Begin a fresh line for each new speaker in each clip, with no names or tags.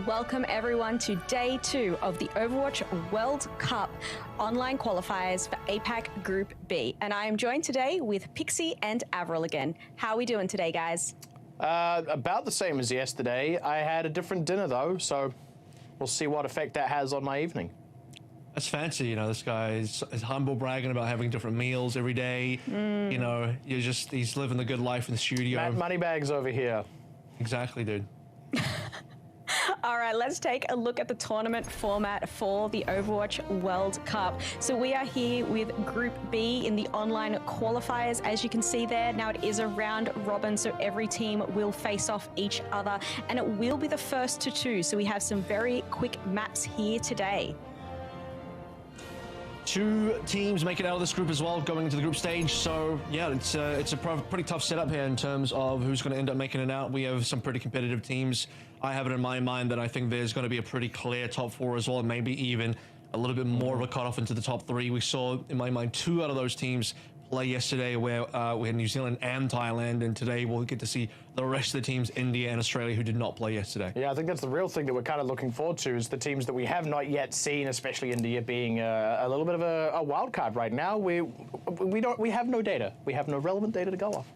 Welcome everyone to day 2 of the Overwatch World Cup online qualifiers for APAC Group B. And I am joined today with Pixie and Avril again. How are we doing today, guys?
About the same as yesterday. I had a different dinner though, so we'll see what effect that has on my evening.
That's fancy, you know, this guy is humble bragging about having different meals every day. You know, he's living the good life in the studio.
Matt Moneybags over here.
Exactly, dude.
All right, let's take a look at the tournament format for the Overwatch World Cup. So we are here with Group B in the online qualifiers, as you can see there. Now it is a round robin, so every team will face off each other, and it will be the first to 2. So we have some very quick maps here today.
2 teams make it out of this group as well, going into the group stage. So yeah, it's a pretty tough setup here in terms of who's going to end up making it out. We have some pretty competitive teams. I have it in my mind that I think there's going to be a pretty clear top 4 as well, maybe even a little bit more of a cutoff into the top 3. We saw, in my mind, 2 out of those teams play yesterday, where we had New Zealand and Thailand, and today we'll get to see the rest of the teams, India and Australia, who did not play yesterday.
Yeah, I think that's the real thing that we're kind of looking forward to, is the teams that we have not yet seen, especially India being a little bit of a wild card right now. We have no data. We have no relevant data to go off.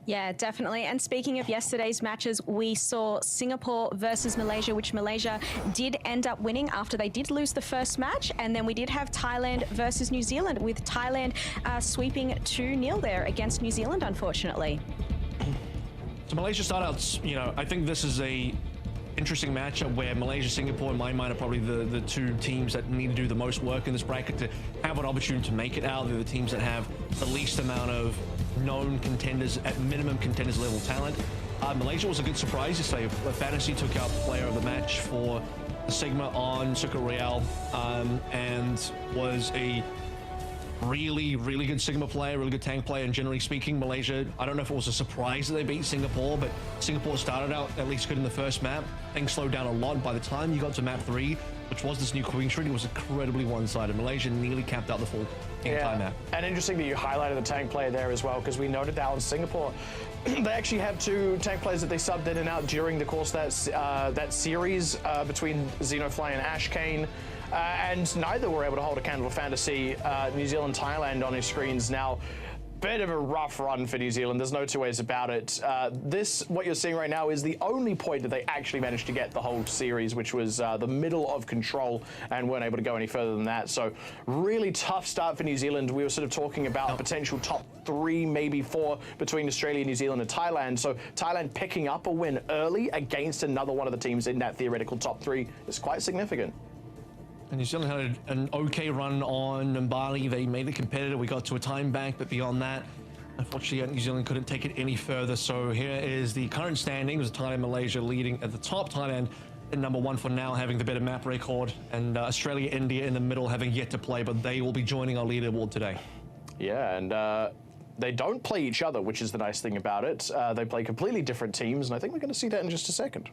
Yeah, definitely. And speaking of yesterday's matches, we saw Singapore versus Malaysia, which Malaysia did end up winning after they did lose the first match. And then we did have Thailand versus New Zealand, with Thailand sweeping 2-0 there against New Zealand, unfortunately.
So Malaysia started, you know, I think this is a interesting matchup where Malaysia, Singapore, in my mind, are probably the 2 teams that need to do the most work in this bracket to have an opportunity to make it out. They're the teams that have the least amount of known contenders, at minimum contenders level talent. Malaysia was a good surprise yesterday. Fantasy took out player of the match for the Sigma on Circuit Royale, and was a really good Sigma player, really good tank player. And generally speaking, Malaysia, I don't know if it was a surprise that they beat Singapore, but Singapore started out at least good in the first map. Things slowed down a lot. By the time you got to map 3, which was this new Queen Street, it was incredibly one-sided. Malaysia nearly capped out the full entire map.
And interesting that you highlighted the tank player there as well, because we noted that in Singapore, they actually have 2 tank players that they subbed in and out during the course of that series between Xenofly and Ashkane. And neither were able to hold a candle to Fantasy. New Zealand, Thailand on his screens now. Bit of a rough run for New Zealand. There's no 2 ways about it. What you're seeing right now is the only point that they actually managed to get the whole series, which was the middle of control, and weren't able to go any further than that. So really tough start for New Zealand. We were sort of talking about a potential top 3, maybe 4 between Australia, New Zealand and Thailand. So Thailand picking up a win early against another one of the teams in that theoretical top 3 is quite significant.
And New Zealand had an okay run on Bali. They made it competitive. We got to a time bank, but beyond that, unfortunately, New Zealand couldn't take it any further. So here is the current standings. Thailand, Malaysia leading at the top. Thailand in number 1 for now, having the better map record. And Australia, India in the middle, having yet to play, but they will be joining our leaderboard today.
Yeah, and they don't play each other, which is the nice thing about it. They play completely different teams, and I think we're going to see that in just a second.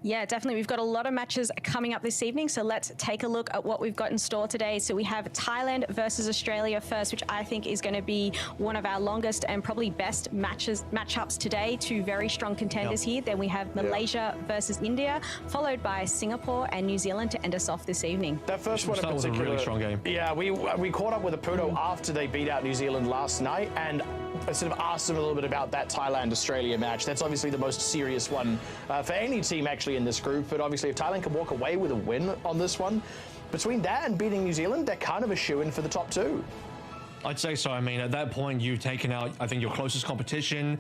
Yeah, definitely. We've got a lot of matches coming up this evening, so let's take a look at what we've got in store today. So we have Thailand versus Australia first, which I think is going to be one of our longest and probably best matchups today. 2 very strong contenders here. Then we have Malaysia versus India, followed by Singapore and New Zealand to end us off this evening.
That first one in particular
was a really strong game.
Yeah, we caught up with Aputo after they beat out New Zealand last night, and I sort of asked them a little bit about that Thailand-Australia match. That's obviously the most serious one for any team actually in this group, but obviously if Thailand can walk away with a win on this one, between that and beating New Zealand, they're kind of a shoo-in for the top 2.
I'd say so. I mean, at that point, you've taken out, I think, your closest competition.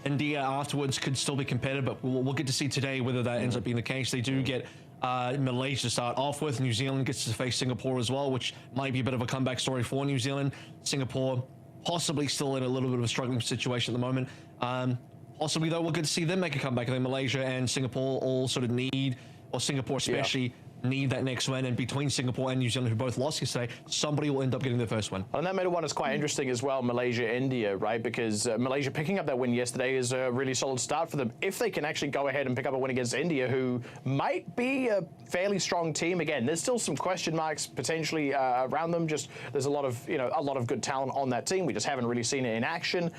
India afterwards could still be competitive, but we'll get to see today whether that ends up being the case. They do get Malaysia to start off with. New Zealand gets to face Singapore as well, which might be a bit of a comeback story for New Zealand. Singapore possibly still in a little bit of a struggling situation at the moment. Possibly, though, we'll get to see them make a comeback. I think Malaysia and Singapore all sort of need, or Singapore especially, need that next win, and between Singapore and New Zealand, who both lost yesterday, somebody will end up getting their first win.
And that middle one is quite interesting as well, Malaysia-India, right? Because Malaysia picking up that win yesterday is a really solid start for them. If they can actually go ahead and pick up a win against India, who might be a fairly strong team. Again, there's still some question marks potentially around them. Just there's a lot of good talent on that team. We just haven't really seen it in action.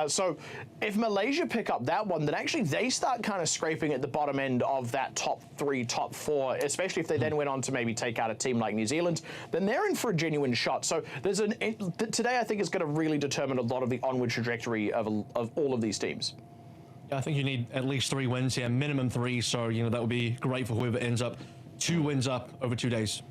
So if Malaysia pick up that one, then actually they start kind of scraping at the bottom end of that top 3, top 4, especially if they then went on to maybe take out a team like New Zealand, then they're in for a genuine shot. So there's today I think is going to really determine a lot of the onward trajectory of all of these teams.
Yeah, I think you need at least 3 wins here, minimum 3. So, that would be great for whoever ends up 2 wins up over 2 days.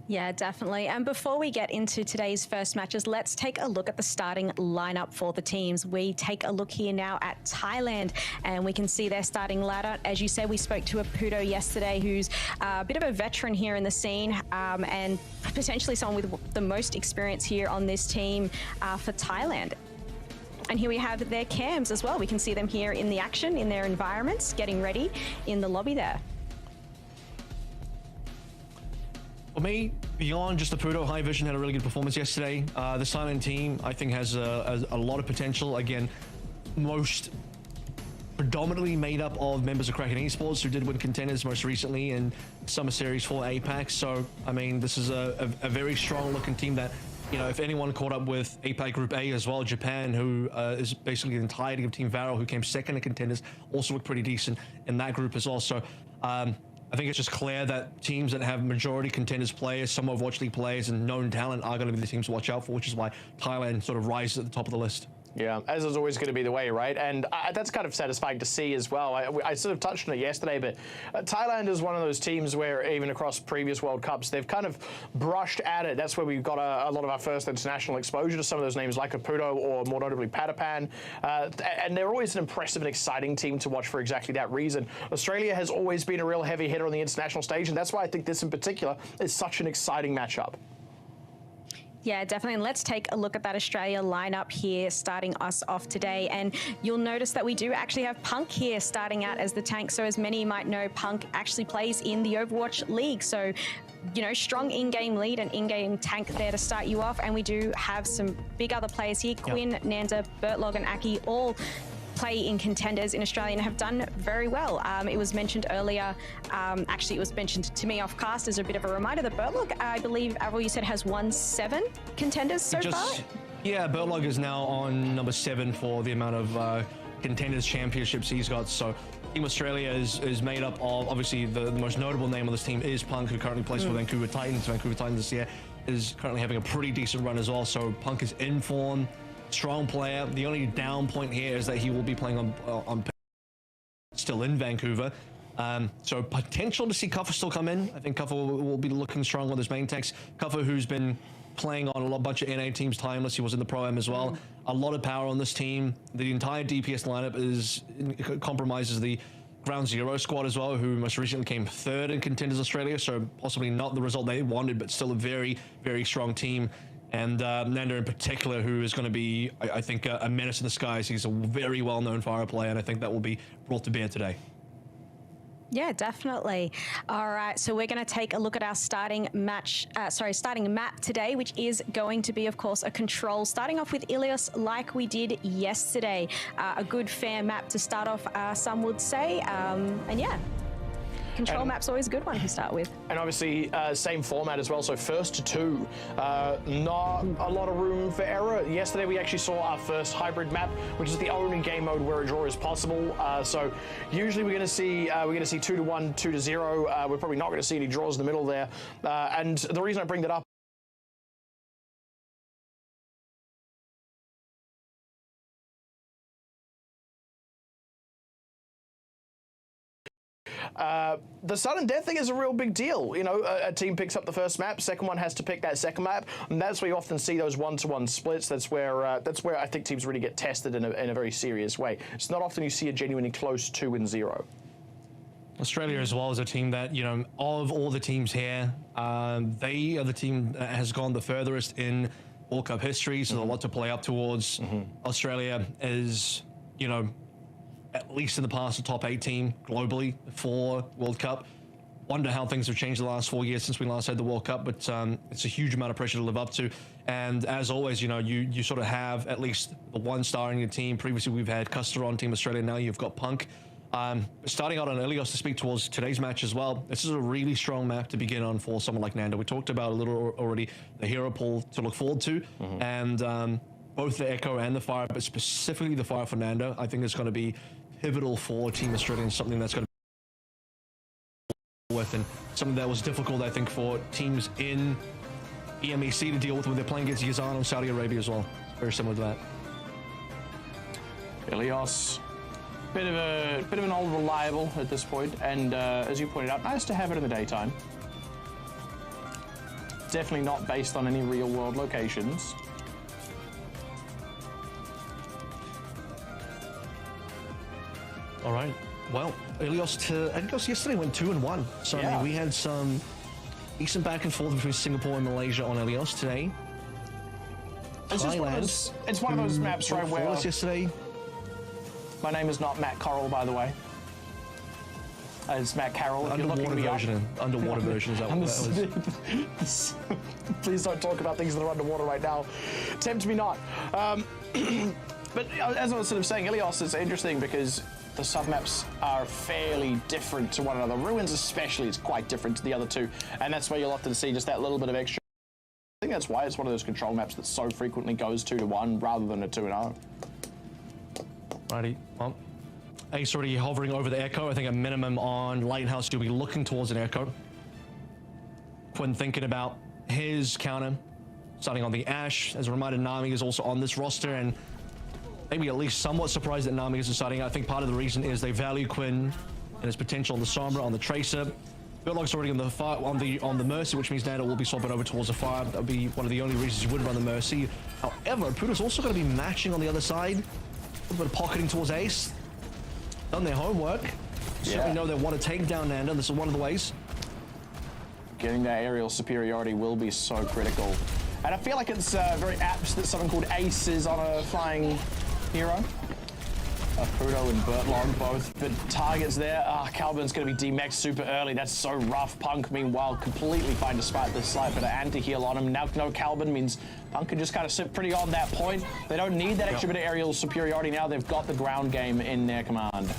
Yeah, definitely. And before we get into today's first matches, let's take a look at the starting lineup for the teams. We take a look here now at Thailand, and we can see their starting lineup. As you said, we spoke to Apudo yesterday, who's a bit of a veteran here in the scene, and potentially someone with the most experience here on this team for Thailand. And here we have their cams as well. We can see them here in the action, in their environments, getting ready in the lobby there.
For me, beyond just the Apudo, High Vision had a really good performance yesterday. The Silent team, I think, has a lot of potential. Again, most predominantly made up of members of Kraken Esports, who did win contenders most recently in Summer Series for APAC. So, I mean, this is a very strong-looking team that, if anyone caught up with APAC Group A as well, Japan, who is basically the entirety of Team Varel, who came second in contenders, also looked pretty decent in that group as well. So, I think it's just clear that teams that have majority contenders players, some Overwatch League players, and known talent are going to be the teams to watch out for, which is why Thailand sort of rises at the top of the list.
Yeah, as is always going to be the way, right? And that's kind of satisfying to see as well. I sort of touched on it yesterday, but Thailand is one of those teams where even across previous World Cups, they've kind of brushed at it. That's where we've got a lot of our first international exposure to some of those names like Apudo or more notably Patapan. And they're always an impressive and exciting team to watch for exactly that reason. Australia has always been a real heavy hitter on the international stage, and that's why I think this in particular is such an exciting matchup.
Yeah, definitely. And let's take a look at that Australia lineup here, starting us off today. And you'll notice that we do actually have Punk here starting out as the tank. So as many might know, Punk actually plays in the Overwatch League. So, strong in-game lead and in-game tank there to start you off. And we do have some big other players here. Quinn, Nanda, Bertlog, and Aki all play in contenders in Australia and have done very well. It was mentioned earlier, actually it was mentioned to me off cast as a bit of a reminder that Bertlog, I believe, Avril, you said, has won 7 contenders so far?
Yeah, Bertlog is now on number 7 for the amount of contenders championships he's got. So Team Australia is made up of, obviously, the most notable name on this team is Punk, who currently plays for Vancouver Titans. Vancouver Titans this year is currently having a pretty decent run as well. So Punk is in form. Strong player. The only down point here is that he will be playing on still in Vancouver. So potential to see Kuffer still come in. I think Kuffer will be looking strong on his main tanks. Kuffer, who's been playing on a bunch of NA teams timeless. He was in the Pro-Am as well. A lot of power on this team. The entire DPS lineup compromises the Ground Zero squad as well, who most recently came 3rd in Contenders Australia. So possibly not the result they wanted, but still a very, very strong team. And Nanda in particular, who is going to be, I think, a menace in the skies. He's a very well-known fire player, and I think that will be brought to bear today.
Yeah, definitely. All right, so we're going to take a look at our starting map today, which is going to be, of course, a control. Starting off with Ilios, like we did yesterday. A good fair map to start off, some would say. And yeah. Control map's always a good one to start with.
And obviously, same format as well, so first to 2. Not a lot of room for error. Yesterday, we actually saw our first hybrid map, which is the only game mode where a draw is possible. So usually we're going to see 2-1, 2-0. We're probably not going to see any draws in the middle there. And the reason I bring that up the sudden death thing is a real big deal. A team picks up the first map, second one has to pick that second map, and that's where you often see those 1-to-1 splits. That's where I think teams really get tested in a very serious way. It's not often you see a genuinely close 2-0.
Australia as well is a team that, of all the teams here, they are the team that has gone the furthest in World Cup history, so a lot to play up towards. Australia is, at least in the past, a top 8 team globally for World Cup. wonder how things have changed the last 4 years since we last had the World Cup, but it's a huge amount of pressure to live up to. And as always, you know, you sort of have at least the one star in your team. Previously, we've had Custer on Team Australia. Now you've got Punk. Starting out on Ilios to speak towards today's match as well. This is a really strong map to begin on for someone like Nando. We talked about a little already the hero pool to look forward to, and both the Echo and the Fire, but specifically the Fire for Nando, I think is going to be pivotal for Team Australia and something that's going to be with, and something that was difficult, I think, for teams in EMEC to deal with when they're playing against Yazan and Saudi Arabia as well. Very similar to that.
Ilios, bit of an old reliable at this point, and as you pointed out, nice to have it in the daytime. Definitely not based on any real world locations.
All right. Well, Ilios yesterday went 2-1. So
yeah.
I mean, we had some decent back and forth between Singapore and Malaysia on Ilios today.
It's one of those maps, right, where
yesterday.
My name is not Matt Corral, by the way. It's Matt Carroll.
Underwater version, is that what that
was? Please don't talk about things that are underwater right now. Tempt me not. But as I was sort of saying, Ilios is interesting because the submaps are fairly different to one another. Ruins especially is quite different to the other two, and that's where you'll often see just that little bit of extra. I think that's why it's one of those control maps that so frequently goes 2-1 rather than a 2-0.
Righty. Well, Ace already hovering over the Echo. I think a minimum on Lighthouse, you'll be looking towards an Echo. Quinn thinking about his counter, starting on the Ash. As a reminder, Nami is also on this roster, and maybe at least somewhat surprised that Nami is starting. I think part of the reason is they value Quinn and his potential on the Sombra, on the Tracer. Bitlog's already on the fire, on the Mercy, which means Nando will be swapping over towards the Fire. That would be one of the only reasons you would run the Mercy. However, Puda's also going to be matching on the other side. A little bit of pocketing towards Ace. Done their homework. Certainly know they want to take down Nando. This is one of the ways.
Getting that aerial superiority will be so critical. And I feel like it's very apt that someone called Ace is on a flying hero. Pudo and Bertlog both, but targets there. Calbin's going to be D-Max super early. That's so rough. Punk, meanwhile, completely fine despite the slight bit of anti-heal on him. Now no Calbin means Punk can just kind of sit pretty on that point. They don't need that extra bit of aerial superiority now. They've got the ground game in their command.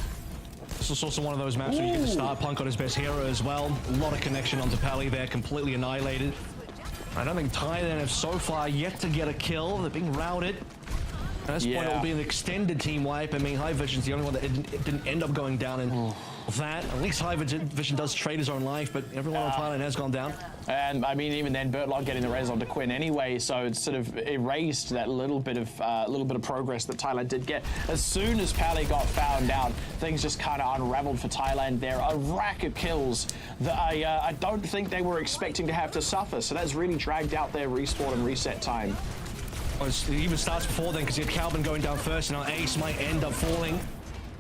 This is also one of those maps where you get to start Punk on his best hero as well. A lot of connection onto Pally there, completely annihilated. I don't think Thailand have so far yet to get a kill. They're being routed. At this point, it will be an extended team wipe. I mean, High Vision's the only one that didn't end up going down in that. At least High Vision does trade his own life, but everyone on Thailand has gone down.
And I mean, even then, Bertlog getting the res onto Quinn anyway, so it's sort of erased that little bit of progress that Thailand did get. As soon as Pally got found out, things just kind of unraveled for Thailand there. A rack of kills that I don't think they were expecting to have to suffer. So that's really dragged out their respawn and reset time.
It even starts before then because you had Calvin going down first, and now Ace might end up falling.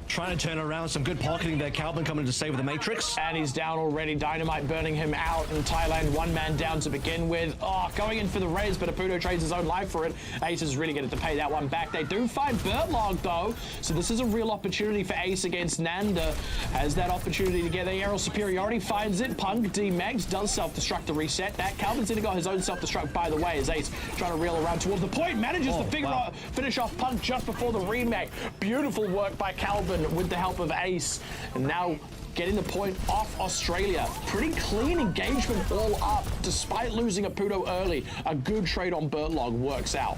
Trying to turn around, some good pocketing there. Calvin coming to save with the Matrix.
And he's down already. Dynamite burning him out, and Thailand one man down to begin with. Going in for the raise, but Apudo trades his own life for it. Ace is really going to pay that one back. They do find Bertlog though, so this is a real opportunity for Ace against Nanda. Has that opportunity to get the aerial superiority, finds it. Punk D-Mags does self-destruct the reset. That Calvin's got his own self-destruct by the way, as Ace trying to reel around towards the point, manages to finish off Punk just before the remake. Beautiful work by Calvin with the help of Ace, and now getting the point off Australia. Pretty clean engagement all up, despite losing a Pudo early. A good trade on Bertlog works out.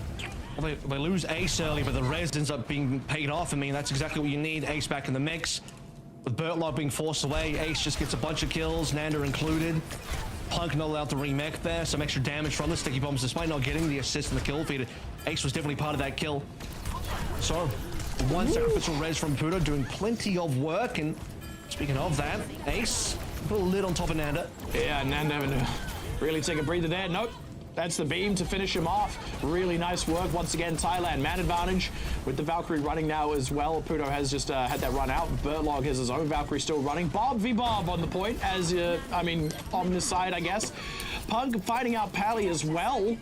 Well, they lose Ace early, but the res ends up being paid off. I mean, that's exactly what you need. Ace back in the mix. With Bertlog being forced away, Ace just gets a bunch of kills, Nanda included. Punk not allowed to remake there. Some extra damage from the sticky bombs, despite not getting the assist in the kill feed. Ace was definitely part of that kill. So, one sacrificial res from Pudo doing plenty of work, and speaking of that, Ace put a lid on top of Nanda.
Yeah, Nanda having to really take a breather there. Nope. That's the beam to finish him off. Really nice work. Once again, Thailand, man advantage with the Valkyrie running now as well. Pudo has just had that run out. Bertlog has his own Valkyrie still running. Bob v Bob on the point, as, I mean, on this side, I guess. Punk fighting out Pally as well.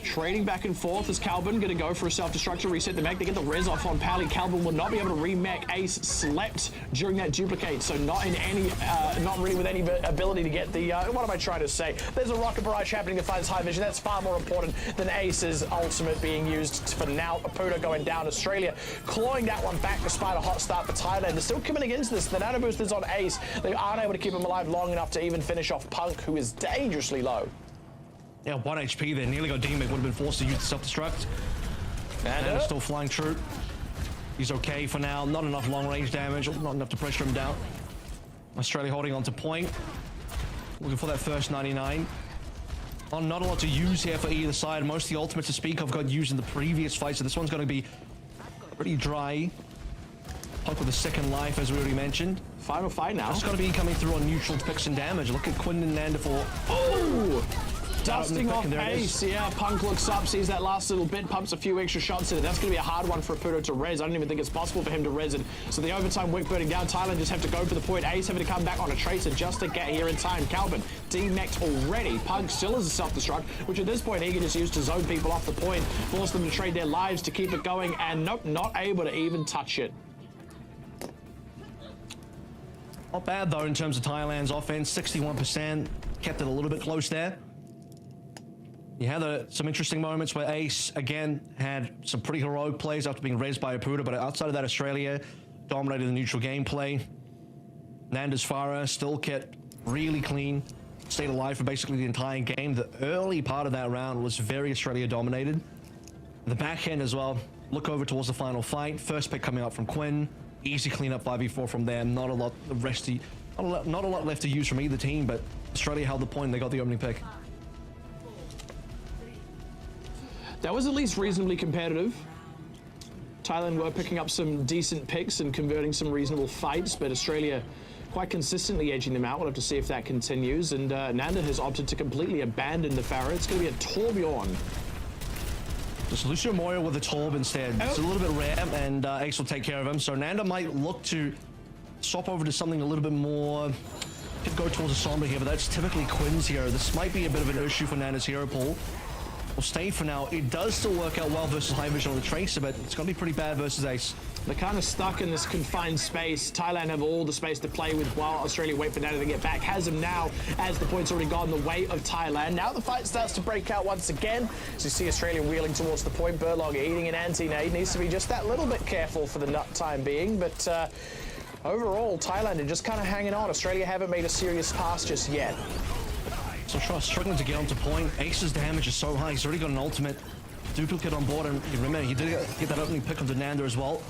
Trading back and forth as Calvin going to go for a self-destruct, reset the mech. They get the res off on Pally. Calvin will not be able to remech. Ace slept during that duplicate, so not really with any ability to get the, what am I trying to say? There's a rocket barrage happening to find his high vision. That's far more important than Ace's ultimate being used for now. Apuda going down. Australia clawing that one back despite a hot start for Thailand. They're still coming against this. The nano boost is on Ace. They aren't able to keep him alive long enough to even finish off Punk, who is dangerously low.
Yeah, 1 HP there. Nearly got DMAC. Would have been forced to use the self-destruct. And still flying true. He's okay for now. Not enough long-range damage. Not enough to pressure him down. Australia holding on to point. Looking for that first 99. Oh, not a lot to use here for either side. Most of the ultimates to speak of got used in the previous fight, so this one's going to be pretty dry. Punk with a second life, as we already mentioned.
Final fight now.
It's going to be coming through on neutral to pick some damage. Look at Quinn and Nanda for...
Oh! Dusting off Ace. Yeah, Punk looks up, sees that last little bit, pumps a few extra shots in it. That's going to be a hard one for Apudo to res. I don't even think it's possible for him to res it. So the overtime wick burning down. Thailand just have to go for the point. Ace having to come back on a tracer just to get here in time. Calvin demeched already. Punk still is a self-destruct, which at this point he can just use to zone people off the point, force them to trade their lives to keep it going, and nope, not able to even touch it.
Not bad though in terms of Thailand's offense. 61%. Kept it a little bit close there. You had some interesting moments where Ace, again, had some pretty heroic plays after being raised by Apuda, but outside of that, Australia dominated the neutral gameplay. Nanda's Farah still kept really clean, stayed alive for basically the entire game. The early part of that round was very Australia dominated. The back end as well, look over towards the final fight. First pick coming out from Quinn. Easy cleanup 5v4 from there. Not a lot left to use from either team, but Australia held the point and they got the opening pick.
That was at least reasonably competitive. Thailand were picking up some decent picks and converting some reasonable fights, but Australia quite consistently edging them out. We'll have to see if that continues. And Nanda has opted to completely abandon the Farah. It's going to be a Torbjorn.
Just Lucio Moya with a Torb instead. It's a little bit rare, and Ace will take care of him. So Nanda might look to swap over to something a little bit more... Could go towards a Sombra here, but that's typically Quinn's hero. This might be a bit of an issue for Nanda's hero pool. Will stay for now. It does still work out well versus high vision on the Tracer, but it's going to be pretty bad versus Ace.
They're kind of stuck in this confined space. Thailand have all the space to play with while Australia wait for Nanda to get back. Has him now as the point's already gone the way of Thailand. Now the fight starts to break out once again. As you see Australia wheeling towards the point. Burlog eating an anti-nade. Needs to be just that little bit careful for the time being, but overall, Thailand are just kind of hanging on. Australia haven't made a serious pass just yet.
So struggling to get onto point. Ace's damage is so high. He's already got an ultimate duplicate on board, and you remember he did get that opening pick onto Nanda as well.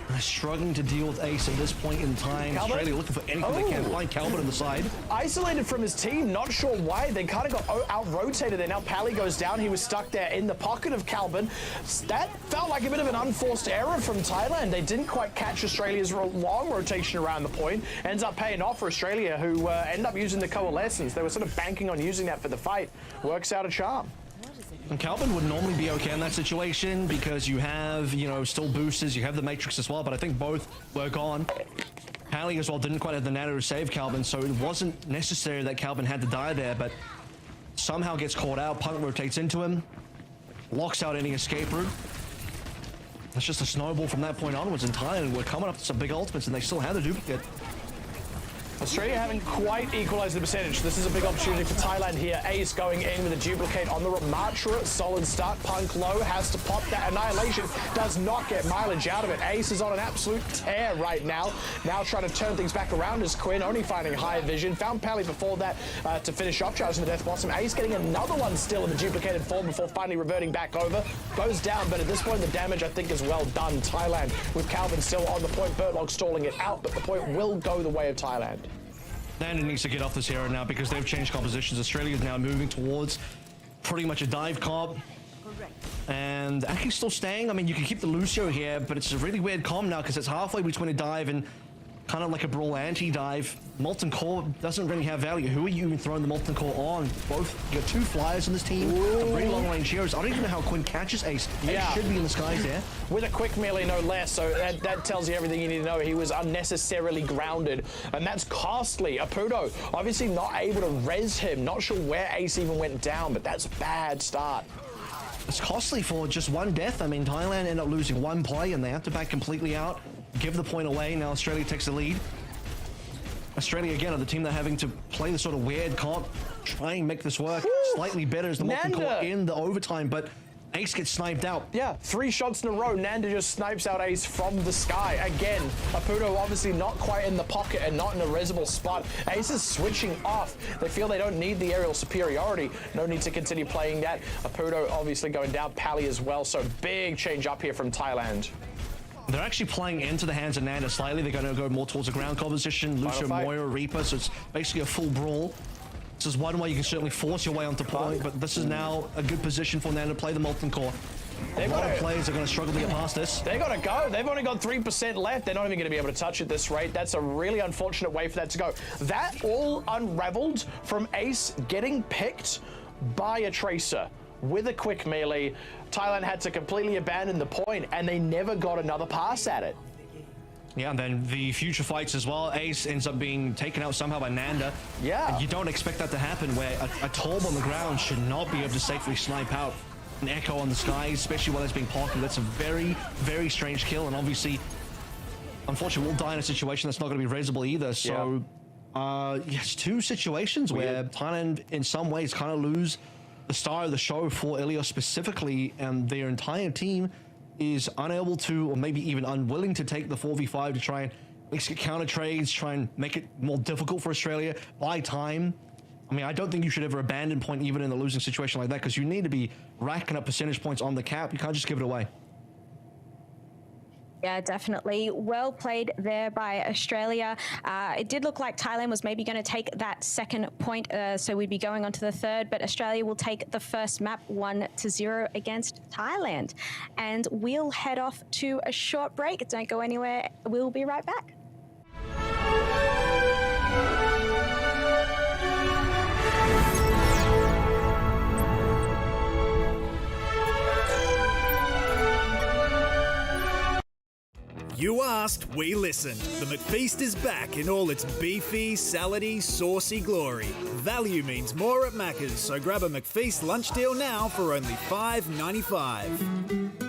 They're struggling to deal with Ace at this point in time.
Calvin?
Australia looking for anything they can. Find Calvin on the side.
Isolated from his team, not sure why. They kind of got out-rotated there. Now Pally goes down. He was stuck there in the pocket of Calvin. That felt like a bit of an unforced error from Thailand. They didn't quite catch Australia's long rotation around the point. Ends up paying off for Australia, who end up using the coalescence. They were sort of banking on using that for the fight. Works out a charm.
And Calvin would normally be okay in that situation because you have, you know, still boosters, you have the Matrix as well, but I think both were gone. Pally as well didn't quite have the nano to save Calvin, so it wasn't necessary that Calvin had to die there, but somehow gets caught out. Punk rotates into him, locks out any escape route. That's just a snowball from that point onwards, and Thailand were coming up to some big ultimates, and they still had the duplicate.
Australia haven't quite equalized the percentage. This is a big opportunity for Thailand here. Ace going in with a duplicate on the Matra. Solid start. Punk low has to pop that. Annihilation does not get mileage out of it. Ace is on an absolute tear right now. Now trying to turn things back around as Quinn, only finding high vision. Found Pally before that to finish off, charging the Death Blossom. Ace getting another one still in the duplicated form before finally reverting back over. Goes down, but at this point the damage I think is well done. Thailand with Calvin still on the point. Bertlog stalling it out, but the point will go the way of Thailand.
Nanda needs to get off this hero now because they've changed compositions. Australia is now moving towards pretty much a dive comp. And actually still staying. I mean, you can keep the Lucio here, but it's a really weird comp now because it's halfway between a dive and kind of like a Brawl anti-dive. Molten Core doesn't really have value. Who are you even throwing the Molten Core on? Both, you got two flyers in this team, three long-range heroes. I don't even know how Quinn catches Ace. Ace should be in the skies there.
With a quick melee, no less, so that tells you everything you need to know. He was unnecessarily grounded, and that's costly. Apudo, obviously not able to res him. Not sure where Ace even went down, but that's a bad start.
it's costly for just one death. I mean, Thailand ended up losing one play and they have to back completely out, give the point away. Now Australia takes the lead. Australia again are the team that are having to play the sort of weird comp, try and make this work slightly better as the Molten Core in the overtime, but Ace gets sniped out.
Yeah, 3 shots in a row. Nanda just snipes out Ace from the sky. Again, Apudo obviously not quite in the pocket and not in a resible spot. Ace is switching off. They feel they don't need the aerial superiority. No need to continue playing that. Apudo obviously going down, Pally as well. So big change up here from Thailand.
They're actually playing into the hands of Nanda slightly. They're going to go more towards the ground composition. Lucio, Moira, Reaper, so it's basically a full brawl. This is one way you can certainly force your way onto point, but this is now a good position for Nanda to play the Molten Core. A lot of players are going to struggle to get past this.
They got to go. They've only got 3% left. They're not even going to be able to touch at this rate. That's a really unfortunate way for that to go. That all unraveled from Ace getting picked by a Tracer with a quick melee. Thailand had to completely abandon the point, and they never got another pass at it.
Yeah, and then the future fights as well. Ace ends up being taken out somehow by Nanda.
Yeah.
And you don't expect that to happen, where a Torb on the ground should not be able to safely snipe out an Echo on the sky, especially while it's being parked. That's a very, very strange kill, and obviously, unfortunately, we'll die in a situation that's not going to be raisable either. So, yes, 2 situations where Thailand, in some ways, kind of lose the star of the show for Ilios specifically, and their entire team is unable to, or maybe even unwilling to take the 4v5 to try and at least get counter trades, try and make it more difficult for Australia, buy time. I mean, I don't think you should ever abandon point even in a losing situation like that, because you need to be racking up percentage points on the cap. You can't just give it away.
Yeah, definitely. Well played there by Australia. It did look like Thailand was maybe going to take that second point, so we'd be going on to the third, but Australia will take the first map 1-0 against Thailand. And we'll head off to a short break. Don't go anywhere. We'll be right back.
You asked, we listened. The McFeast is back in all its beefy, salady, saucy glory. Value means more at Macca's, so grab a McFeast lunch deal now for only $5.95.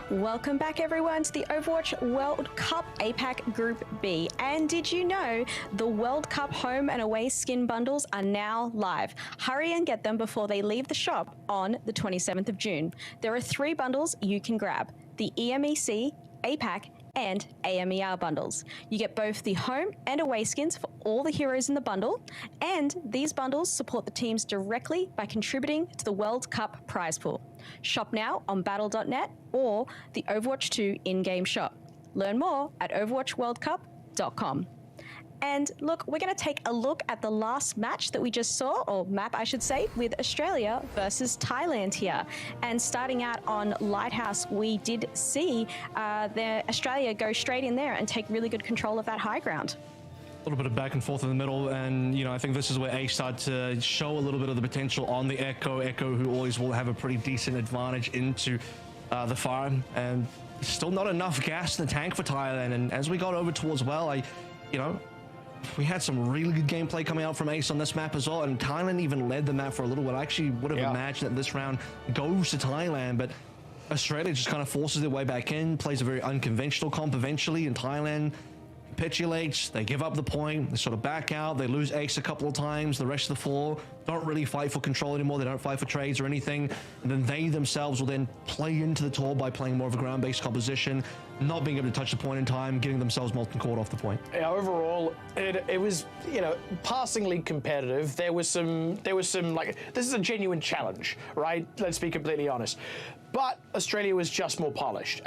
Welcome back, everyone, to the Overwatch World Cup APAC Group B. And did you know the World Cup home and away skin bundles are now live? Hurry and get them before they leave the shop on the 27th of June. There are 3 bundles you can grab: the EMEC, APAC, and AMER bundles. You get both the home and away skins for all the heroes in the bundle, and these bundles support the teams directly by contributing to the World Cup prize pool. Shop now on battle.net or the Overwatch 2 in-game shop. Learn more at overwatchworldcup.com. And look, we're going to take a look at the last match that we just saw, or map I should say, with Australia versus Thailand here. And starting out on Lighthouse, we did see Australia go straight in there and take really good control of that high ground.
A little bit of back and forth in the middle, and I think this is where Ace started to show a little bit of the potential on the Echo, who always will have a pretty decent advantage into the fire, and still not enough gas in the tank for Thailand. And as we got over towards we had some really good gameplay coming out from Ace on this map as well, and Thailand even led the map for a little while. I actually would have imagined that this round goes to Thailand, but Australia just kind of forces their way back in, plays a very unconventional comp eventually, and Thailand capitulates. They give up the point, they sort of back out, they lose Ace a couple of times. The rest of the 4 don't really fight for control anymore, they don't fight for trades or anything, and then they themselves will then play into the tour by playing more of a ground-based composition, not being able to touch the point in time, getting themselves molten cord off the point.
Yeah, overall, it was, passingly competitive. There was some like, this is a genuine challenge, right? Let's be completely honest. But Australia was just more polished.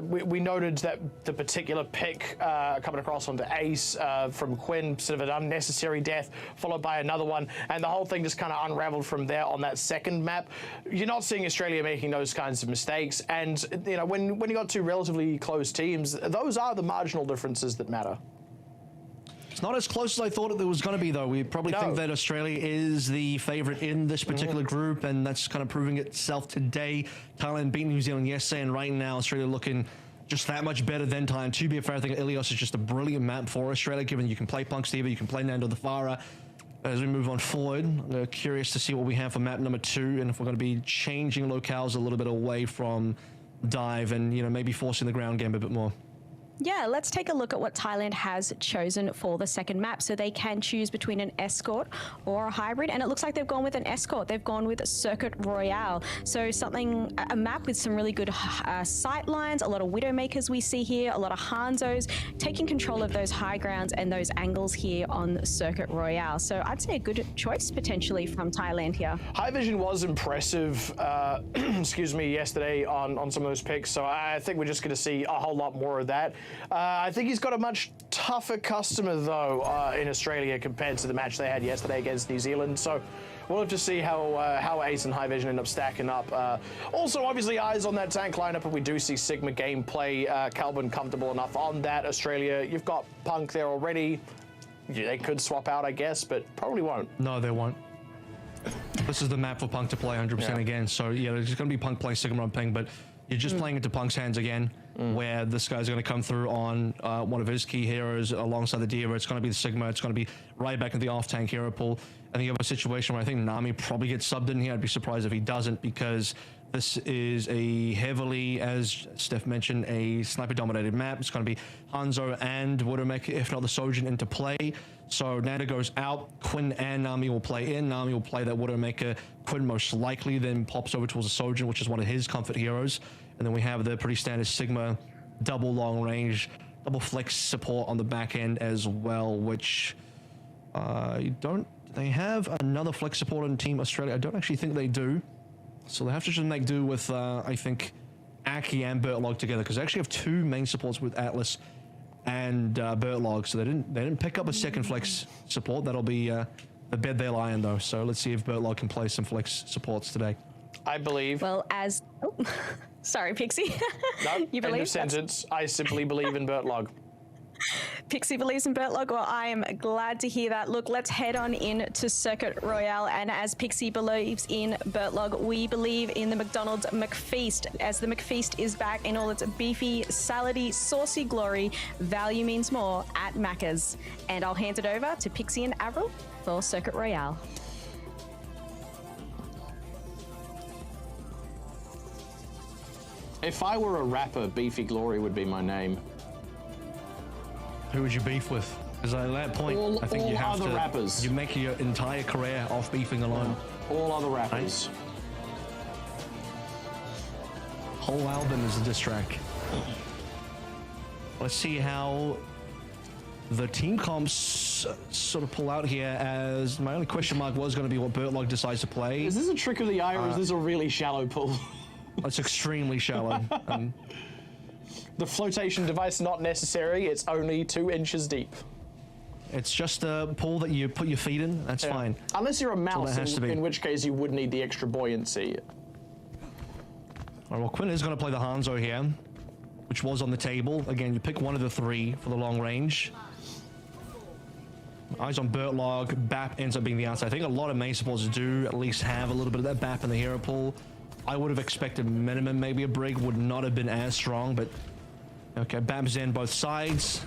We noted that the particular pick coming across onto Ace from Quinn, sort of an unnecessary death, followed by another one, and the whole thing just kind of unraveled from there on that second map. You're not seeing Australia making those kinds of mistakes, and when you got 2 relatively close teams, those are the marginal differences that matter.
It's not as close as I thought it was going to be, though. We probably think that Australia is the favorite in this particular group, and that's kind of proving itself today. Thailand beat New Zealand yesterday, and right now Australia looking just that much better than Thailand. To be fair, I think Ilios is just a brilliant map for Australia, given you can play Punk Steva, you can play Nando the Farah. As we move on forward, I'm curious to see what we have for map number 2, and if we're going to be changing locales a little bit away from dive and, maybe forcing the ground game a bit more.
Yeah, let's take a look at what Thailand has chosen for the second map. So they can choose between an escort or a hybrid, and it looks like they've gone with an escort. They've gone with Circuit Royale. So a map with some really good sight lines, a lot of Widowmakers we see here, a lot of Hanzos, taking control of those high grounds and those angles here on Circuit Royale. So I'd say a good choice potentially from Thailand here.
High Vision was impressive, yesterday on some of those picks, so I think we're just going to see a whole lot more of that. I think he's got a much tougher customer, though, in Australia compared to the match they had yesterday against New Zealand. So we'll have to see how Ace and High Vision end up stacking up. Also, obviously, eyes on that tank lineup, and we do see Sigma gameplay. Calvin comfortable enough on that. Australia, you've got Punk there already. They could swap out, I guess, but probably won't.
No, they won't. This is the map for Punk to play 100% again. So, there's going to be Punk playing Sigma on Ping, but you're just playing into Punk's hands again, where this guy's going to come through on one of his key heroes alongside the Diva. It's going to be the Sigma. It's going to be right back in the off-tank hero pool. And you have a situation where I think Nami probably gets subbed in here. I'd be surprised if he doesn't, because this is a heavily, as Steph mentioned, a sniper-dominated map. It's going to be Hanzo and Widowmaker, if not the Sojin, into play. So Nanda goes out, Quinn and Nami will play in. Nami will play that Widowmaker. Quinn most likely then pops over towards the Sojin, which is one of his comfort heroes. And then we have the pretty standard Sigma double long range, double flex support on the back end as well, which they have another flex support on Team Australia? I don't actually think they do. So they have to just make do with, I think, Aki and Bertlog together, because they actually have 2 main supports with Atlas and Bertlog, so they didn't pick up a second flex support. That'll be the bed they lie in, though. So let's see if Bertlog can play some flex supports today.
I believe.
Well, sorry, Pixie.
No,
you believe?
End of sentence. I simply believe in Bertlog.
Pixie believes in Bertlog. Well, I am glad to hear that. Look, let's head on in to Circuit Royale. And as Pixie believes in Bertlog, we believe in the McDonald's McFeast, as the McFeast is back in all its beefy, salady, saucy glory. Value means more at Macca's. And I'll hand it over to Pixie and Avril for Circuit Royale.
If I were a rapper, Beefy Glory would be my name.
Who would you beef with? Because at that point, I think
all
you have
other
to.
rappers.
You make your entire career off beefing alone.
All other rappers.
Right? Whole album is a diss track. Let's see how the team comps sort of pull out here, as my only question mark was going to be what Bertlog decides to play.
Is this a trick of the eye, or is this a really shallow pool?
It's extremely shallow.
The flotation device not necessary. It's only 2 inches deep.
It's just a pool that you put your feet in. That's fine.
Unless you're a mouse, in which case you would need the extra buoyancy.
All right, well, Quinn is going to play the Hanzo here, which was on the table. Again, you pick one of the 3 for the long range. Eyes on Bertlog. BAP ends up being the answer. I think a lot of main supporters do at least have a little bit of that BAP in the hero pool. I would have expected minimum, maybe a Brig would not have been as strong, but okay, BAP's in both sides.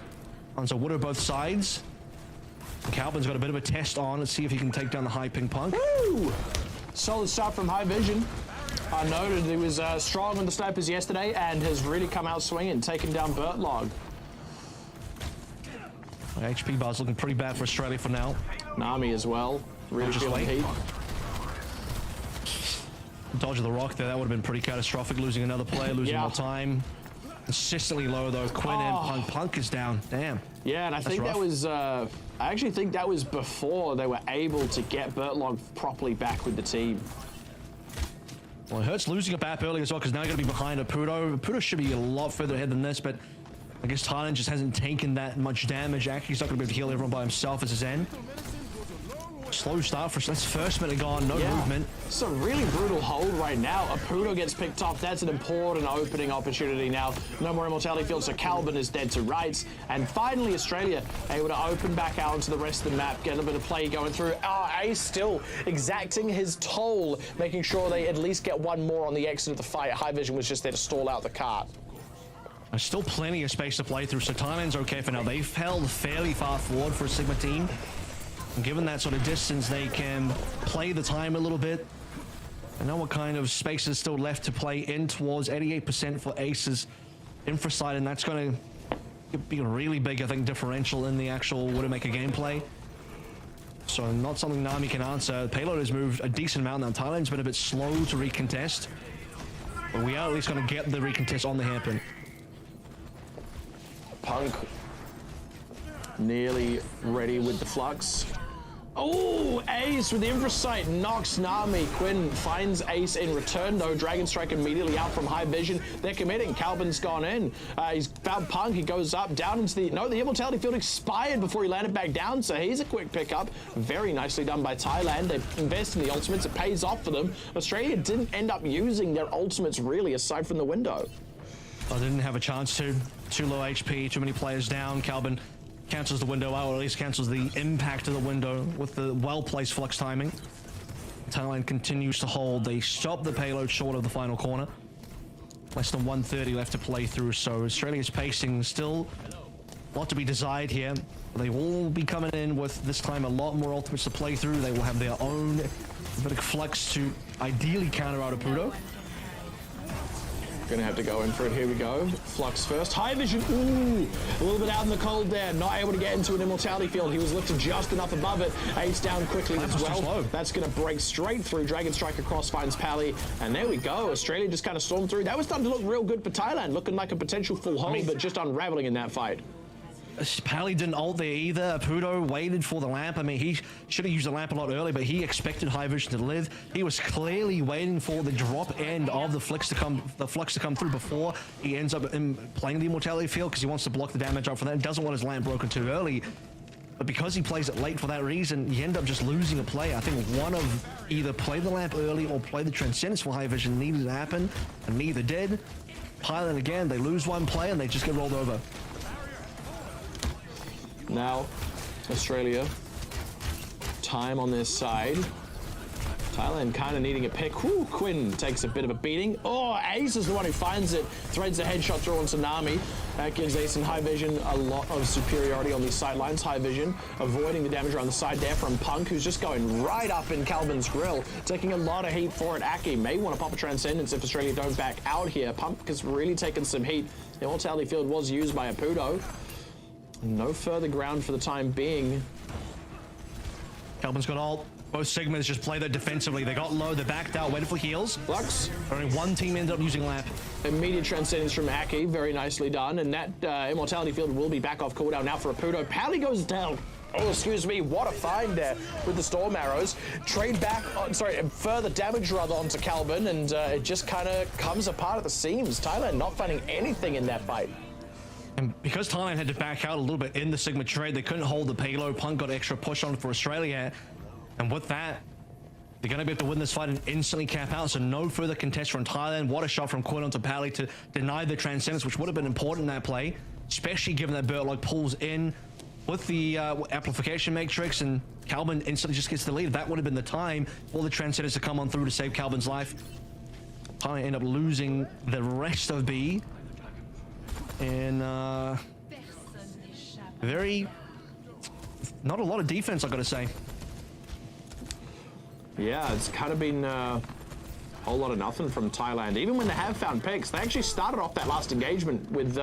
Hanzo would have both sides. Calvin's got a bit of a test on. Let's see if he can take down the high ping punk.
Woo! Solid start from High Vision. I noted he was strong on the snipers yesterday and has really come out swinging, taking down Bertlog.
HP bar's looking pretty bad for Australia for now.
Nami as well. Really feeling heat.
Dodge of the rock there. That would have been pretty catastrophic. Losing another player, losing more time. Consistently low though. Quinn and Punk. Punk is down. Damn.
Yeah, and I think that was. I actually think that was before they were able to get Bertlog properly back with the team.
Well, it hurts losing a BAP early as well, because now you're going to be behind Apudo. Apudo should be a lot further ahead than this, but I guess Thailand just hasn't taken that much damage. Actually, he's not going to be able to heal everyone by himself as his end. Slow start for that's first minute gone, no movement.
It's a really brutal hold right now. Apudo gets picked off. That's an important opening opportunity now. No more immortality field, so Calvin is dead to rights. And finally, Australia able to open back out into the rest of the map, get a bit of play going through. Ace still exacting his toll, making sure they at least get one more on the exit of the fight. High Vision was just there to stall out the cart.
There's still plenty of space to play through, so Thailand's okay for now. They've held fairly far forward for a Sigma team. And given that sort of distance, they can play the time a little bit. I know what kind of space is still left to play in towards 88% for Ace's infra side, and that's going to be a really big, I think, differential in the actual Widowmaker gameplay. So not something Nami can answer. The payload has moved a decent amount now. Thailand's been a bit slow to recontest, but we are at least going to get the recontest on the hairpin.
Punk nearly ready with the flux. Oh, Ace with the infra sight knocks Nami. Quinn finds Ace in return though. Dragon Strike immediately out from High Vision. They're committing. Calvin's gone in. He's found Punk. He goes up, down into the... No, the immortality field expired before he landed back down, so he's a quick pickup. Very nicely done by Thailand. They invest in the ultimates. It pays off for them. Australia didn't end up using their ultimates really, aside from the window.
I didn't have a chance to. Too low HP, too many players down. Calvin cancels the window out, or at least cancels the impact of the window with the well-placed flux timing. Thailand continues to hold. They stop the payload short of the final corner. Less than 130 left to play through, so Australia's pacing still a lot to be desired here. They will be coming in with, this time, a lot more ultimates to play through. They will have their own bit of flux to ideally counter out Apudo.
Gonna have to go in for it. Here we go. Flux first. High Vision. Ooh, a little bit out in the cold there. Not able to get into an immortality field. He was lifted just enough above it. Ace down quickly as well. That's gonna break straight through. Dragon Strike across finds Pally. And there we go. Australia just kind of stormed through. That was starting to look real good for Thailand. Looking like a potential full hold, but just unraveling in that fight.
Pally didn't ult there either. Apudo waited for the lamp. I mean, he should have used the lamp a lot earlier, but he expected High Vision to live. He was clearly waiting for the drop end of the flux to come through before he ends up playing the immortality field, because he wants to block the damage out for that. He doesn't want his lamp broken too early. But because he plays it late for that reason, you end up just losing a play. I think one of either play the lamp early or play the Transcendence for High Vision needed to happen, and neither did. Thailand again, they lose one play and they just get rolled over.
Now, Australia, time on their side. Thailand kind of needing a pick. Whew, Quinn takes a bit of a beating. Oh, Ace is the one who finds it. Threads a headshot through on Tsunami. That gives Ace and High Vision a lot of superiority on these sidelines. High Vision avoiding the damage around the side there from Punk, who's just going right up in Calvin's grill, taking a lot of heat for it. Aki may want to pop a Transcendence if Australia don't back out here. Punk has really taken some heat. The Immortality Field was used by Apudo. No further ground for the time being.
Calvin's got ult. Both Sigmas just play that defensively. They got low, they backed out, waited for heals.
Flux.
Only one team ended up using Lap.
Immediate Transcendence from Aki, very nicely done. And that Immortality Field will be back off cooldown now for Apudo. Pally goes down. Oh, excuse me, what a find there with the Storm Arrows. Trade back, further damage rather onto Calvin, and it just kind of comes apart at the seams. Thailand not finding anything in that fight.
And because Thailand had to back out a little bit in the Sigma trade, they couldn't hold the payload. Punk got extra push on for Australia. And with that, they're going to be able to win this fight and instantly cap out. So no further contest from Thailand. What a shot from Quinn onto Pally to deny the Transcendence, which would have been important in that play, especially given that Bertlog pulls in with the amplification matrix and Calvin instantly just gets the lead. That would have been the time for the Transcendence to come on through to save Calvin's life. Thailand end up losing the rest of B. And not a lot of defense, I've got to say.
Yeah, it's kind of been a whole lot of nothing from Thailand. Even when they have found picks, they actually started off that last engagement with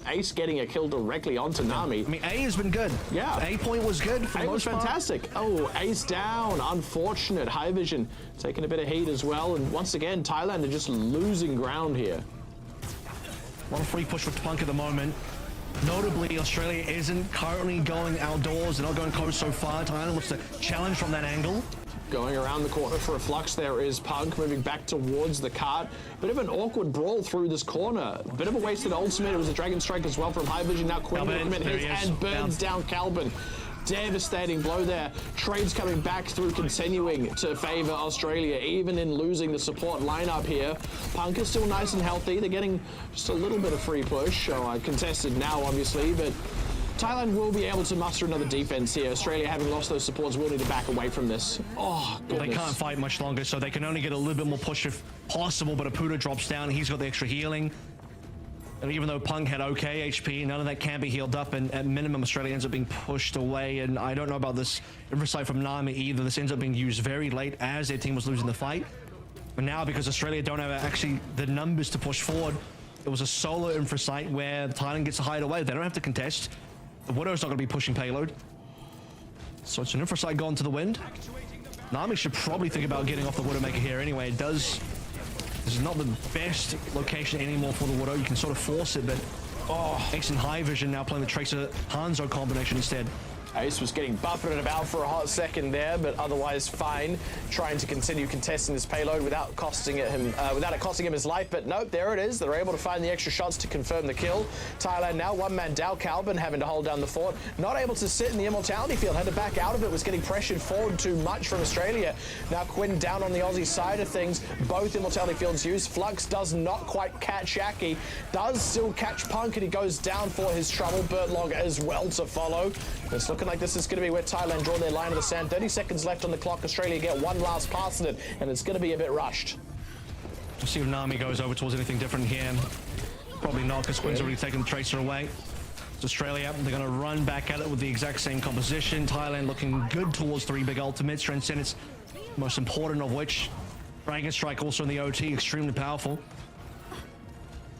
Ace getting a kill directly onto Nami.
I mean, A has been good.
Yeah.
A point was good for the most part.
Fantastic. Oh, Ace down. Unfortunate. High Vision taking a bit of heat as well. And once again, Thailand are just losing ground here.
A lot of free push for Punk at the moment. Notably, Australia isn't currently going outdoors. They're not going close so far. Thailand looks to challenge from that angle.
Going around the corner for a Flux, there is Punk moving back towards the cart. Bit of an awkward brawl through this corner. Bit of a wasted ultimate. It was a Dragon Strike as well from High Vision. Now Quinn and burns down Calvin. Devastating blow there. Trades coming back through, continuing to favor Australia, even in losing the support lineup here. Punk is still nice and healthy. They're getting just a little bit of free push. Contested now, obviously, but Thailand will be able to muster another defense here. Australia, having lost those supports, will need to back away from this. Oh, goodness.
Well, they can't fight much longer, so they can only get a little bit more push if possible, but Apudo drops down. He's got the extra healing. And even though Punk had okay HP, none of that can be healed up, and at minimum, Australia ends up being pushed away. And I don't know about this insight from Nami either. This ends up being used very late as their team was losing the fight. But now, because Australia don't have actually the numbers to push forward, it was a solo infrasight where Thailand gets to hide away. They don't have to contest. The Widow's not going to be pushing payload. So it's an infrasight gone to the wind. Nami should probably think about getting off the Widowmaker here anyway. It does... This is not the best location anymore for the Widow. You can sort of force it, but Ace and High Vision now playing the Tracer Hanzo combination instead.
Ace was getting buffeted about for a hot second there, but otherwise fine. Trying to continue contesting this payload without it costing him his life. But nope, there it is. They're able to find the extra shots to confirm the kill. Thailand now one man down. Calvin having to hold down the fort. Not able to sit in the Immortality Field. Had to back out of it. Was getting pressured forward too much from Australia. Now Quinn down on the Aussie side of things. Both Immortality Fields used. Flux does not quite catch Aki. Does still catch Punk, and he goes down for his trouble. Bertlog as well to follow. It's looking like this is going to be where Thailand draw their line of the sand. 30 seconds left on the clock. Australia get one last pass in it, and it's going to be a bit rushed.
We'll see if Nami goes over towards anything different here. Probably not, because Quinn's already taken the Tracer away. It's Australia. They're going to run back at it with the exact same composition. Thailand looking good towards 3 big ultimates. Transcendence, most important of which. Dragon Strike also in the OT, extremely powerful.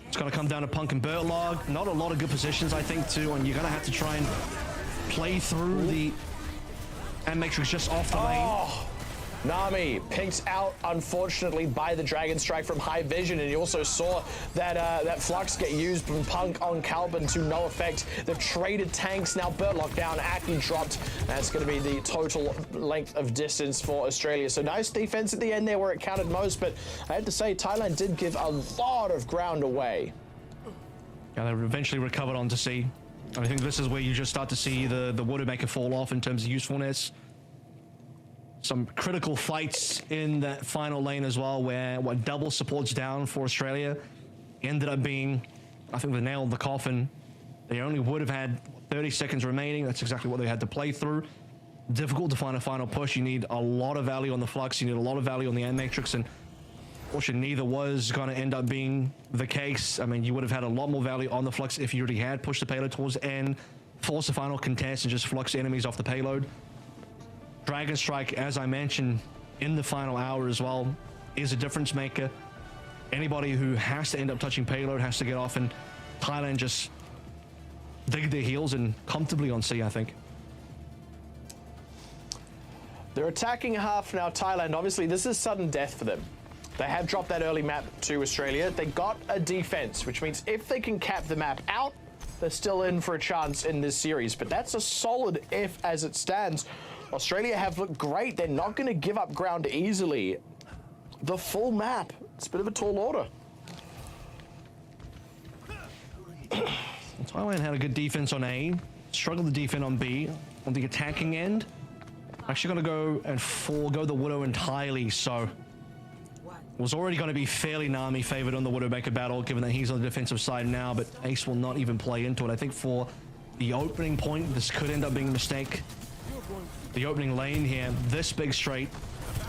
It's going to come down to Punk and Bertlog. Not a lot of good positions, I think, too, and you're going to have to try and play through the matrix just off the lane.
Nami picked out, unfortunately, by the Dragon Strike from High Vision, and you also saw that that Flux get used from Punk on Calvin to no effect. They've traded tanks, now Bertlog down, Aki dropped. That's going to be the total length of distance for Australia. So nice defense at the end there where it counted most, but I have to say, Thailand did give a lot of ground away.
Yeah, they eventually recovered onto C. I think this is where you just start to see the Widowmaker fall off in terms of usefulness. Some critical fights in that final lane as well, where double supports down for Australia ended up being, I think, the nail in the coffin. They only would have had 30 seconds remaining. That's exactly what they had to play through. difficult to find a final push. You need a lot of value on the Flux, you need a lot of value on the end matrix, and fortunately neither was going to end up being the case. I mean, you would have had a lot more value on the Flux if you already had pushed the payload towards end, force the final contest, and just Flux enemies off the payload. Dragon Strike, as I mentioned in the final hour as well, is a difference maker. Anybody who has to end up touching payload has to get off, and Thailand just dig their heels and comfortably on C, I think.
They're attacking half now, Thailand. Obviously, this is sudden death for them. They have dropped that early map to Australia. They got a defense, which means if they can cap the map out, they're still in for a chance in this series. But that's a solid if as it stands. Australia have looked great. They're not going to give up ground easily. The full map. It's a bit of a tall order.
Thailand had a good defense on A, struggled to defend on B. On the attacking end, actually going to go and forego the Widow entirely, so it was already going to be fairly Nami favored on the Widowmaker battle, given that he's on the defensive side now, but Ace will not even play into it. I think for the opening point, this could end up being a mistake. The opening lane here, this big straight,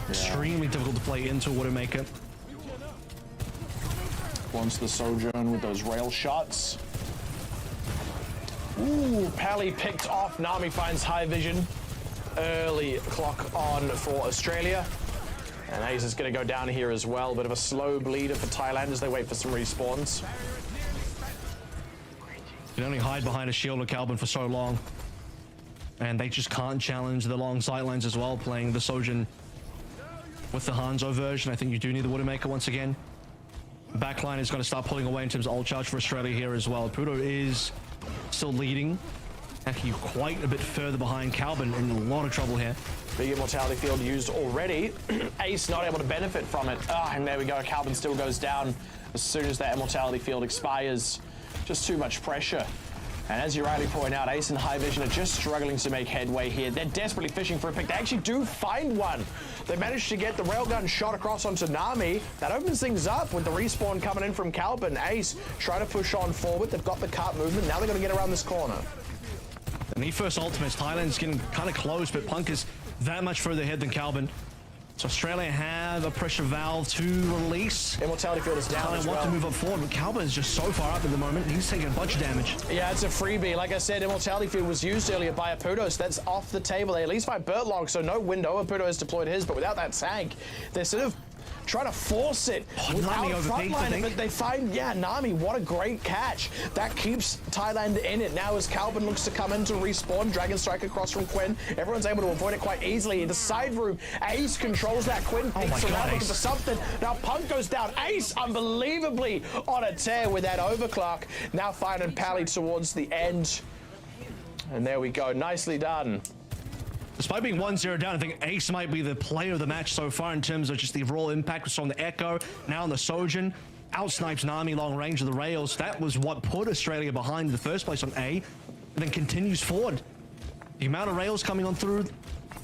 extremely difficult to play into a Widowmaker.
Wants the Sojourn with those rail shots. Ooh, Pally picked off. Nami finds high vision. Early clock on for Australia. And Ace is going to go down here as well. Bit of a slow bleeder for Thailand as they wait for some respawns.
You can only hide behind a shield of Calvin for so long. And they just can't challenge the long sightlines as well, playing the Sojourn with the Hanzo version. I think you do need the Widowmaker once again. Backline is going to start pulling away in terms of ult charge for Australia here as well. Pudo is still leading. Actually quite a bit further behind. Calvin in a lot of trouble here.
Big immortality field used already. Ace not able to benefit from it. And there we go. Calvin still goes down as soon as that immortality field expires. Just too much pressure. And as you rightly point out, Ace and High Vision are just struggling to make headway here. They're desperately fishing for a pick. They actually do find one. They managed to get the railgun shot across onto Nami. That opens things up with the respawn coming in from Calvin. Ace trying to push on forward. They've got the cart movement. Now they're going to get around this corner.
And the first ultimates, Thailand's getting kind of close, but Punk is that much further ahead than Calvin. So Australia have a pressure valve to release.
Immortality field is down as well.
Want to move up forward, but Calvin is just so far up at the moment. He's taking a bunch of damage.
Yeah, it's a freebie. Like I said, Immortality field was used earlier by Apudo, so that's off the table. They at least find Bertlong, so no window. Apudo has deployed his, but without that tank, they're sort of trying to force it without frontline, but they find, Nami, what a great catch. That keeps Thailand in it. Now as Calvin looks to come in to respawn, Dragon Strike across from Quinn, everyone's able to avoid it quite easily. The side room, Ace controls that. Quinn picks around looking for something. Now Punk goes down. Ace, unbelievably on a tear with that overclock. Now finding Pally towards the end. And there we go, nicely done.
Despite being 1-0 down, I think Ace might be the player of the match so far in terms of just the raw impact. We saw on the Echo, now on the Sojourn. Outsnipes Nami long range of the rails. That was what put Australia behind in the first place on A, and then continues forward. The amount of rails coming on through,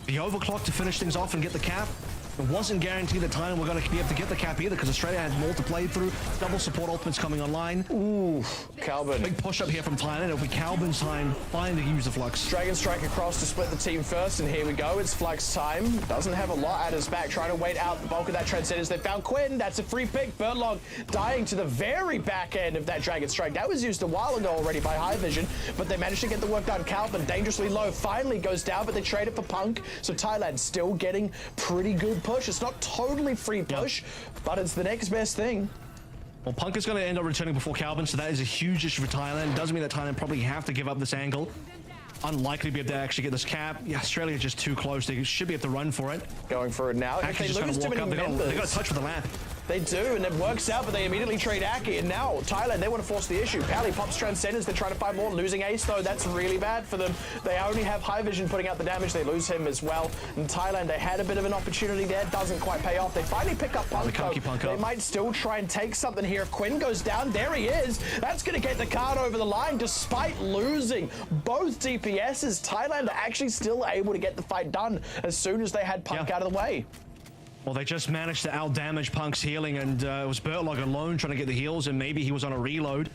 the overclock to finish things off and get the cap. It wasn't guaranteed that Thailand were going to be able to get the cap either, because Australia had more to play through. Double support ultimates coming online.
Ooh, Calvin.
Big push up here from Thailand. It'll be Calvin's time finally to use the Flux.
Dragon Strike across to split the team first, and here we go. It's Flux time. Doesn't have a lot at his back. Trying to wait out the bulk of that Transcendence. They found Quinn. That's a free pick. Bertlong dying to the very back end of that Dragon Strike. That was used a while ago already by High Vision, but they managed to get the work done. Calvin dangerously low. Finally goes down, but they trade it for Punk. So Thailand still getting pretty good push. It's not totally free push, but it's the next best thing.
Well, Punk is going to end up returning before Calvin, so that is a huge issue for Thailand. Doesn't mean that Thailand probably have to give up this angle. Unlikely to be able to actually get this cap. Yeah, Australia just too close. They should be able to run for it.
Going for it now.
Aki
If they lose too many members,
they got a touch with the lamp.
They do, and it works out, but they immediately trade Aki, and now Thailand, they want to force the issue. Pally pops Transcendence, they're trying to find more. Losing Ace, though, that's really bad for them. They only have High Vision putting out the damage. They lose him as well. And Thailand, they had a bit of an opportunity there. Doesn't quite pay off. They finally pick up Punk, They might still try and take something here. If Quinn goes down, there he is. That's going to get the card over the line, despite losing both DPSs. Thailand are actually still able to get the fight done as soon as they had Punk out of the way.
Well, they just managed to out-damage Punk's healing, and it was Bertlog alone trying to get the heals, and maybe he was on a reload.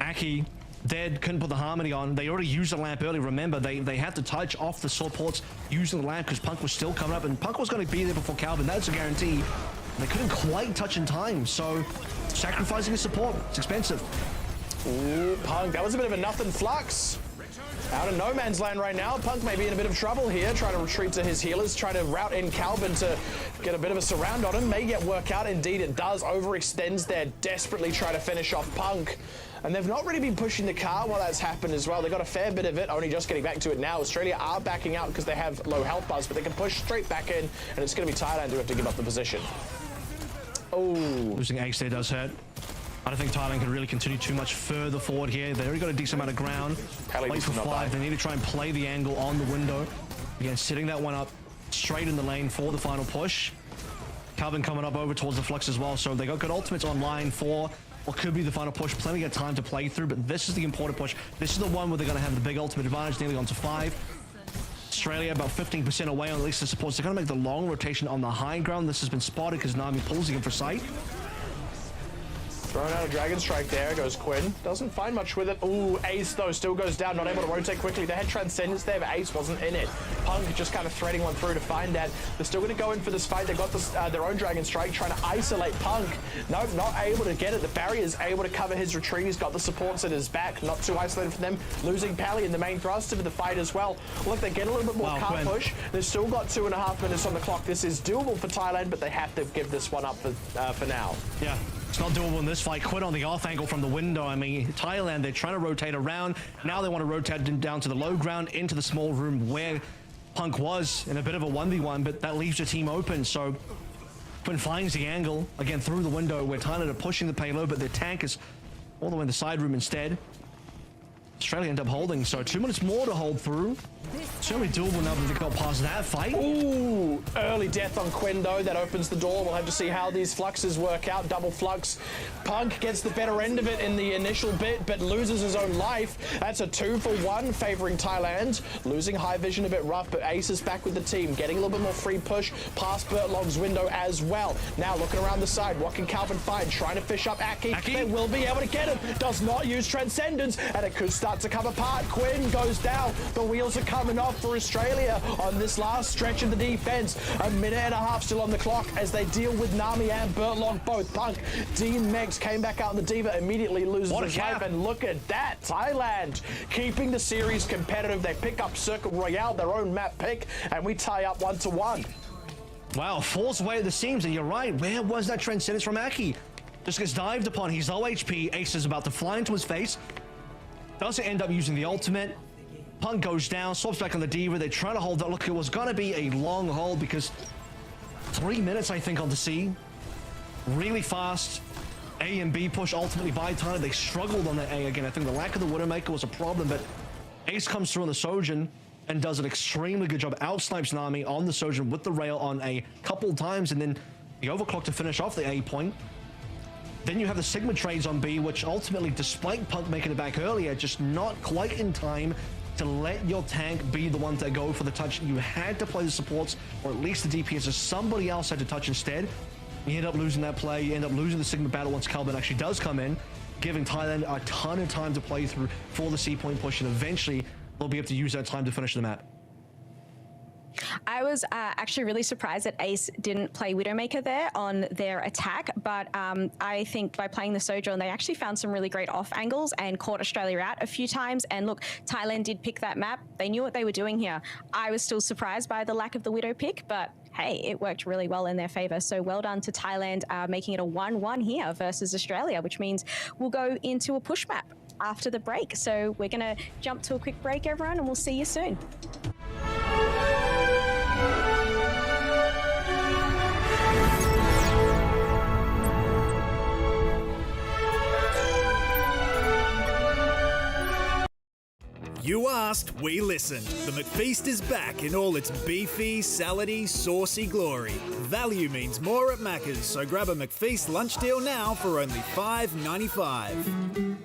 Aki Dead, couldn't put the Harmony on. They already used the lamp early. Remember, they had to touch off the supports using the lamp because Punk was still coming up, and Punk was going to be there before Calvin. That's a guarantee. They couldn't quite touch in time, so sacrificing his support, it's expensive.
Ooh, Punk, that was a bit of a nothing flux. Out of no man's land right now. Punk may be in a bit of trouble here, trying to retreat to his healers, trying to route in Calvin to get a bit of a surround on him. May get work out. Indeed, it does. Overextends there, desperately trying to finish off Punk. And they've not really been pushing the car while that's happened as well. They got a fair bit of it, only just getting back to it now. Australia are backing out because they have low health bars, but they can push straight back in, and it's going to be Thailand who have to give up the position. Oh.
Losing Ace there does hurt. I don't think Thailand can really continue too much further forward here. They already got a decent amount of ground. Wait for 5. They need to try and play the angle on the window. Again, setting that one up straight in the lane for the final push. Calvin coming up over towards the Flux as well. So they got good ultimates online for what could be the final push. Plenty of time to play through, but this is the important push. This is the one where they're going to have the big ultimate advantage, nearly on to 5. Australia about 15% away on at least the supports. They're going to make the long rotation on the high ground. This has been spotted because Nami pulls again for sight.
Throwing out a Dragon Strike there, goes Quinn. Doesn't find much with it. Ooh, Ace though still goes down, not able to rotate quickly. They had Transcendence there, but Ace wasn't in it. Punk just kind of threading one through to find that. They're still going to go in for this fight. They got this, their own Dragon Strike, trying to isolate Punk. Nope, not able to get it. The barrier's able to cover his retreat. He's got the supports at his back. Not too isolated for them. Losing Pally in the main thrust of the fight as well. Look, they get a little bit more car push. They've still got 2.5 minutes on the clock. This is doable for Thailand, but they have to give this one up for now.
Yeah. It's not doable in this fight. Quinn on the off angle from the window. I mean, Thailand, they're trying to rotate around. Now they want to rotate down to the low ground into the small room where Punk was in a bit of a 1v1, but that leaves your team open. So Quinn finds the angle, again, through the window where Thailand are pushing the payload, but their tank is all the way in the side room instead. Australia end up holding, so 2 minutes more to hold through. Certainly doable now that they got past that fight.
Ooh, early death on Quinn though. That opens the door. We'll have to see how these fluxes work out. Double flux. Punk gets the better end of it in the initial bit, but loses his own life. That's a 2-for-1 favoring Thailand. Losing high vision a bit rough, but Ace is back with the team. Getting a little bit more free push past Bertlog's window as well. Now looking around the side. What can Calvin find? Trying to fish up Aki. They will be able to get him. Does not use Transcendence, and it could start to come apart. Quinn goes down. The wheels are coming off for Australia on this last stretch of the defense. 1.5 minutes still on the clock as they deal with Nami and Bertlog both. Punk, Dean Megs came back out in the Diva, immediately loses his life, and look at that. Thailand keeping the series competitive. They pick up Circuit Royale, their own map pick, and we tie up 1-1.
Wow, falls away at the seams, and you're right. Where was that Transcendence from Aki? Just gets dived upon. He's low HP. Ace is about to fly into his face. Doesn't end up using the ultimate. Punk goes down, swaps back on the Diva. They try to hold that. Look, it was going to be a long hold because 3 minutes, I think, on the C. Really fast A and B push ultimately by Thailand. They struggled on the A again. I think the lack of the Widowmaker was a problem, but Ace comes through on the Sojourn and does an extremely good job. Outsnipes Nami on the Sojourn with the rail on a couple times, and then the overclock to finish off the A point. Then you have the Sigma trades on B, which ultimately, despite Punk making it back earlier, just not quite in time to let your tank be the one to go for the touch. You had to play the supports, or at least the DPS, so somebody else had to touch instead. You end up losing that play. You end up losing the Sigma battle once Calvin actually does come in, giving Thailand a ton of time to play through for the C point push, and eventually they'll be able to use that time to finish the map.
I was actually really surprised that Ace didn't play Widowmaker there on their attack, but I think by playing the Sojourn, they actually found some really great off angles and caught Australia out a few times. And look, Thailand did pick that map. They knew what they were doing here. I was still surprised by the lack of the Widow pick, but hey, it worked really well in their favor. So well done to Thailand, making it a 1-1 here versus Australia, which means we'll go into a push map after the break. So we're going to jump to a quick break, everyone, and we'll see you soon.
You asked, we listened. The McFeast is back in all its beefy, salady, saucy glory. Value means more at Macca's, so grab a McFeast lunch deal now for only $5.95.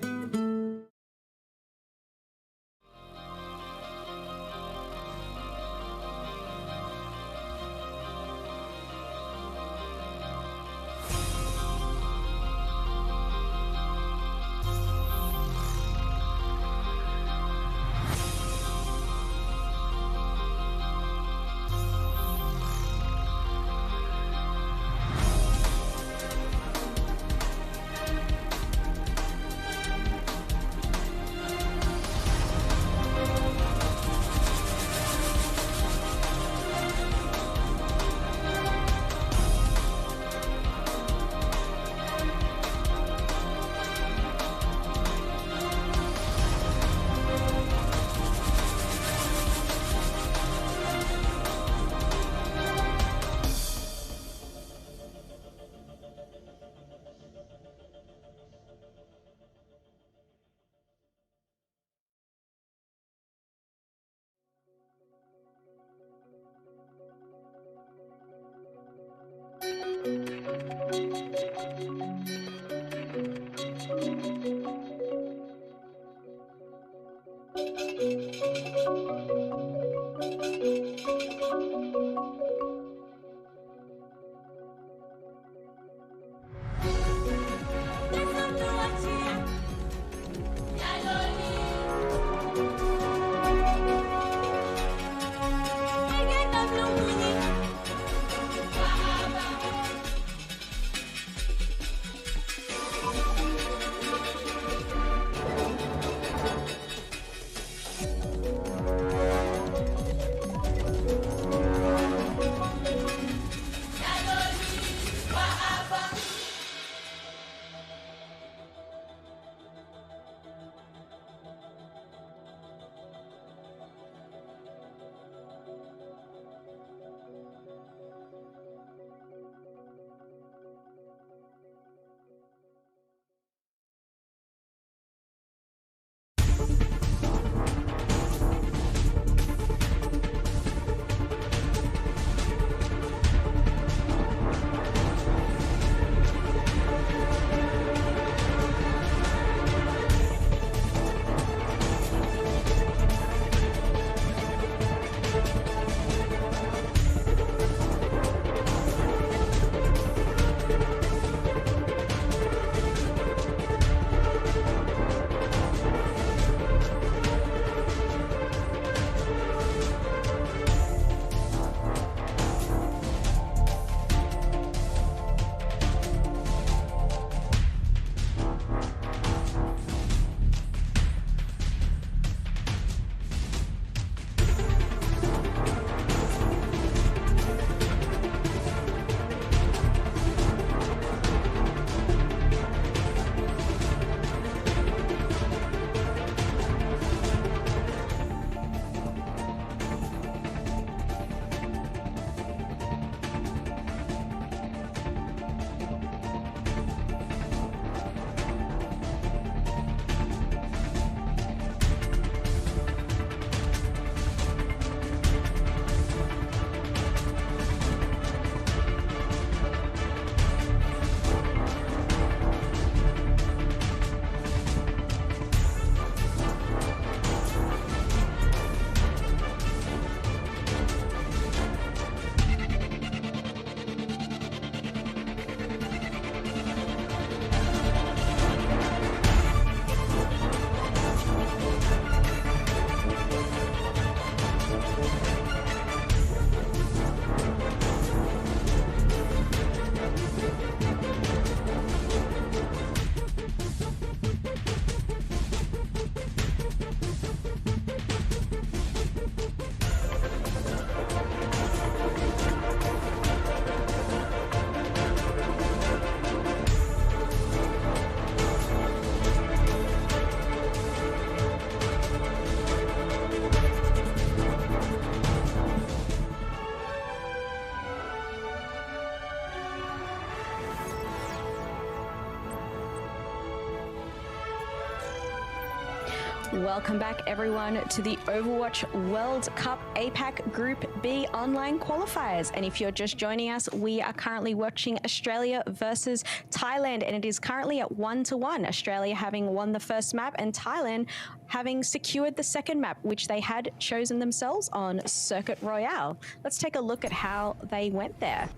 Welcome back, everyone, to the Overwatch World Cup APAC Group B online qualifiers. And if you're just joining us, we are currently watching Australia versus Thailand, and it is currently at 1-1. Australia having won the first map and Thailand having secured the second map, which they had chosen themselves on Circuit Royale. Let's take a look at how they went there.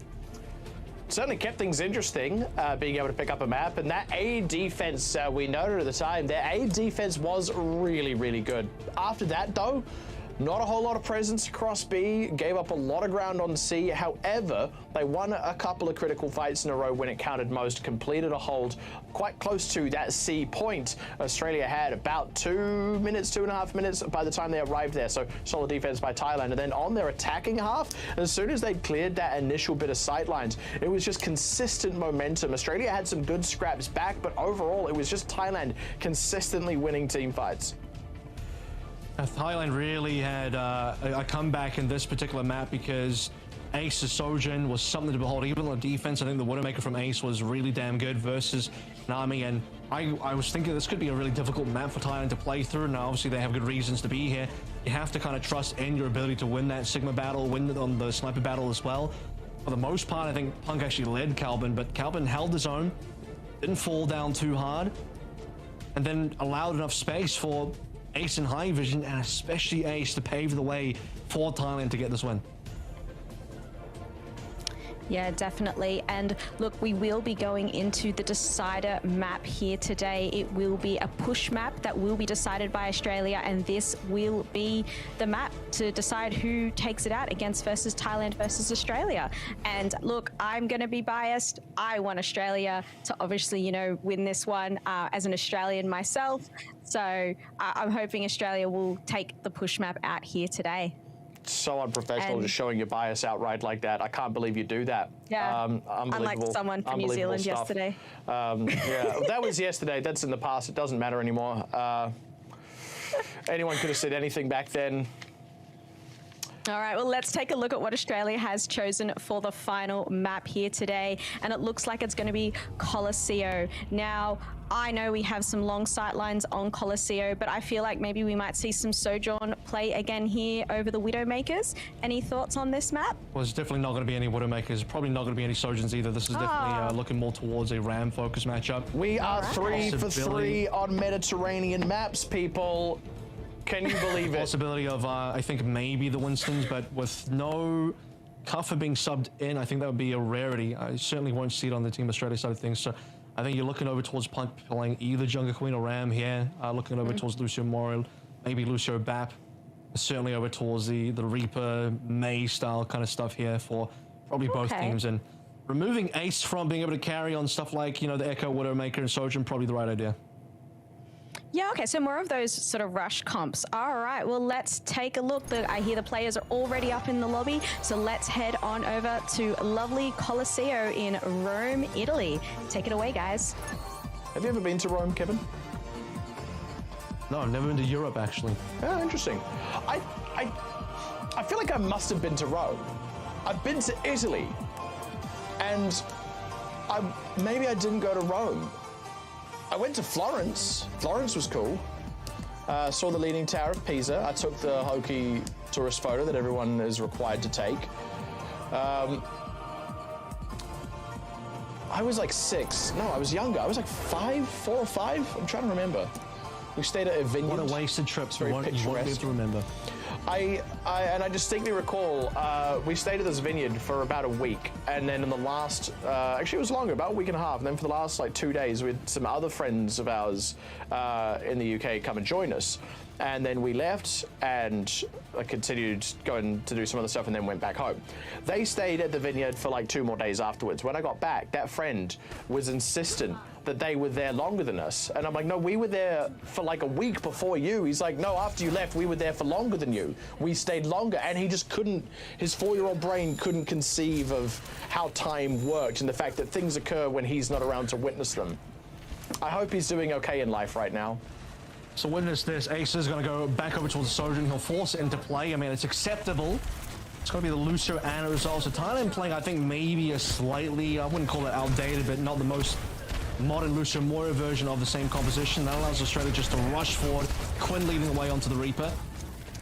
Certainly kept things interesting, being able to pick up a map, and that A defense we noted at the time, their A defense was really, really good. After that, though, not a whole lot of presence across B, gave up a lot of ground on C. However, they won a couple of critical fights in a row when it counted most, completed a hold quite close to that C point. Australia had about 2 minutes, 2.5 minutes by the time they arrived there, so solid defense by Thailand. And then on their attacking half, as soon as they cleared that initial bit of sightlines, it was just consistent momentum. Australia had some good scraps back, but overall, it was just Thailand consistently winning team fights.
Thailand really had a comeback in this particular map because Ace's Sojin was something to behold. Even on defense, I think the Widowmaker from Ace was really damn good versus Nami, and I was thinking this could be a really difficult map for Thailand to play through. Now, obviously, they have good reasons to be here. You have to kind of trust in your ability to win that Sigma battle, win it on the sniper battle as well. For the most part, I think Punk actually led Calvin, but Calvin held his own, didn't fall down too hard, and then allowed enough space for Ace and High Vision, and especially Ace, to pave the way for Thailand to get this win.
Yeah, definitely. And look, we will be going into the decider map here today. It will be a push map that will be decided by Australia, and this will be the map to decide who takes it out against versus Thailand versus Australia. And look, I'm going to be biased. I want Australia to obviously, you know, win this one as an Australian myself. So I'm hoping Australia will take the push map out here today.
So unprofessional, just showing your bias outright like that. I can't believe you do that.
Yeah,
unbelievable.
unlike someone from New Zealand
stuff.
yesterday.
Yeah, that was yesterday. That's in the past. It doesn't matter anymore. Anyone could have said anything back then.
All right, well, let's take a look at what Australia has chosen for the final map here today. And it looks like it's going to be Colosseo. Now, I know we have some long sight lines on Colosseo, but I feel like maybe we might see some Sojourn play again here over the Widowmakers. Any thoughts on this map?
Well, there's definitely not going to be any Widowmakers. Probably not going to be any Sojourns either. This is definitely looking more towards a Ram focus matchup.
We are 3 for 3 on Mediterranean maps, people. Can you believe it?
Possibility of, I think, maybe the Winstons, but with no Cuffer being subbed in, I think that would be a rarity. I certainly won't see it on the Team Australia side of things. So I think you're looking over towards Punk playing either Jungle Queen or Ram here, looking over towards Lucio Morel, maybe Lucio Bap, certainly over towards the Reaper, May style kind of stuff here for probably both teams. And removing Ace from being able to carry on stuff like, you know, the Echo, Widowmaker, and Sojourn, probably the right idea.
Yeah, okay, so more of those sort of rush comps. All right, well, let's take a look. I hear the players are already up in the lobby, so let's head on over to lovely Colosseo in Rome, Italy. Take it away, guys.
Have you ever been to Rome, Kevin?
No, I've never been to Europe, actually.
Oh, interesting. I feel like I must have been to Rome. I've been to Italy, and maybe I didn't go to Rome. I went to Florence. Florence was cool. Saw the Leaning Tower of Pisa. I took the hokey tourist photo that everyone is required to take. I was like 6. No, I was younger. I was like 4 or 5. I'm trying to remember. We stayed at a vineyard.
What a wasted trip. You won't be able to remember.
I distinctly recall we stayed at this vineyard for about a week, and then in the last, actually it was longer, about a week and a half, and then for the last like 2 days we had some other friends of ours in the UK come and join us, and then we left and I continued going to do some other stuff and then went back home. They stayed at the vineyard for like 2 more days afterwards. When I got back, that friend was insistent that they were there longer than us. And I'm like, no, we were there for like a week before you. He's like, no, after you left, we were there for longer than you. We stayed longer. And he just couldn't, his 4-year-old brain couldn't conceive of how time worked and the fact that things occur when he's not around to witness them. I hope he's doing okay in life right now.
So witness this, Ace is going to go back over towards the Sojourn. He'll force it into play. I mean, it's acceptable. It's going to be the Lucio and a result. So Thailand playing, I think, maybe a slightly, I wouldn't call it outdated, but not the most modern Lucio Moira version of the same composition. That allows Australia just to rush forward. Quinn leading the way onto the Reaper.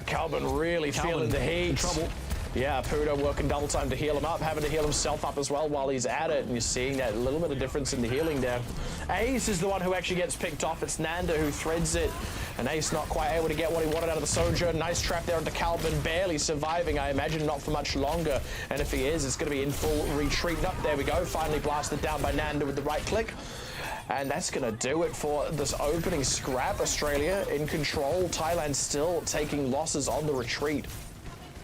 Calvin really feeling the heat.
In trouble.
Yeah, Pudo working double time to heal him up, having to heal himself up as well while he's at it, and you're seeing that little bit of difference in the healing there. Ace is the one who actually gets picked off. It's Nanda who threads it, and Ace not quite able to get what he wanted out of the Sojourn. Nice trap there onto Calvin, barely surviving, I imagine not for much longer, and if he is, it's going to be in full retreat. Up there we go, finally blasted down by Nanda with the right click. And that's going to do it for this opening scrap. Australia in control. Thailand still taking losses on the retreat.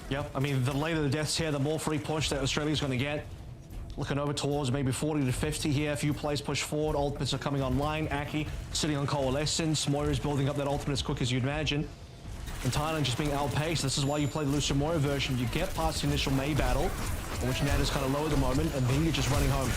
Yep, I mean, the later the deaths here, the more free push that Australia's going to get. Looking over towards maybe 40 to 50 here. A few plays push forward. Ultimates are coming online. Aki sitting on Coalescence. Moira's building up that ultimate as quick as you'd imagine. And Thailand just being outpaced. This is why you play the Lucio Moira version. You get past the initial May battle, which Nanda's kind of low at the moment, and then you're just running home.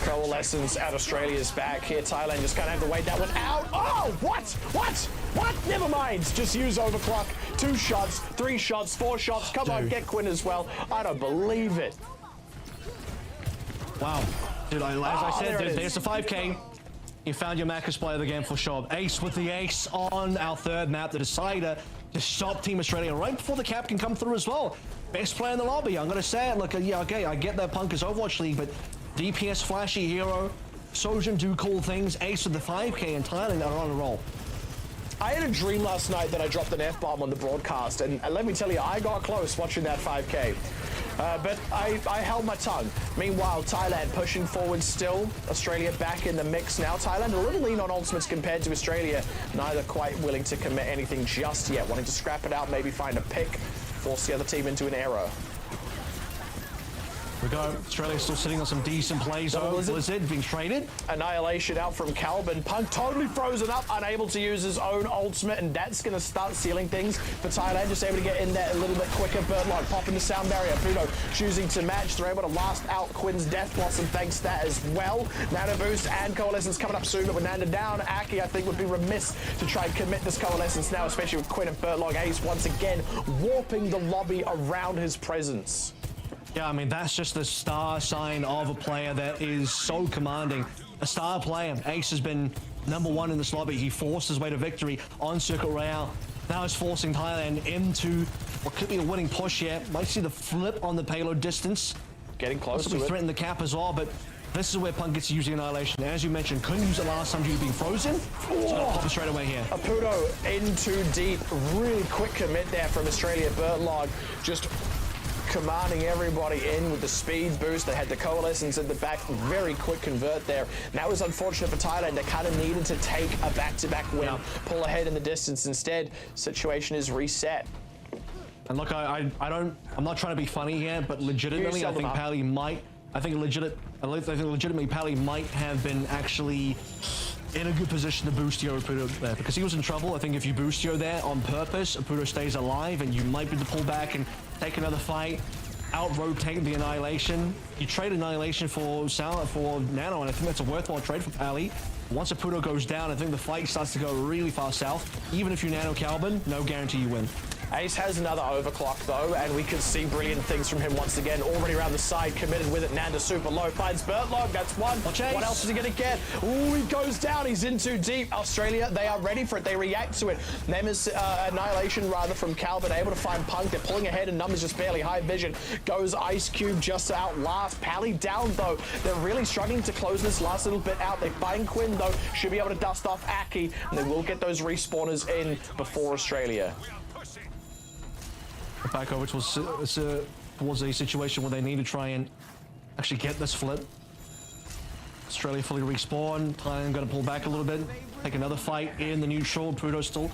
Coalescence at Australia's back here. Thailand just kind of have to wait that one out. Oh, what? Never mind. Just use overclock. 2 shots, 3 shots, 4 shots. Come on, get Quinn as well. I don't believe it.
Wow. Dude, as I said, there's the 5K. You found your Macca's player of the game for sure. Ace with the ace on our third map, the decider, to stop Team Australia right before the cap can come through as well. best player in the lobby. I'm gonna say it. Look, yeah, okay, I get that Punk is Overwatch League, but DPS flashy hero, Sojin do cool things, Ace with the 5K, and Thailand are on a roll.
I had a dream last night that I dropped an F-bomb on the broadcast, and let me tell you, I got close watching that 5K. But I held my tongue. Meanwhile, Thailand pushing forward still. Australia back in the mix now. Thailand a little lean on ultimates compared to Australia. Neither quite willing to commit anything just yet. Wanting to scrap it out, maybe find a pick, force the other team into an arrow.
We go. Australia's still sitting on some decent plays. Blizzard being traded.
Annihilation out from Calvin. Punk totally frozen up, unable to use his own ultimate, and that's going to start sealing things for Thailand. Just able to get in there a little bit quicker. Birdlog popping the sound barrier. Pudo choosing to match. They're able to last out Quinn's Death Blossom thanks to that as well. Nano Boost and Coalescence coming up soon, but with Nanda down, Aki, I think, would be remiss to try and commit this Coalescence now, especially with Quinn and Birdlog. Ace once again warping the lobby around his presence.
Yeah, I mean, that's just the star sign of a player that is so commanding. A star player. Ace has been #1 in this lobby. He forced his way to victory on Circuit Royale. Now he's forcing Thailand into what could be a winning push here. Might see the flip on the payload distance.
Getting close to it.
Threaten the cap as well, but this is where Punk gets to use the Annihilation. As you mentioned, couldn't use it last time due to being frozen. So pop it straight away here.
Apudo in too deep. Really quick commit there from Australia. Birdlog just commanding everybody in with the speed boost. They had the Coalescence at the back. Very quick convert there. That was unfortunate for Thailand. They kind of needed to take a back-to-back win, pull ahead in the distance. Instead, situation is reset.
And look, I'm not trying to be funny here, but legitimately, I think Pally might. I think legitimately Pally might have been actually in a good position to boost Yo Apudo there, because he was in trouble. I think if you boost Yo there on purpose, Apudo stays alive, and you might be able to pull back and take another fight, out-rotate the Annihilation. You trade Annihilation for Nano, and I think that's a worthwhile trade for Pally. Once Apudo goes down, I think the fight starts to go really far south. Even if you Nano Calvin, no guarantee you win.
Ace has another overclock though, and we can see brilliant things from him once again. Already around the side, committed with it. Nanda super low, finds Birdlog, that's one. What else is he gonna get? Ooh, he goes down, he's in too deep. Australia, they are ready for it, they react to it. Nemesis, Annihilation rather from Calvin, able to find Punk. They're pulling ahead in numbers, just barely. High vision goes Ice Cube just to outlast. Pally down though. They're really struggling to close this last little bit out. They find Quinn though, should be able to dust off Aki, and they will get those respawners in before Australia.
Back over towards a situation where they need to try and actually get this flip. Australia fully respawn. Thailand going to pull back a little bit, take another fight in the neutral. Pudo's still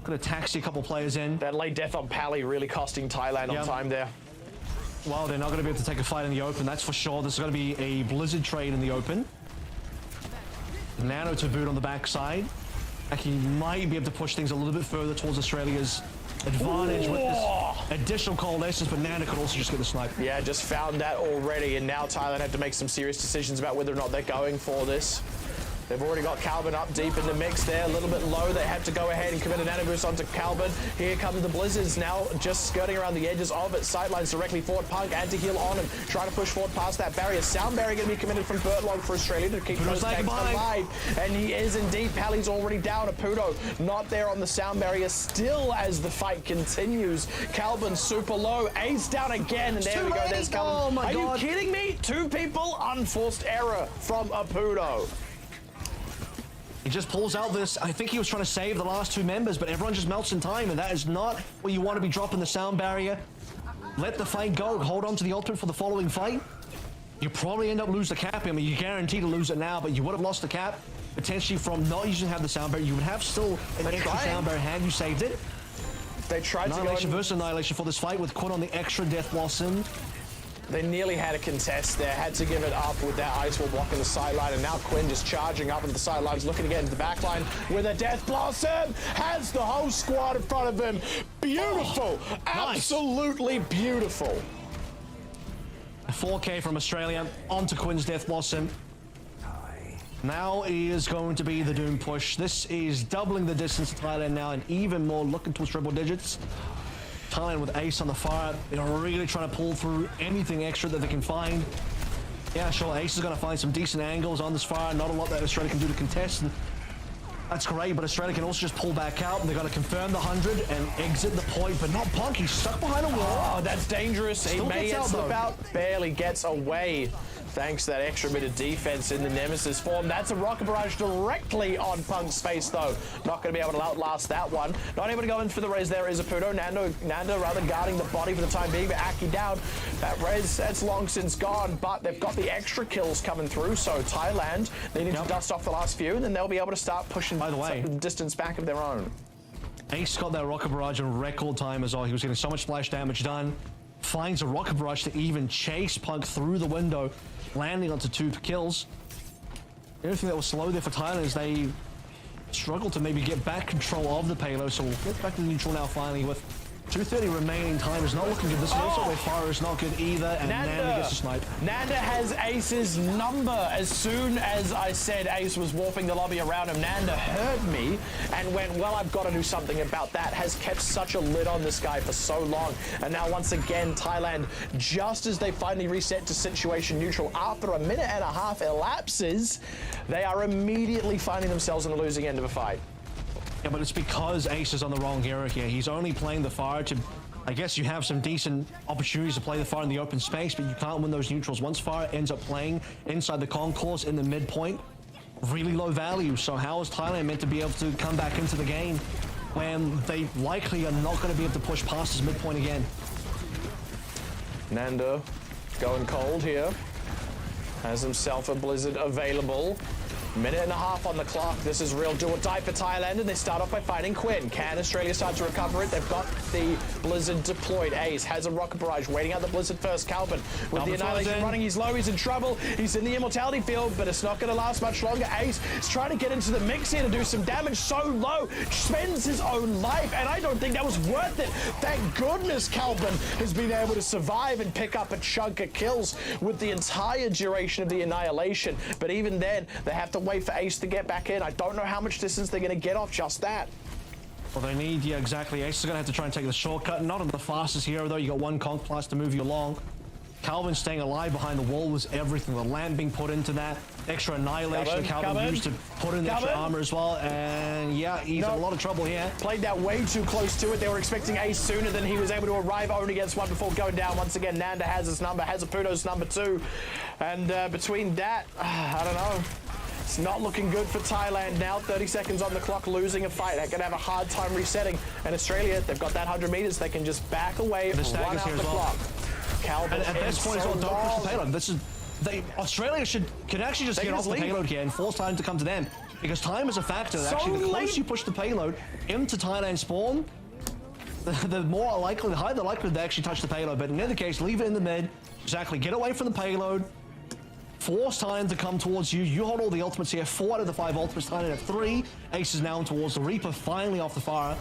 going to taxi a couple players in.
That late death on Pally really costing Thailand on time there.
Well, they're not going to be able to take a fight in the open, that's for sure. This is going to be a Blizzard trade in the open. Nano to boot on the backside. Aki might be able to push things a little bit further towards Australia's advantage with this additional Coalescence, but Nana could also just get the snipe.
Yeah, just found that already, and now Thailand had to make some serious decisions about whether or not they're going for this. They've already got Calvin up deep in the mix there, a little bit low. They had to go ahead and commit a nano boost onto Calvin. Here come the Blizzards now, just skirting around the edges of it. Sightlines directly forward. Punk anti-heal on and trying to push forward past that barrier. Sound barrier going to be committed from Birdlog for Australia to keep those tanks alive. And he is indeed. Pally's already down. Apudo not there on the sound barrier still as the fight continues. Calvin super low. Ace down again. And there we go. There's Calvin.
Oh my God.
Are you kidding me? Two people. Unforced error from Apudo.
He just pulls out this. I think he was trying to save the last two members, but everyone just melts in time, and that is not what you want to be dropping the sound barrier. Let the fight go. Hold on to the ultimate for the following fight. You probably end up losing the cap. I mean, you're guaranteed to lose it now, but you would have lost the cap potentially from not using the sound barrier. You would have still an extra sound barrier had you saved it.
They tried
Annihilation versus Annihilation for this fight with Quinn on the extra Death Blossom.
They nearly had a contest there, had to give it up with that ice wall blocking the sideline, and now Quinn just charging up into the sidelines, looking to get into the back line with a Death Blossom, has the whole squad in front of him. Beautiful, absolutely beautiful.
A 4K from Australia onto Quinn's Death Blossom. Now is going to be the Doom push. This is doubling the distance to Thailand now, and even more looking towards triple digits. Thailand with Ace on the fire, they're really trying to pull through anything extra that they can find. Yeah, sure, Ace is going to find some decent angles on this fire. Not a lot that Australia can do to contest. And That's great, but Australia can also just pull back out. They've got to confirm the 100 and exit the point, but not Punk. He's stuck behind a wall.
Oh, that's dangerous. He may yet slip out. Barely gets away. Thanks to that extra bit of defense in the Nemesis form. That's a rocket barrage directly on Punk's face, though. Not going to be able to outlast that one. Not able to go in for the res there is Aputo. Nando rather guarding the body for the time being, but Aki down. That res, that's long since gone, but they've got the extra kills coming through, so Thailand needing to dust off the last few, and then they'll be able to start pushing distance back of their own.
Ace got that rocket barrage in record time as well. He was getting so much splash damage done. Finds a rocket barrage to even chase Punk through the window, landing onto 2 kills. The only thing that was slow there for Thailand is they struggled to maybe get back control of the payload, so we'll get back to neutral now finally with 2:30 remaining. Time is not looking good. This is also where fire is not good either, and Nanda gets a snipe.
Nanda has Ace's number. As soon as I said Ace was warping the lobby around him, Nanda heard me and went, well, I've got to do something about that. Has kept such a lid on this guy for so long. And now once again, Thailand, just as they finally reset to situation neutral, after a minute and a half elapses, they are immediately finding themselves on the losing end of a fight.
Yeah, but it's because Ace is on the wrong hero here. He's only playing the fire to, I guess you have some decent opportunities to play the fire in the open space, but you can't win those neutrals. Once fire ends up playing inside the concourse in the midpoint, really low value. So how is Thailand meant to be able to come back into the game when they likely are not going to be able to push past his midpoint again?
Nando going cold here. Has himself a Blizzard available. Minute and a half on the clock. This is real do or die for Thailand, and they start off by finding Quinn. Can Australia start to recover it? They've got the Blizzard deployed. Ace has a rocket barrage, waiting out the Blizzard first. Calvin with the Annihilation running. He's low, he's in trouble. He's in the Immortality field, but it's not going to last much longer. Ace is trying to get into the mix here to do some damage. So low, spends his own life, and I don't think that was worth it. Thank goodness Calvin has been able to survive and pick up a chunk of kills with the entire duration of the Annihilation. But even then, they have to wait for Ace to get back in. I don't know how much distance they're going to get off just that.
Well, they need, yeah, exactly. Ace is going to have to try and take the shortcut. Not on the fastest hero, though. You got one Conk Plus to move you along. Calvin staying alive behind the wall was everything. The lamp being put into that. Extra Annihilation. Calvin used to put in the extra armor as well. And yeah, he's in a lot of trouble here.
Played that way too close to it. They were expecting Ace sooner than he was able to arrive. Only gets one before going down. Once again, Nanda has his number, has Aputo's number too. And between that, I don't know. It's not looking good for Thailand now. 30 seconds on the clock, losing a fight. They're going to have a hard time resetting. And Australia, they've got that 100 meters. They can just back away and run out the clock. Calvin
at this point, don't push the payload. This is Australia could actually just get off the payload here and force time to come to them, because time is a factor. Actually, the closer you push the payload into Thailand spawn, the more likely, the higher the likelihood they actually touch the payload. But in either case, leave it in the mid. Exactly, get away from the payload. Force Thailand to come towards you. You hold all the ultimates here. 4 out of the 5 ultimates. Thailand at 3. Ace is now towards the Reaper, finally off the fire.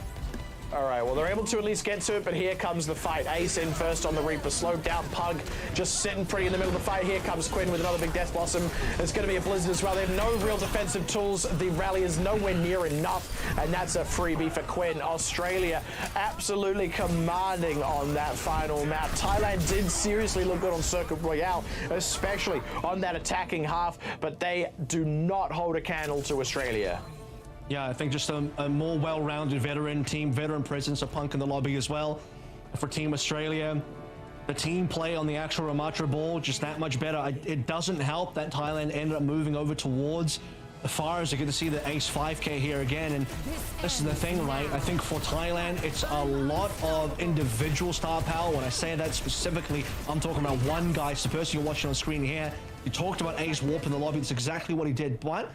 All right, well, they're able to at least get to it, but here comes the fight. Ace in first on the Reaper, slowed down Pug, just sitting pretty in the middle of the fight. Here comes Quinn with another big Death Blossom. It's going to be a Blizzard as well. They have no real defensive tools. The rally is nowhere near enough, and that's a freebie for Quinn. Australia absolutely commanding on that final map. Thailand did seriously look good on Circuit Royale, especially on that attacking half, but they do not hold a candle to Australia.
Yeah, I think just a more well-rounded veteran team, veteran presence of Punk in the lobby as well. For Team Australia, the team play on the actual Ramatra ball just that much better. It doesn't help that Thailand ended up moving over towards the fires. You get to see the Ace 5K here again, and this is the thing, right? I think for Thailand, it's a lot of individual star power. When I say that specifically, I'm talking about one guy. It's the person you're watching on screen here. You talked about Ace warping the lobby. It's exactly what he did, but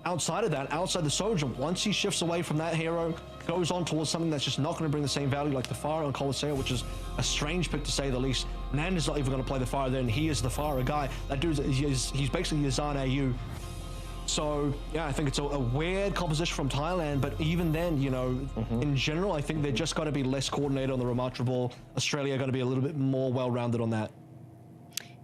outside of that, outside the Soldier, once he shifts away from that hero, goes on towards something that's just not going to bring the same value like the Fire on Coliseum, which is a strange pick to say the least. Nanda's not even going to play the Fire there, and he is the Fire guy. That dude, he's basically Yazan AU. So, yeah, I think it's a weird composition from Thailand, but even then, you know, in general, I think they're just got to be less coordinated on the Ramatra ball. Australia are going to be a little bit more well-rounded on that.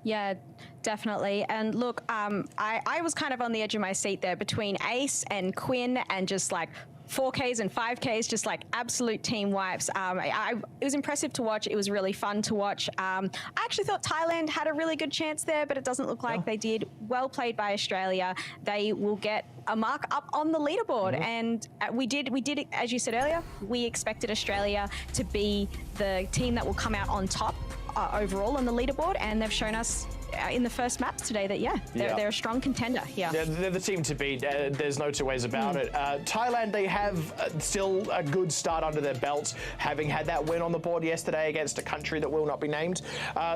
Yeah, definitely. And look, I was kind of on the edge of my seat there between Ace and Quinn and just like 4Ks and 5Ks, just like absolute team wipes. It was impressive to watch. It was really fun to watch. I actually thought Thailand had a really good chance there, but it doesn't look like they did. Well played by Australia. They will get a mark up on the leaderboard. And we did, as you said earlier, we expected Australia to be the team that will come out on top overall on the leaderboard, and they've shown us in the first maps today that they're a strong contender here.
They're the team to beat. There's no two ways about it. Thailand, they have still a good start under their belts, having had that win on the board yesterday against a country that will not be named.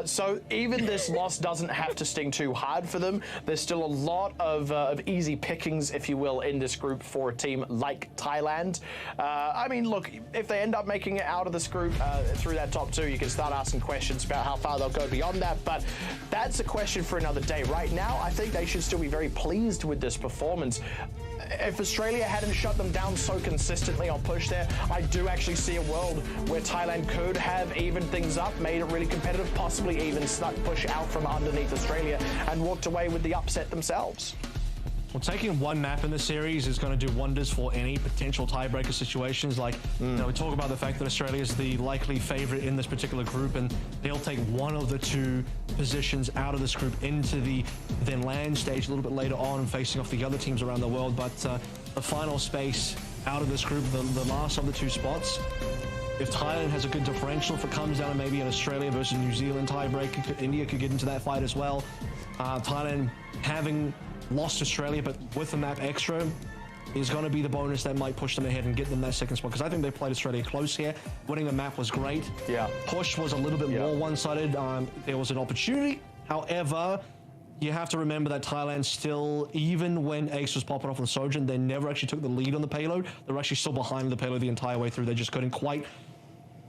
So even this loss doesn't have to sting too hard for them. There's still a lot of easy pickings, if you will, in this group for a team like Thailand. I mean, look, if they end up making it out of this group through that top two, you can start asking questions about how far they'll go beyond that, but that's a question for another day. Right now, I think they should still be very pleased with this performance. If Australia hadn't shut them down so consistently on push there, I do actually see a world where Thailand could have evened things up, made it really competitive, possibly even snuck push out from underneath Australia and walked away with the upset themselves.
Well, taking one map in the series is going to do wonders for any potential tiebreaker situations. Like, you know, we talk about the fact that Australia is the likely favorite in this particular group, and they'll take one of the two positions out of this group into the then land stage a little bit later on, facing off the other teams around the world. But the final space out of this group, the last of the two spots, if Thailand has a good differential, if it comes down to maybe an Australia versus New Zealand tiebreaker, India could get into that fight as well. Thailand having lost Australia, but with the map extra, is going to be the bonus that might push them ahead and get them that second spot, because I think they played Australia close here. Winning the map was great. Push was a little bit more one-sided. There was an opportunity. However, you have to remember that Thailand still, even when Ace was popping off on Sojourn, they never actually took the lead on the payload. They were actually still behind the payload the entire way through. They just couldn't quite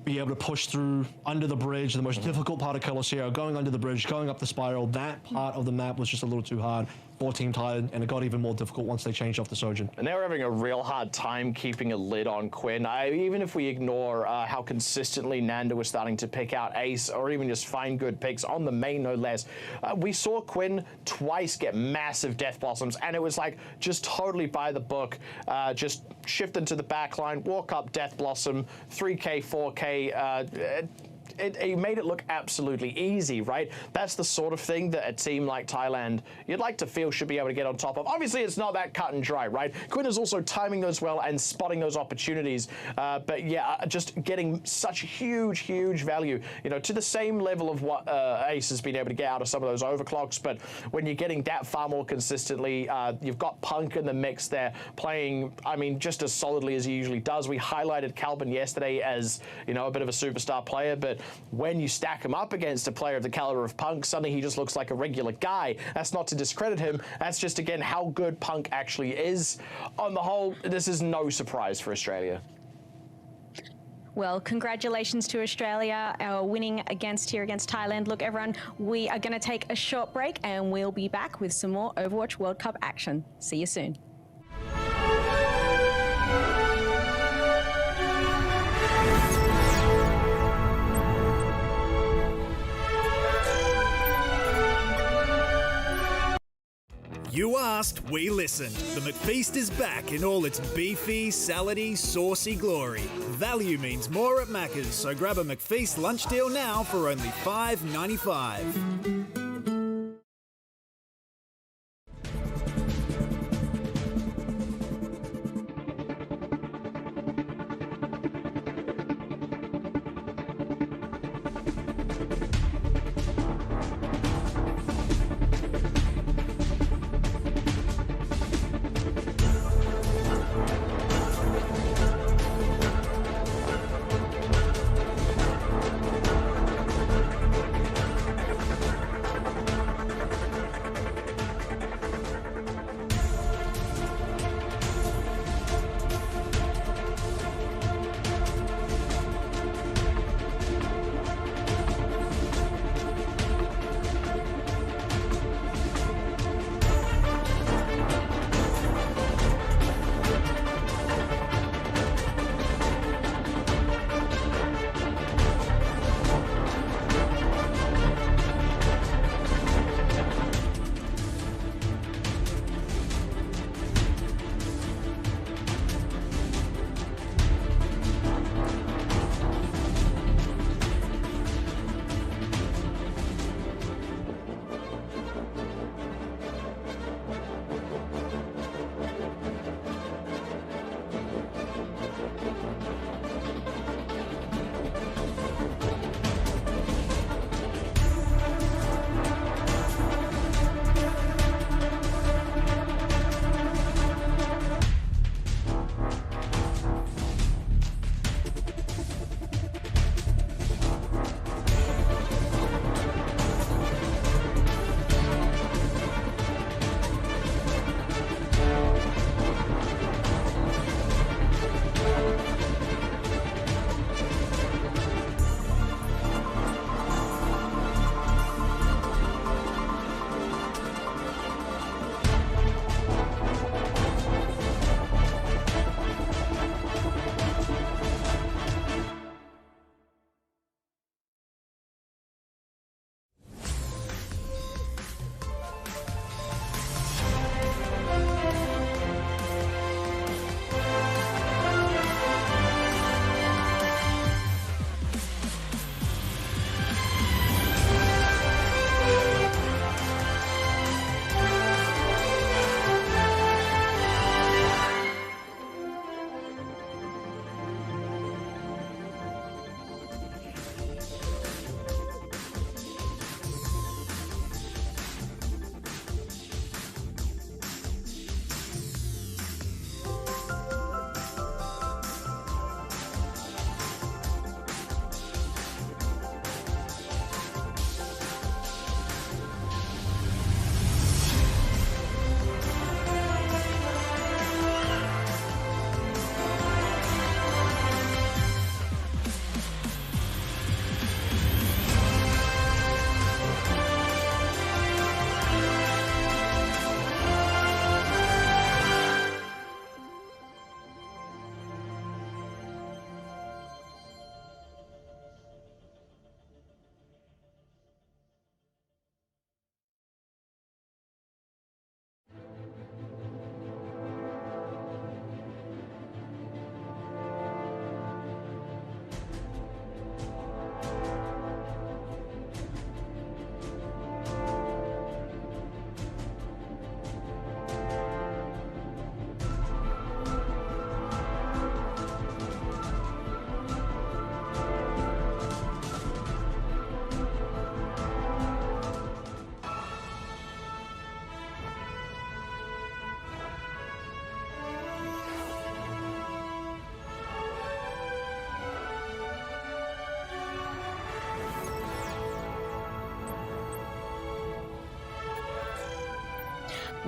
be able to push through under the bridge, the most difficult part of Colosseum, going under the bridge, going up the spiral. That part of the map was just a little too hard for Team Thailand, and it got even more difficult once they changed off the Sojourn.
And they were having a real hard time keeping a lid on Quinn. Even if we ignore how consistently Nanda was starting to pick out Ace, or even just find good picks on the main, no less, we saw Quinn twice get massive Death Blossoms, and it was like just totally by the book. Just shift into the back line, walk up Death Blossom, 3K, 4K, it made it look absolutely easy, right? That's the sort of thing that a team like Thailand, you'd like to feel, should be able to get on top of. Obviously, it's not that cut and dry, right? Quinn is also timing those well and spotting those opportunities. But yeah, just getting such huge value, you know, to the same level of what Ace has been able to get out of some of those overclocks. But when you're getting that far more consistently, you've got Punk in the mix there playing, I mean, just as solidly as he usually does. We highlighted Calvin yesterday as, you know, a bit of a superstar player, but when you stack him up against a player of the caliber of Punk, suddenly he just looks like a regular guy. That's not to discredit him. That's just, again, how good Punk actually is. On the whole, this is no surprise for Australia.
Well, congratulations to Australia, winning against Thailand. Look, everyone, we are going to take a short break, and we'll be back with some more Overwatch World Cup action. See you soon.
You asked, we listened. The McFeast is back in all its beefy, salady, saucy glory. Value means more at Macca's, so grab a McFeast lunch deal now for only $5.95.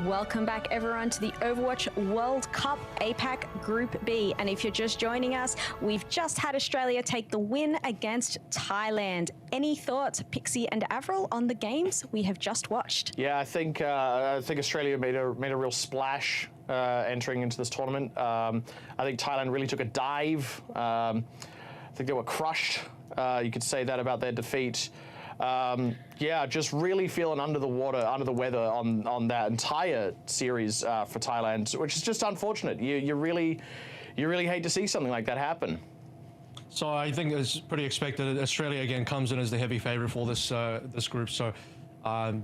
Welcome back, everyone, to the Overwatch World Cup APAC Group B. And if you're just joining us, we've just had Australia take the win against Thailand. Any thoughts, Pixie and Avril, on the games we have just watched?
Yeah, I think Australia made a real splash entering into this tournament. I think Thailand really took a dive. I think they were crushed. You could say that about their defeat. Yeah, just really feeling under the weather on that entire series for Thailand, which is just unfortunate. You really hate to see something like that happen.
So I think it's pretty expected. Australia again comes in as the heavy favorite for this this group, so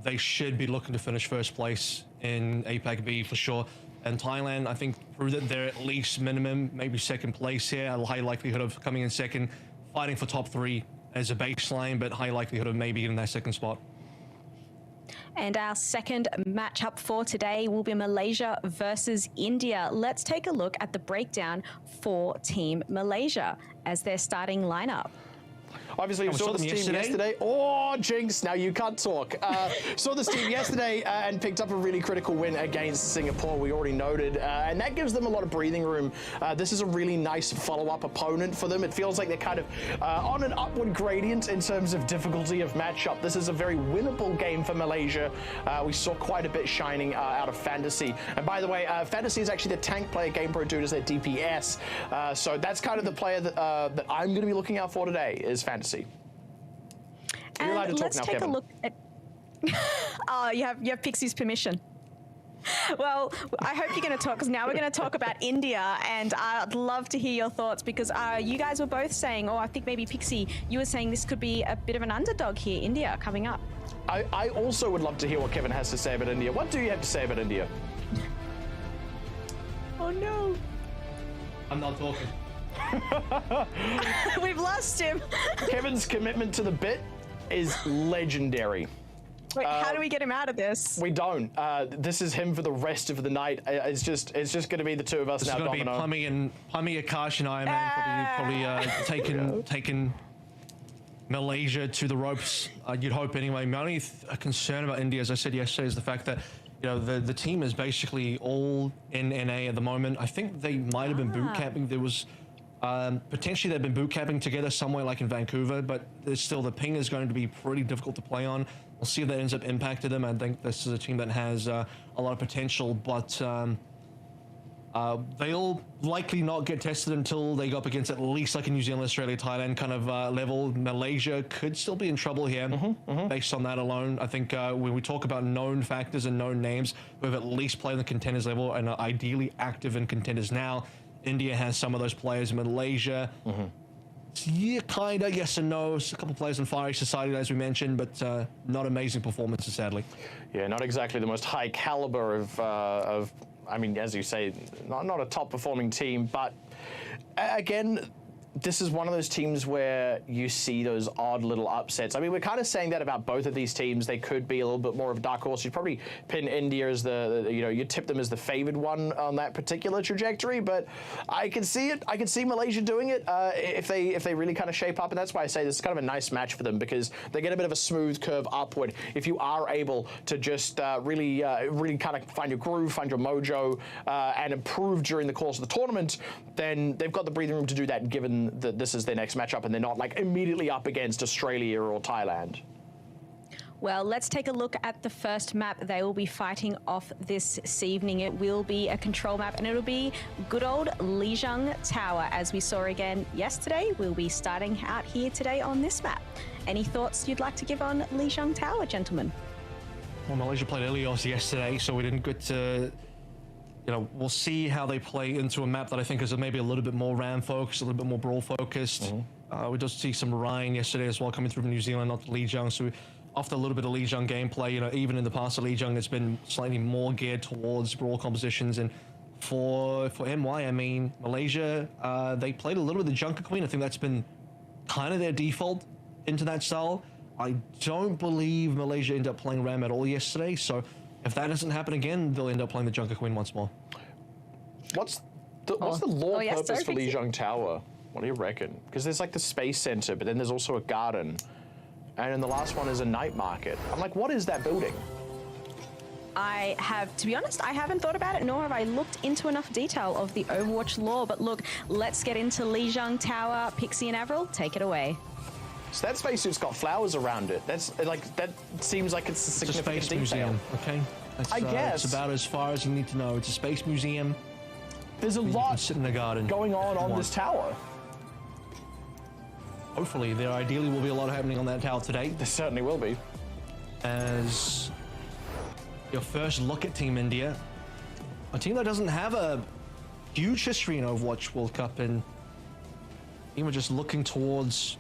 they should be looking to finish first place in APAC B for sure. And Thailand, I think, proved that they're at least minimum, maybe second place here. A high likelihood of coming in second, fighting for top 3 as a baseline, but high likelihood of maybe getting that second spot.
And our second matchup for today will be Malaysia versus India. Let's take a look at the breakdown for Team Malaysia as their starting lineup.
Obviously, we saw this team yesterday. Oh, jinx, now you can't talk. Saw this team yesterday and picked up a really critical win against Singapore, we already noted. And that gives them a lot of breathing room. This is a really nice follow-up opponent for them. It feels like they're kind of on an upward gradient in terms of difficulty of matchup. This is a very winnable game for Malaysia. We saw quite a bit shining out of Fantasy. And by the way, Fantasy is actually the tank player GamePro dude as their DPS. So that's kind of the player that I'm going to be looking out for today is Fantasy. You're allowed to talk
let's
now,
take
Kevin.
a look at. Oh, you have Pixie's permission. Well, I hope you're going to talk, because now we're going to talk about India, and I'd love to hear your thoughts, because you guys were both saying, I think maybe Pixie, you were saying this could be a bit of an underdog here, India, coming up.
I also would love to hear what Kevin has to say about India. What do you have to say about India?
Oh no.
I'm not talking.
We've lost him.
Kevin's commitment to the bit is legendary.
Wait, how do we get him out of this?
We don't. This is him for the rest of the night. It's just going to be the two of us now.
It's going to be Plummy, Akash, and Iron Man probably taking Malaysia to the ropes. You'd hope anyway. My only concern about India, as I said yesterday, is the fact that the team is basically all in NA at the moment. I think they might have been boot camping. There was potentially they've been boot camping together somewhere like in Vancouver, but there's still the ping is going to be pretty difficult to play on. We'll see if that ends up impacting them. I think this is a team that has a lot of potential, but they'll likely not get tested until they go up against at least like a New Zealand, Australia, Thailand kind of level. Malaysia could still be in trouble here based on that alone. I think when we talk about known factors and known names who have at least played on the contenders level and are ideally active in contenders now, India has some of those players. Malaysia, yeah, kind of, yes and no. A couple of players in Fiery Society, as we mentioned, but not amazing performances, sadly.
Yeah, not exactly the most high caliber of I mean, as you say, not a top performing team, but again, this is one of those teams where you see those odd little upsets. I mean, we're kind of saying that about both of these teams. They could be a little bit more of a dark horse. You'd probably pin India as you tip them as the favored one on that particular trajectory, but I can see it. I can see Malaysia doing it if they really kind of shape up, and that's why I say this is kind of a nice match for them, because they get a bit of a smooth curve upward. If you are able to just really kind of find your groove, find your mojo, and improve during the course of the tournament, then they've got the breathing room to do that, given that this is their next matchup and they're not like immediately up against Australia or Thailand.
Well, let's take a look at the first map they will be fighting off this evening. It will be a control map, and it'll be good old Lijiang Tower. As we saw again yesterday, we'll be starting out here today on this map. Any thoughts you'd like to give on Lijiang Tower, gentlemen?
Well, Malaysia played Ilios yesterday, so we didn't get to... we'll see how they play into a map that I think is maybe a little bit more RAM focused, a little bit more brawl focused. We just see some Ryan yesterday as well coming through from New Zealand, not Lijiang. So after a little bit of Lijiang gameplay, even in the past of Lijiang, it's been slightly more geared towards brawl compositions. And for MY, I mean, Malaysia, they played a little bit of the Junker Queen. I think that's been kind of their default into that style. I don't believe Malaysia ended up playing RAM at all yesterday. So if that doesn't happen again, they'll end up playing the Junker Queen once more.
What's the lore purpose for Lijiang Tower? What do you reckon? Because there's like the space center, but then there's also a garden, and then the last one is a night market. I'm like, what is that building?
I have, to be honest, I haven't thought about it, nor have I looked into enough detail of the Overwatch lore. But look, let's get into Lijiang Tower. Pixie and Avril, take it away.
So that spacesuit's got flowers around it. That's like, that seems like it's a significant
space
detail.
Museum, okay? That's,
I guess.
It's about as far as you need to know. It's a space museum.
There's a
You
lot
can sit in the garden
going on this tower.
Hopefully, there ideally will be a lot happening on that tower today.
There certainly will be.
As your first look at Team India, a team that doesn't have a huge history in Overwatch World Cup, and even just looking towards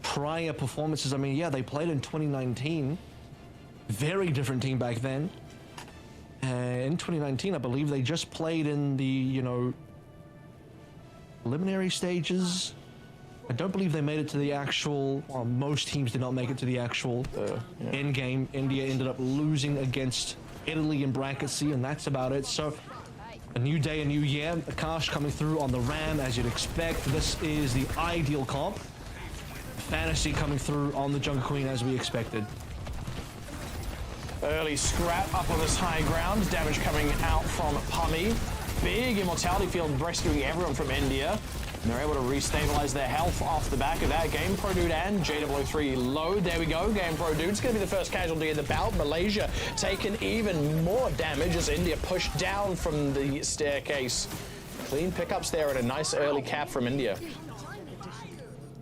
prior performances. I mean, yeah, they played in 2019. Very different team back then. In 2019, I believe they just played in the, you know, preliminary stages. I don't believe they made it to the actual, well, most teams did not make it to the actual end game. India ended up losing against Italy in bracket C, and that's about it. So, a new day, a new year. Akash coming through on the Ram, as you'd expect. This is the ideal comp. Fantasy coming through on the Jungle Queen, as we expected.
Early scrap up on this high ground. Damage coming out from Pummy. Big immortality field rescuing everyone from India. And they're able to restabilize their health off the back of that. GamePro Dude and JW3 low. There we go. GamePro Dude's going to be the first casualty in the bout. Malaysia taking even more damage as India pushed down from the staircase. Clean pickups there and a nice early cap from India.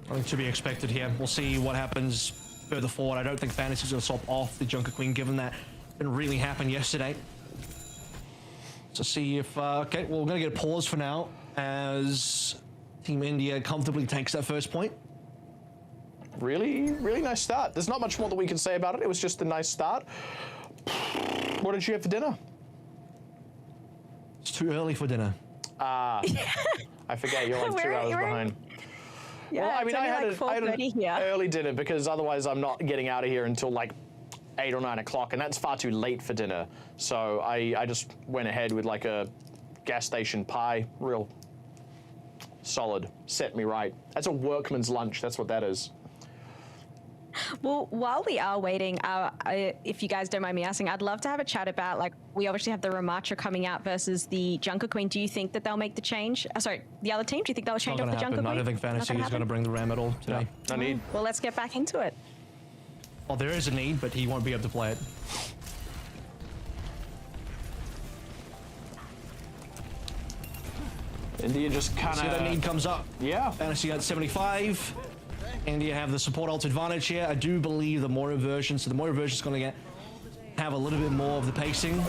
I think to be expected here. We'll see what happens further forward. I don't think Fantasy's going to swap off the Junker Queen, given that didn't really happen yesterday. So see if... okay, well, we're going to get a pause for now as Team India comfortably takes that first point.
Really, really nice start. There's not much more that we can say about it. It was just a nice start. What did you have for dinner?
It's too early for dinner.
I forget, you're like 2 hours behind.
Yeah,
well, I mean, I had an early dinner because otherwise I'm not getting out of here until like 8 or 9 o'clock, and that's far too late for dinner. So I just went ahead with like a gas station pie, real solid, set me right. That's a workman's lunch, that's what that is.
Well, while we are waiting, if you guys don't mind me asking, I'd love to have a chat about, like, we obviously have the Ramacha coming out versus the Junker Queen. Do you think that they'll make the change? Sorry, the other team, do you think they'll change off the Junker Queen?
I don't think Fantasy is going to bring the Ram at all today.
No need.
Well, let's get back into it.
Well, there is a need, but he won't be able to play it.
India just kind of...
See that need comes up.
Yeah.
Fantasy at 75. India have the support ult advantage here. I do believe the Moira version, so the Moira version is going to have a little bit more of the pacing.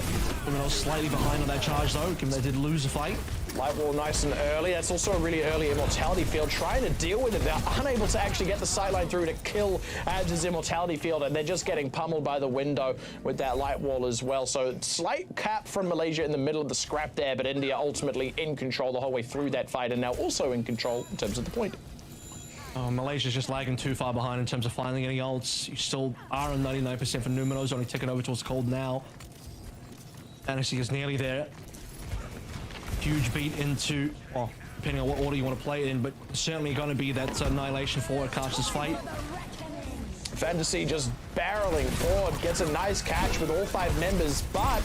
Criminals slightly behind on that charge though, given they did lose the fight.
Light wall nice and early. That's also a really early immortality field. Trying to deal with it. They're unable to actually get the sightline through to kill Ad's immortality field, and they're just getting pummeled by the window with that light wall as well. So slight cap from Malaysia in the middle of the scrap there, but India ultimately in control the whole way through that fight, and now also in control in terms of the point.
Malaysia's just lagging too far behind in terms of finding any ults. You still are on 99% for Numenos, only ticking over towards cold now. Fantasy is nearly there. Huge beat into, well, depending on what order you want to play it in, but certainly going to be that annihilation for Akash's fight.
Fantasy just barreling forward, gets a nice catch with all 5 members, but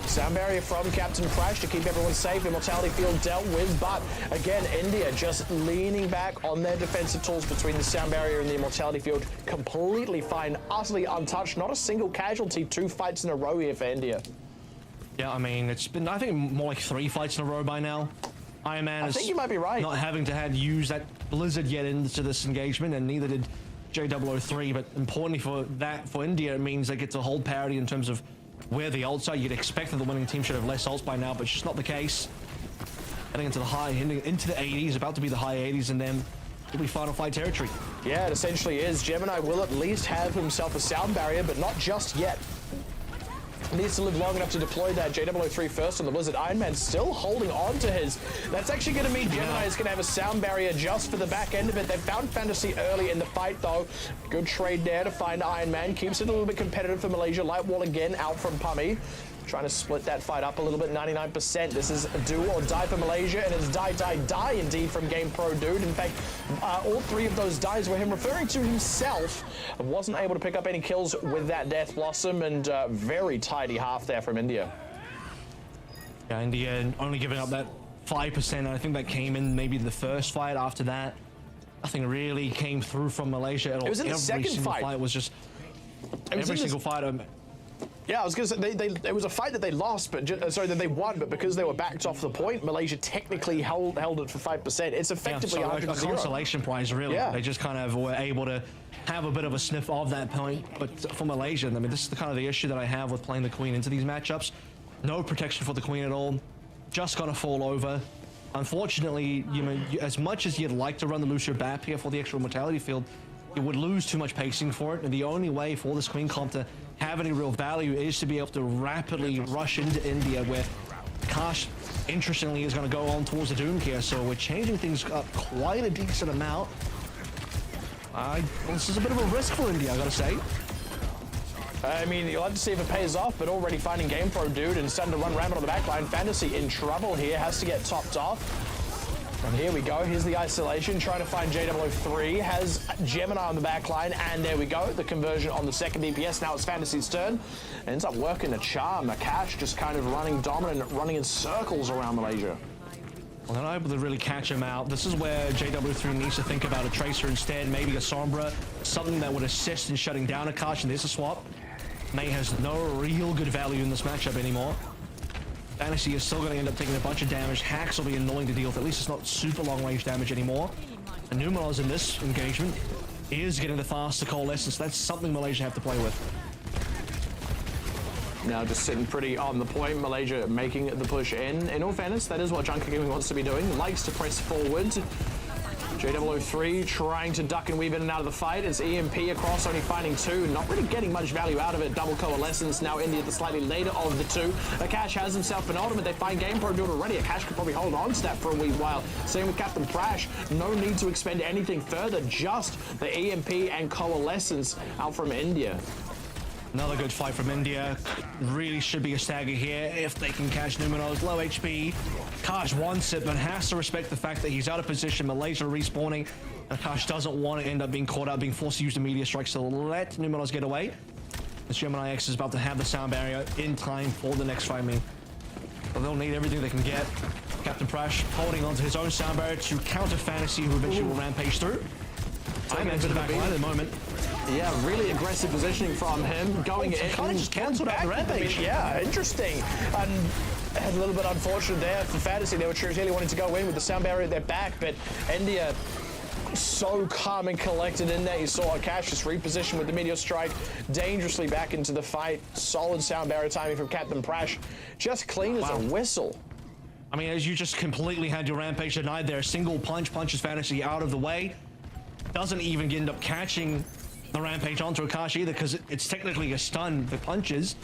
sound barrier from Captain Crash to keep everyone safe. Immortality field dealt with, but again, India just leaning back on their defensive tools between the sound barrier and the immortality field. Completely fine, utterly untouched. Not a single casualty. 2 fights in a row here for India.
Yeah, I mean, it's been, I think, more like 3 fights in a row by now. Iron Man
I think you might be right.
Not having to use that Blizzard yet into this engagement, and neither did J003, but importantly for India, it means they get to hold parity in terms of where the ults are. You'd expect that the winning team should have less ults by now, but it's just not the case. Heading into the into the 80s, about to be the high 80s, and then it'll be final fight territory. Yeah,
it essentially is. Gemini will at least have himself a sound barrier, but not just yet. Needs to live long enough to deploy that. J003 first on the Blizzard. Iron Man still holding on to his. That's actually going to mean Gemini is going to have a sound barrier just for the back end of it. They found Fantasy early in the fight, though. Good trade there to find Iron Man. Keeps it a little bit competitive for Malaysia. Light wall again out from Pummy. trying to split that fight up a little bit. 99%. This is do or die for Malaysia, and it's die, die, die indeed from Game Pro Dude. In fact, all three of those dies were him referring to himself. Wasn't able to pick up any kills with that Death Blossom, and very tidy half there from India.
Yeah, India only giving up that 5%, and I think that came in maybe the first fight. After that, nothing really came through from Malaysia at all.
It was in the second fight.
Fight was just every single fight.
Yeah, I was going to say, it was a fight that they lost, but that they won, but because they were backed off the point, Malaysia technically held it for 5%. It's effectively
a consolation prize, really. Yeah. They just kind of were able to have a bit of a sniff of that point. But for Malaysia, I mean, this is the kind of the issue that I have with playing the Queen into these matchups. No protection for the Queen at all. Just gonna fall over. Unfortunately, you know, as much as you'd like to run the Lucio Bap here for the extra mortality field, you would lose too much pacing for it, and the only way for this Queen comp to have any real value is to be able to rapidly rush into India, where Kash, interestingly, is going to go on towards the Doom here, so we're changing things up quite a decent amount. This is a bit of a risk for India, I gotta say.
I mean, you'll have to see if it pays off, but already finding Game Pro Dude and starting to run rampant on the backline. Fantasy in trouble here, has to get topped off. And here we go, here's the isolation, trying to find JW3, has Gemini on the back line, and there we go, the conversion on the second DPS. Now it's Fantasy's turn. Ends up working a charm. Akash just kind of running dominant, running in circles around Malaysia.
Well, they're not able to really catch him out. This is where JW3 needs to think about a Tracer instead, maybe a Sombra, something that would assist in shutting down Akash, and there's a swap. May has no real good value in this matchup anymore. Fantasy is still going to end up taking a bunch of damage. Hacks will be annoying to deal with. At least it's not super long range damage anymore. And Numeros in this engagement is getting the faster coalescence. That's something Malaysia have to play with.
Now just sitting pretty on the point. Malaysia making the push in. In all fairness, that is what Junker Gaming wants to be doing. Likes to press forward. JW3 trying to duck and weave in and out of the fight. It's EMP across, only finding two. Not really getting much value out of it. Double coalescence. Now India the slightly later of the two. Akash has himself an ultimate. They find Game Pro Dude already. Akash could probably hold on to that for a wee while. Same with Captain Prash. No need to expend anything further. Just the EMP and coalescence out from India.
Another good fight from India. Really should be a stagger here if they can catch Numenos. Low HP. Kash wants it, but has to respect the fact that he's out of position. Malaysia respawning. And Kash doesn't want to end up being caught out, being forced to use the meteor strike, so let Numenos get away. This Gemini X is about to have the sound barrier in time for the next fight. But they'll need everything they can get. Captain Prash holding onto his own sound barrier to counter Fantasy, who eventually will rampage through. I'm into the back line at the moment.
Yeah, really aggressive positioning from him. Going in.
Kind of just cancelled out the rampage.
Yeah, interesting. And a little bit unfortunate there for Fantasy. They were truly wanting to go in with the sound barrier at their back, but India so calm and collected in there. You saw Akash just reposition with the meteor strike, dangerously back into the fight. Solid sound barrier timing from Captain Prash. Just clean as a whistle.
I mean, as you just completely had your rampage denied there. A single punch punches Fantasy out of the way. Doesn't even end up catching the rampage onto Akash either, because it's technically a stun for punches.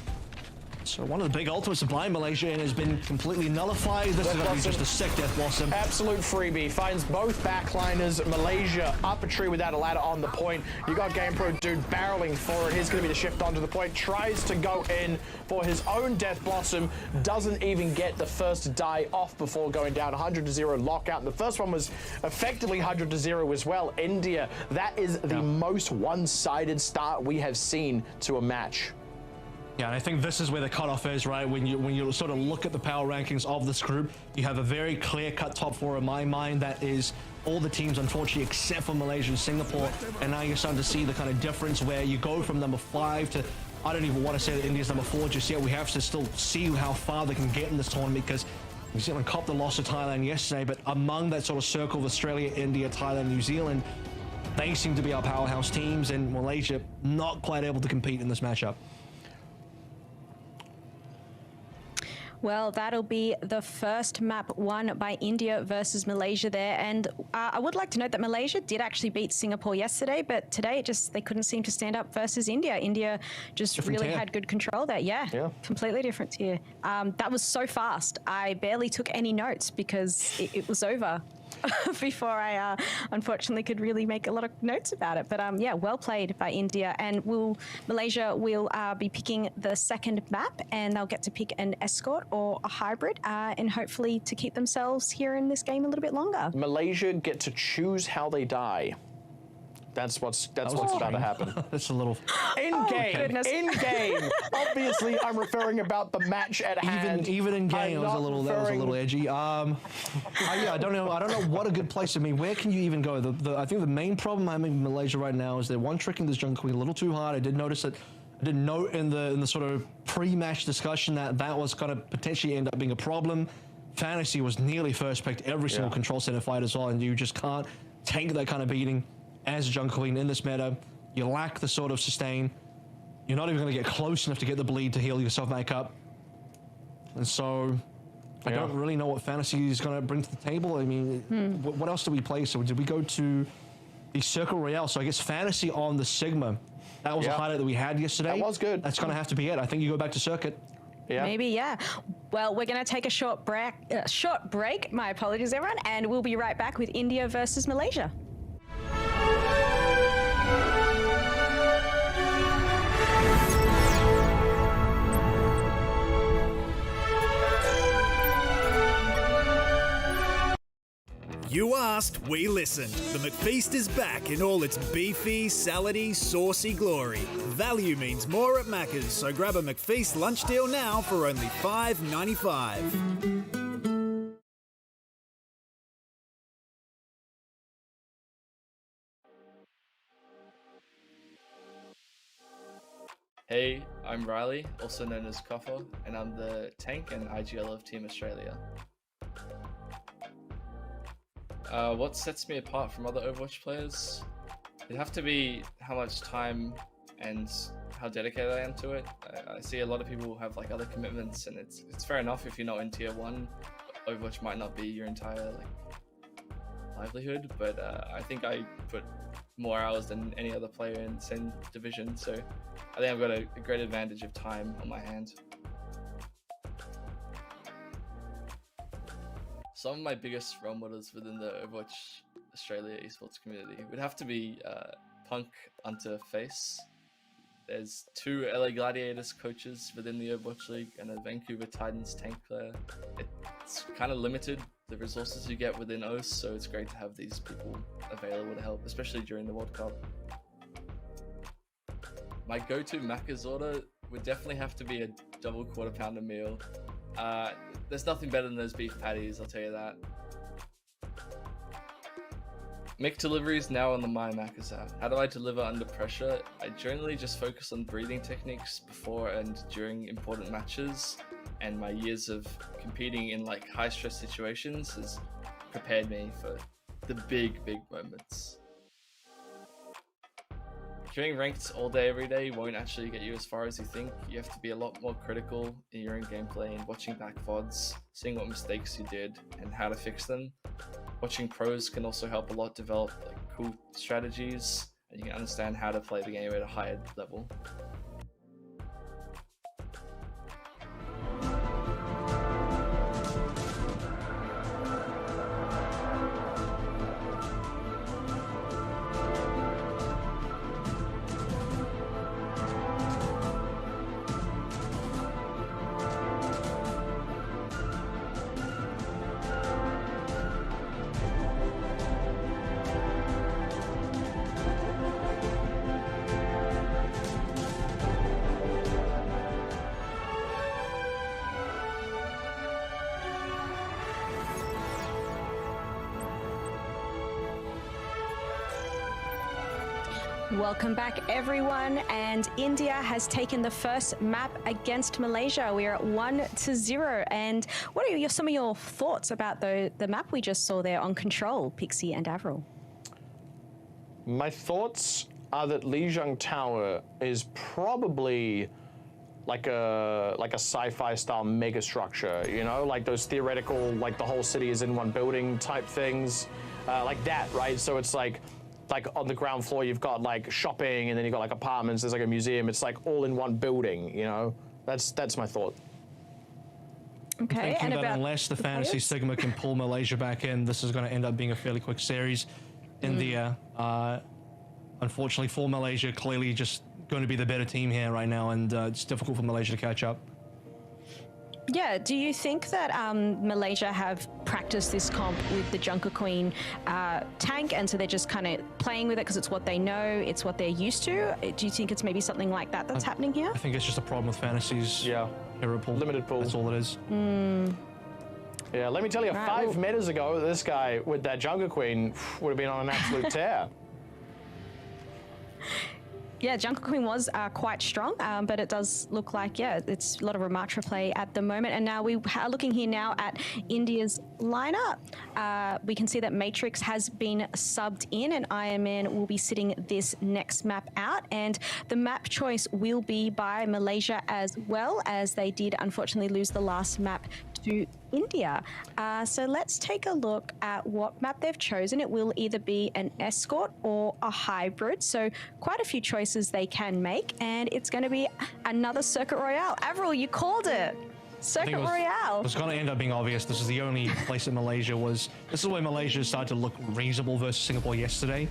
So one of the big ultimates of blind Malaysia has been completely nullified. This is going to be just a sick Death Blossom.
Absolute freebie. Finds both backliners. Malaysia up a tree without a ladder on the point. You got Game Pro Dude barreling for it. Here's going to be the shift onto the point. Tries to go in for his own Death Blossom. Doesn't even get the first die off before going down. 100-0 lockout. And the first one was effectively 100-0 as well. India, that is the most one-sided start we have seen to a match.
Yeah, and I think this is where the cutoff is, right? When you sort of look at the power rankings of this group, you have a very clear-cut top four in my mind. That is all the teams, unfortunately, except for Malaysia and Singapore. And now you're starting to see the kind of difference where you go from number 5 to, I don't even want to say that India's number 4 just yet. We have to still see how far they can get in this tournament, because New Zealand copped the loss to Thailand yesterday, but among that sort of circle of Australia, India, Thailand, New Zealand, they seem to be our powerhouse teams, and Malaysia not quite able to compete in this matchup.
Well, that'll be the first map won by India versus Malaysia there. And I would like to note that Malaysia did actually beat Singapore yesterday, but today they couldn't seem to stand up versus India. India just really had good control there. Yeah, completely different here. That was so fast. I barely took any notes because it was over. before I unfortunately could really make a lot of notes about it. But yeah, well played by India. And Malaysia will be picking the second map, and they'll get to pick an escort or a hybrid, and hopefully to keep themselves here in this game a little bit longer.
Malaysia get to choose how they die. That's what's about to happen.
That's a little
in game.
Goodness.
In game. Obviously, I'm referring about the match at hand.
even in game. That was a little edgy. Yeah, I don't know what a good place. I mean, where can you even go? I think the main problem I'm in Malaysia right now is they're one-tricking this jungle queen a little too hard. I did notice that. I did note in the sort of pre-match discussion that was going to potentially end up being a problem. Fantasy was nearly first picked every single control center fight as well, and you just can't take that kind of beating as a jungle queen in this meta. You lack the sort of sustain. You're not even going to get close enough to get the bleed to heal yourself back up. And so I don't really know what Fantasy is going to bring to the table. I mean, what else did we play? So did we go to the Circle Royale? So I guess Fantasy on the Sigma. That was a highlight that we had yesterday.
That was good.
That's going to have to be it. I think you go back to Circuit.
Yeah.
Maybe, yeah. Well, we're going to take a short break. My apologies, everyone. And we'll be right back with India versus Malaysia.
You asked, we listened. The McFeast is back in all its beefy, salady, saucy glory. Value means more at Macca's, so grab a McFeast lunch deal now for only $5.95.
Hey, I'm Riley, also known as Coffer, and I'm the tank and IGL of Team Australia. What sets me apart from other Overwatch players? It'd have to be how much time and how dedicated I am to it. I see a lot of people have like other commitments, and it's fair enough if you're not in tier 1. Overwatch might not be your entire livelihood, but I think I put more hours than any other player in the same division, so I think I've got a great advantage of time on my hands. Some of my biggest role models within the Overwatch Australia esports community would have to be Punk Unter Face. There's 2 LA Gladiators coaches within the Overwatch League and a Vancouver Titans tank player. It's kind of limited, the resources you get within OS, so it's great to have these people available to help, especially during the World Cup. My go-to Macca's order would definitely have to be a double quarter pounder meal. There's nothing better than those beef patties, I'll tell you that. Mick delivery is now on the My Macca's app. How do I deliver under pressure? I generally just focus on breathing techniques before and during important matches, and my years of competing in like high stress situations has prepared me for the big moments. Queuing ranked all day every day won't actually get you as far as you think. You have to be a lot more critical in your own gameplay and watching back VODs, seeing what mistakes you did and how to fix them. Watching pros can also help a lot develop like cool strategies, and you can understand how to play the game at a higher level.
Welcome back, everyone. And India has taken the first map against Malaysia. We are at 1-0. And what are some of your thoughts about the map we just saw there on Control, Pixie and Avril?
My thoughts are that Lijiang Tower is probably like a sci-fi style mega structure, you know, like those theoretical, like the whole city is in one building type things, like that, right? So it's like on the ground floor you've got like shopping, and then you've got like apartments, there's like a museum, it's like all in one building, you know? That's my thought.
Okay,
Thinking
and
that
about
unless the Fantasy
players?
Sigma can pull Malaysia back in, this is going to end up being a fairly quick series. India, unfortunately for Malaysia, clearly just going to be the better team here right now, and it's difficult for Malaysia to catch up.
Yeah, do you think that Malaysia have practiced this comp with the Junker Queen tank, and so they're just kind of playing with it because it's what they know, it's what they're used to? Do you think it's maybe something like that that's happening here?
I think it's just a problem with Fantasy's hero pool.
Limited pool.
That's all it is.
Yeah, let me tell you,
Right,
5 metas ago, this guy with that Junker Queen would have been on an absolute tear.
Yeah, Junker Queen was quite strong, but it does look like, it's a lot of Ramatra play at the moment. And now we are looking here now at India's lineup. We can see that Matrix has been subbed in, and Iron Man will be sitting this next map out. And the map choice will be by Malaysia, as well, as they did unfortunately lose the last map to India. So let's take a look at what map they've chosen. It will either be an escort or a hybrid, so quite a few choices they can make, and it's going to be another Circuit Royale. Avril, you called it. Circuit Royale.
It's going to end up being obvious. This is the only place in Malaysia was. This is where Malaysia started to look reasonable versus Singapore yesterday,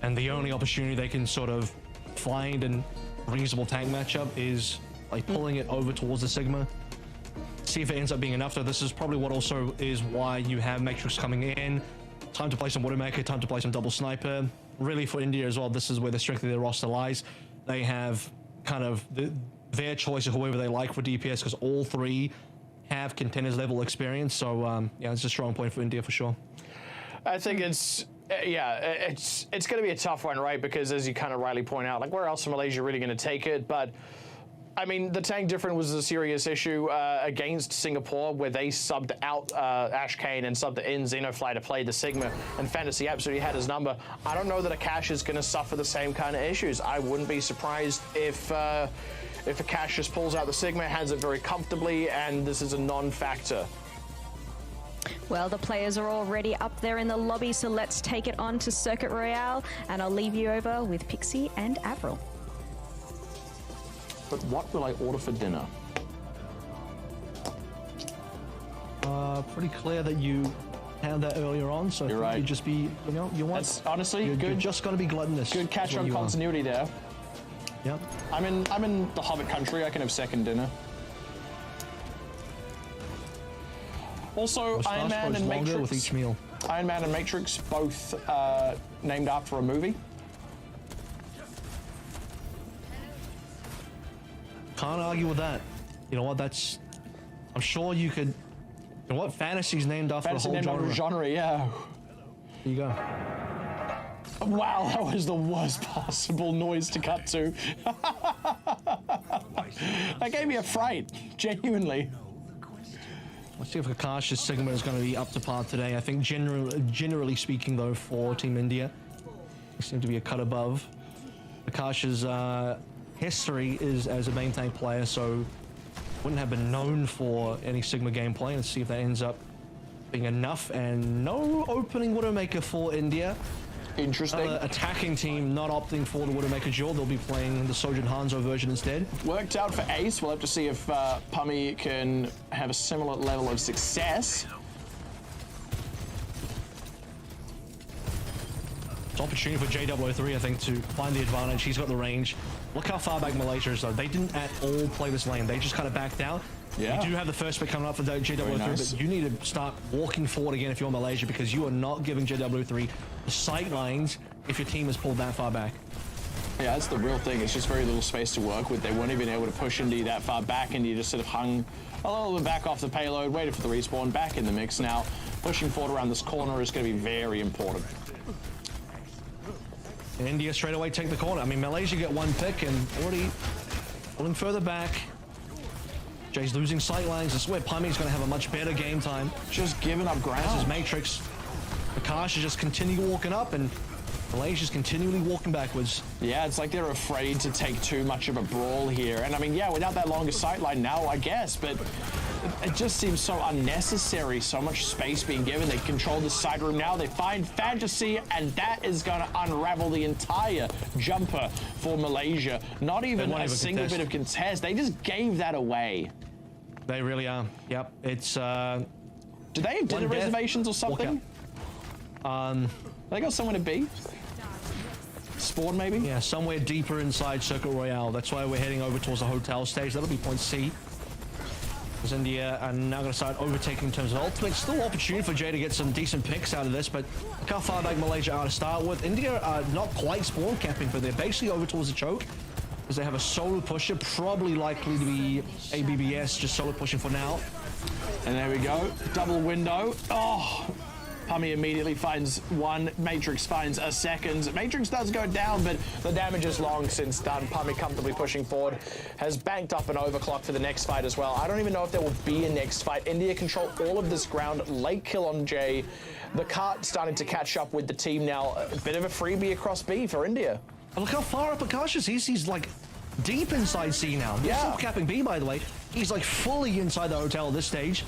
and the only opportunity they can sort of find in reasonable tank matchup is like pulling it over towards the Sigma. See if it ends up being enough. So this is probably what also is why you have Matrix coming in. Time to play some Widowmaker, time to play some double sniper. Really for India as well, this is where the strength of their roster lies. They have kind of their choice of whoever they like for DPS, because all three have contenders level experience. So yeah, it's a strong point for India for sure.
I think it's going to be a tough one, right? Because as you kind of rightly point out, like where else is Malaysia really going to take it? But I mean, the tank difference was a serious issue against Singapore, where they subbed out Ash Kane and subbed in Xenofly to play the Sigma, and Fantasy absolutely had his number. I don't know that Akash is going to suffer the same kind of issues. I wouldn't be surprised if Akash just pulls out the Sigma, has it very comfortably, and this is a non-factor.
Well, the players are already up there in the lobby, so let's take it on to Circuit Royale, and I'll leave you over with Pixie and Avril.
But what will I order for dinner?
Pretty clear that you had that earlier on, so
You're right.
you'd just be, you know, you want.
That's honestly
you're
good.
just going to be gluttonous.
Good catch on continuity there.
Yep.
I'm in the Hobbit country. I can have second dinner. Also, Iron Man and Matrix.
With each meal.
Iron Man and Matrix, both named after a movie.
Can't argue with that. You know what? That's. I'm sure you could. You know what? Fantasy's named after a whole genre.
Yeah.
There you go.
Wow, that was the worst possible noise to cut to. That gave me a fright, genuinely.
Let's see if Akash's Sigma is going to be up to par today. I think generally speaking, though, for Team India, they seem to be a cut above. Akash's history is as a main tank player, so wouldn't have been known for any Sigma gameplay. Let's see if that ends up being enough. And no opening Widowmaker for India.
Interesting.
Attacking team not opting for the Widowmaker duel. They'll be playing the Sojin Hanzo version instead.
Worked out for Ace. We'll have to see if Pummy can have a similar level of success.
It's an opportunity for JW03, I think, to find the advantage. He's got the range. Look how far back Malaysia is, though. They didn't at all play this lane. They just kind of backed out.
Yeah.
You do have the first pick coming up for JW03,
nice.
but you need to start walking forward again if you're Malaysia, because you are not giving JW03 the sight lines if your team has pulled that far back.
Yeah, that's the real thing. It's just very little space to work with. They weren't even able to push Indy that far back, and you just sort of hung a little bit back off the payload, waited for the respawn, back in the mix now. Pushing forward around this corner is going to be very important.
And India straight away take the corner. I mean, Malaysia get one pick and already pulling further back. Jay's losing sight lines. This is where Pummy's going to have a much better game time.
Just giving up ground.
This is Matrix. Akash is just continuing walking up, and Malaysia's continually walking backwards.
Yeah, it's like they're afraid to take too much of a brawl here. And I mean, yeah, without that longer sight line now, I guess, but it just seems so unnecessary. So much space being given. They control the side room now. They find Fantasy, and that is going to unravel the entire jumper for Malaysia. Not even a single bit of contest. They just gave that away.
They really are. Yep. It's
Do they have dinner reservations or something? They got somewhere to be? Spawn, maybe?
Yeah, somewhere deeper inside Circuit Royale. That's why we're heading over towards the hotel stage. That'll be point C. Because India are now going to start overtaking in terms of ultimate. Still opportunity for Jay to get some decent picks out of this, but look how far back Malaysia are to start with. India are not quite spawn capping, but they're basically over towards the choke. Because they have a solo pusher, probably likely to be ABBS, just solo pushing for now.
And there we go. Double window. Oh! Pummy immediately finds one. Matrix finds a second. Matrix does go down, but the damage is long since done. Pummy comfortably pushing forward. Has banked up an overclock for the next fight as well. I don't even know if there will be a next fight. India control all of this ground. Late kill on Jay. The cart starting to catch up with the team now. A bit of a freebie across B for India.
And look how far up Akash is. He's like deep inside C now. He's still capping B, by the way. He's like fully inside the hotel at this stage.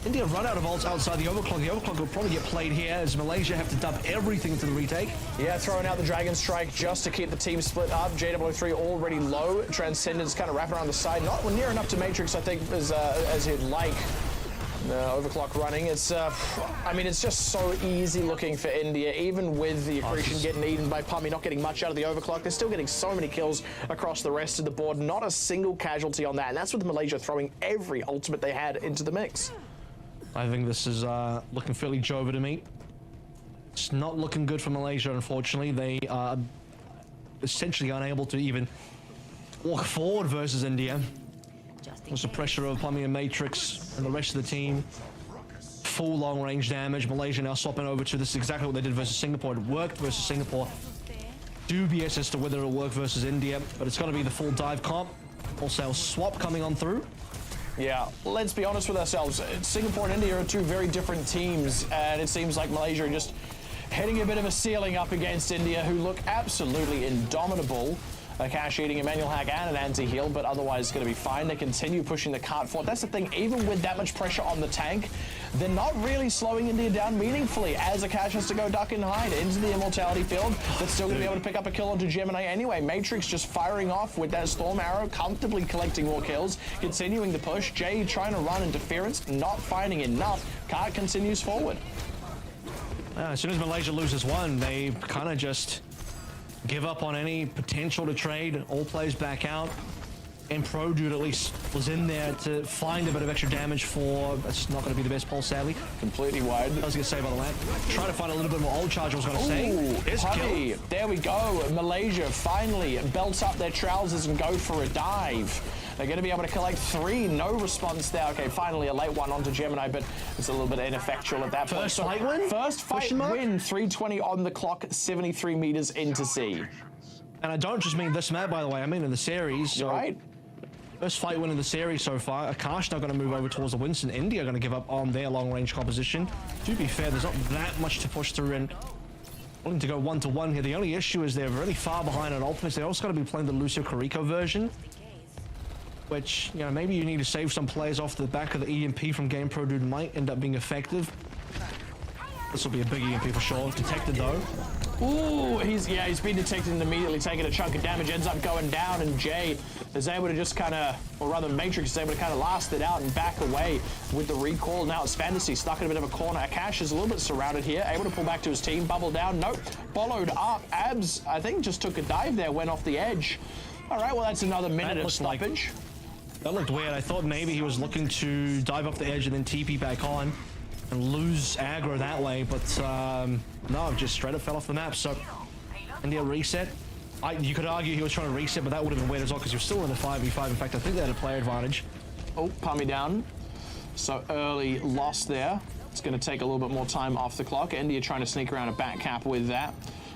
India run out of ults outside the overclock. The overclock will probably get played here as Malaysia have to dump everything to the retake.
Yeah, throwing out the Dragon Strike just to keep the team split up. JW3 already low. Transcendence kind of wrapping around the side. Not near enough to Matrix, I think, as he'd like. The overclock running. It's, I mean, it's just so easy looking for India, even with the accretion getting eaten by Pummy, not getting much out of the overclock. They're still getting so many kills across the rest of the board. Not a single casualty on that. And that's with Malaysia throwing every ultimate they had into the mix.
I think this is looking fairly Jova to me. It's not looking good for Malaysia, unfortunately. They are essentially unable to even walk forward versus India. There's the pressure of Pummy and Matrix and the rest of the team. Full long-range damage. Malaysia now swapping over to this is exactly what they did versus Singapore. It worked versus Singapore. Dubious as to whether it'll work versus India, but it's going to be the full dive comp. Wholesale swap coming on through.
Yeah, let's be honest with ourselves. Singapore and India are two very different teams, and it seems like Malaysia are just hitting a bit of a ceiling up against India, who look absolutely indomitable. A cash eating a manual hack and an anti-heal, but otherwise going to be fine. They continue pushing the cart forward. That's the thing, even with that much pressure on the tank, they're not really slowing India down meaningfully, as Akash has to go duck and hide into the immortality field, but still going to be able to pick up a kill onto Gemini anyway. Matrix just firing off with that Storm Arrow, comfortably collecting more kills, continuing the push. Jay trying to run interference, not finding enough. Cart continues forward.
As soon as Malaysia loses one, they kind of just give up on any potential to trade. All plays back out. And Pro Dude at least was in there to find a bit of extra damage for... That's not going to be the best pulse, sadly.
Completely wide.
I was going to say by the way. Try to find a little bit more old charge, I was going to say.
Pummy, there we go. Malaysia finally belts up their trousers and go for a dive. They're going to be able to collect 3. No response there. Okay, finally a late one onto Gemini, but it's a little bit ineffectual at that point.
First fight win?
First fight win. 3:20 on the clock, 73 meters into C.
And I don't just mean this map, by the way. I mean in the series. So
right.
First fight win in the series so far. Akash now going to move over towards the Winston. India going to give up on their long-range composition. To be fair, there's not that much to push through and willing to go 1-to-1 here. The only issue is they're really far behind on ultimates. They're also going to be playing the Lucio Carico version, which, you know, maybe you need to save some players off the back of the EMP from Game Pro Dude might end up being effective. This will be a big EMP for sure. Detected though.
Ooh, he's been detected and immediately taking a chunk of damage, ends up going down, and Jay is able to just kind of, or rather Matrix is able to kind of last it out and back away with the recall. Now it's Fantasy stuck in a bit of a corner. Akash is a little bit surrounded here, able to pull back to his team, bubble down, nope, followed up. Abs, I think, just took a dive there, went off the edge. All right, well, that's another minute of stoppage.
That looked weird. I thought maybe he was looking to dive up the edge and then TP back on and lose aggro that way, but no, just straight up fell off the map. So India reset. You could argue he was trying to reset, but that would have been weird as well because you're still in the 5v5. In fact, I think they had a player advantage.
Oh, Pummy down. So early loss there. It's going to take a little bit more time off the clock. India trying to sneak around a back cap with that.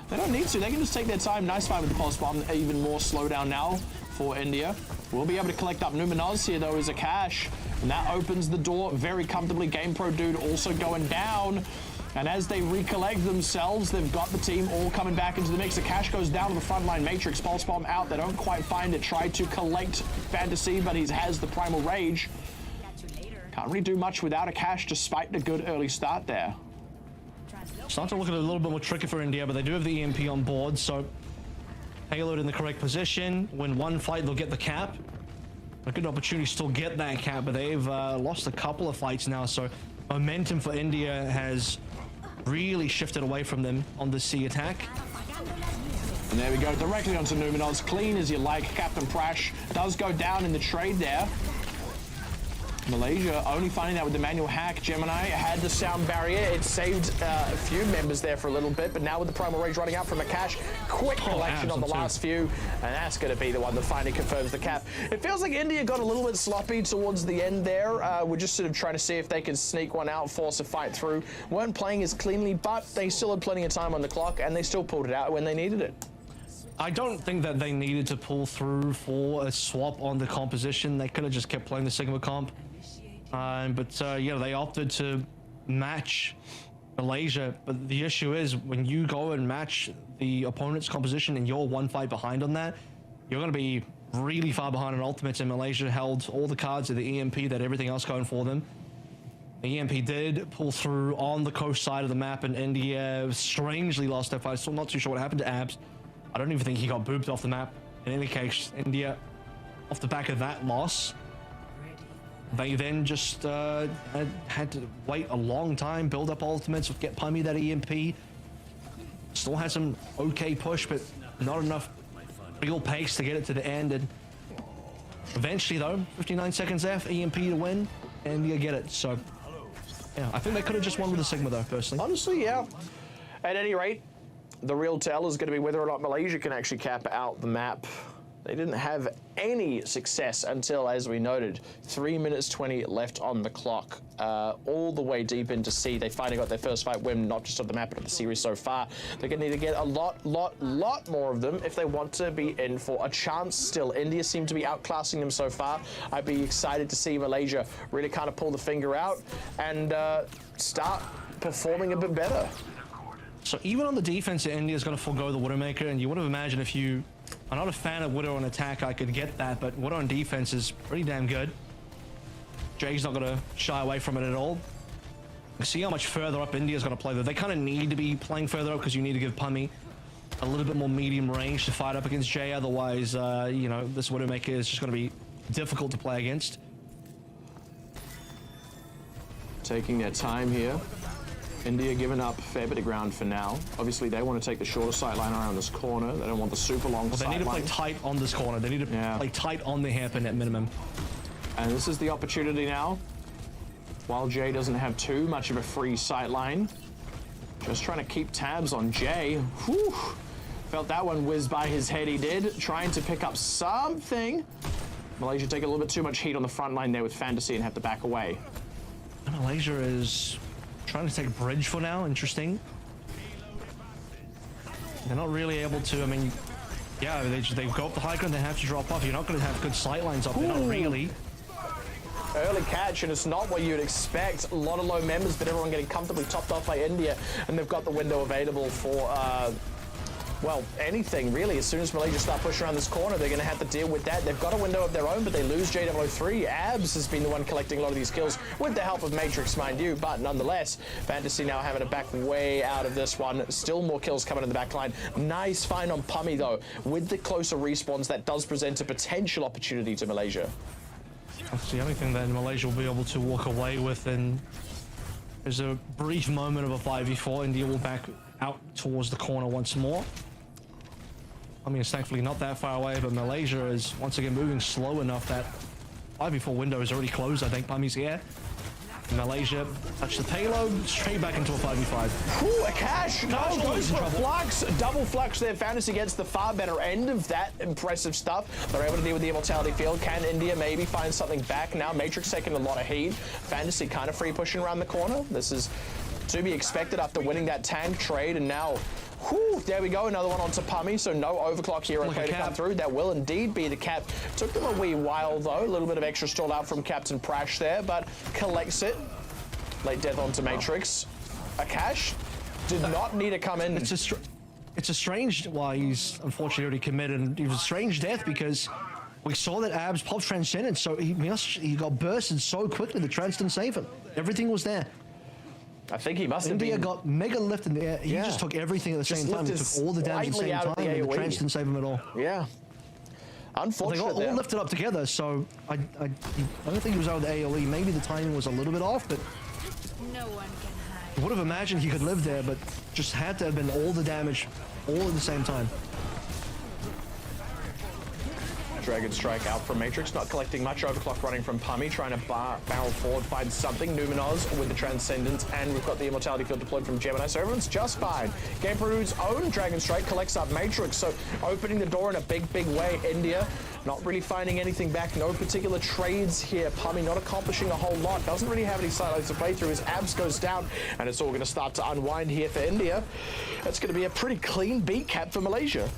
They don't need to. They can just take their time. Nice fight with the pulse bomb. Even more slowdown now for India. We'll be able to collect up Numenaz here, though, as Akash. And that opens the door very comfortably. Game Pro Dude also going down. And as they recollect themselves, they've got the team all coming back into the mix. Akash goes down to the front line. Matrix, pulse bomb out. They don't quite find it. Try to collect Fantasy, but he has the Primal Rage. Can't really do much without Akash, despite the good early start there.
Starting to look at a little bit more tricky for India, but they do have the EMP on board, so payload in the correct position. Win one fight, they'll get the cap. a good opportunity to still get that cap, but they've lost a couple of fights now, so momentum for India has really shifted away from them on the C attack.
And there we go, directly onto Numenor. Clean as you like. Captain Prash does go down in the trade there. Malaysia only finding that with the manual hack. Gemini had the sound barrier. It saved a few members there for a little bit, but now with the Primal Rage running out from Akash, quick collection on the last few, and that's going to be the one that finally confirms the cap. It feels like India got a little bit sloppy towards the end there. We're just sort of trying to see if they can sneak one out, force a fight through. Weren't playing as cleanly, but they still had plenty of time on the clock, and they still pulled it out when they needed it.
I don't think that they needed to pull through for a swap on the composition. They could have just kept playing the Sigma comp. But yeah, they opted to match Malaysia. But the issue is when you go and match the opponent's composition and you're one fight behind on that, you're going to be really far behind on ultimates. And Malaysia held all the cards of the EMP, that everything else going for them. The EMP did pull through on the coast side of the map, and India strangely lost their fight. Still not too sure what happened to Abs. I don't even think he got booped off the map. In any case, India, off the back of that loss, they then just had to wait a long time, build up ultimates, get Pummy that EMP. Still had some okay push, but not enough real pace to get it to the end. And eventually, though, 59 seconds left, EMP to win, and you get it. So, yeah, I think they could have just won with the Sigma, though, personally.
Honestly, yeah. At any rate, the real tell is going to be whether or not Malaysia can actually cap out the map. They didn't have any success until, as we noted, 3 minutes 20 left on the clock. All the way deep into C, they finally got their first fight win, not just of the map, but of the series so far. They're going to need to get a lot more of them if they want to be in for a chance still. India seem to be outclassing them so far. I'd be excited to see Malaysia really kind of pull the finger out and start performing a bit better.
So even on the defense, India's going to forego the Widowmaker, and you would have imagined if you are not a fan of Widow on attack, I could get that, but Widow on defense is pretty damn good. Jay's not going to shy away from it at all. See how much further up India's going to play, though. They kind of need to be playing further up because you need to give Pummy a little bit more medium range to fight up against Jay. Otherwise, you know, this Widowmaker is just going to be difficult to play against.
Taking their time here. India giving up a fair bit of ground for now. Obviously, they want to take the shorter sight line around this corner. They don't want the super long sight line.
They need to play tight on this corner. They need to play tight on the hairpin at minimum.
And this is the opportunity now. While Jay doesn't have too much of a free sight line, just trying to keep tabs on Jay. Whew. Felt that one whiz by his head, he did. Trying to pick up something. Malaysia take a little bit too much heat on the front line there with Fantasy and have to back away.
Malaysia is trying to take bridge for now. Interesting. They're not really able to. I mean, yeah, they go up the high ground. They have to drop off. You're not going to have good sight lines up there. Not really.
Early catch, and it's not what you'd expect. A lot of low members, but everyone getting comfortably topped off by India, and they've got the window available for well, anything really. As soon as Malaysia start pushing around this corner, they're going to have to deal with that. They've got a window of their own, but they lose J003. Abs has been the one collecting a lot of these kills with the help of Matrix, mind you, but nonetheless, Fantasy now having to back way out of this one. Still more kills coming in the back line. Nice find on Pummy, though. With the closer respawns, that does present a potential opportunity to Malaysia.
That's the only thing that Malaysia will be able to walk away with, and there's a brief moment of a 5v4. India will back out towards the corner once more. I mean, it's thankfully not that far away, but Malaysia is once again moving slow enough that 5v4 window is already closed. I think Pummy's here. Malaysia touch the payload, straight back into a 5v5.
Ooh, a cash! No, goes for a flux. Double flux there. Fantasy gets the far better end of that impressive stuff. They're able to deal with the immortality field. Can India maybe find something back now? Matrix taking a lot of heat. Fantasy kind of free pushing around the corner. This is to be expected after winning that tank trade, and now, whew, there we go, another one onto Pummy, so no overclock here okay to come through. That will indeed be the cap. Took them a wee while, though. A little bit of extra stall out from Captain Prash there, but collects it. Late death onto Matrix. A cash did not need to come in.
It's a strange, well, he's unfortunately already committed, and it was a strange death because we saw that Abs popped Transcendence, so he got bursted so quickly the Trans didn't save him. Everything was there.
I think he must have
India got mega lift in the air. He just took everything at the same time. He took all the damage at the same time, and the Trans didn't save him at all.
Yeah. Unfortunate.
They all lifted up together, so I don't think he was out of the AoE. Maybe the timing was a little bit off, but
No one can hide.
I would have imagined he could live there, but just had to have been all the damage all at the same time.
Dragon Strike out from Matrix, not collecting much. Overclock running from Pummy, trying to barrel forward, find something. Numenors with the Transcendence, and we've got the Immortality Field deployed from Gemini, so everyone's just fine. GamePro's own Dragon Strike collects up Matrix, so opening the door in a big way. India not really finding anything back, no particular trades here. Pummy not accomplishing a whole lot, doesn't really have any sightlines to play through. His abs goes down, and it's all going to start to unwind here for India. It's going to be a pretty clean beat cap for Malaysia.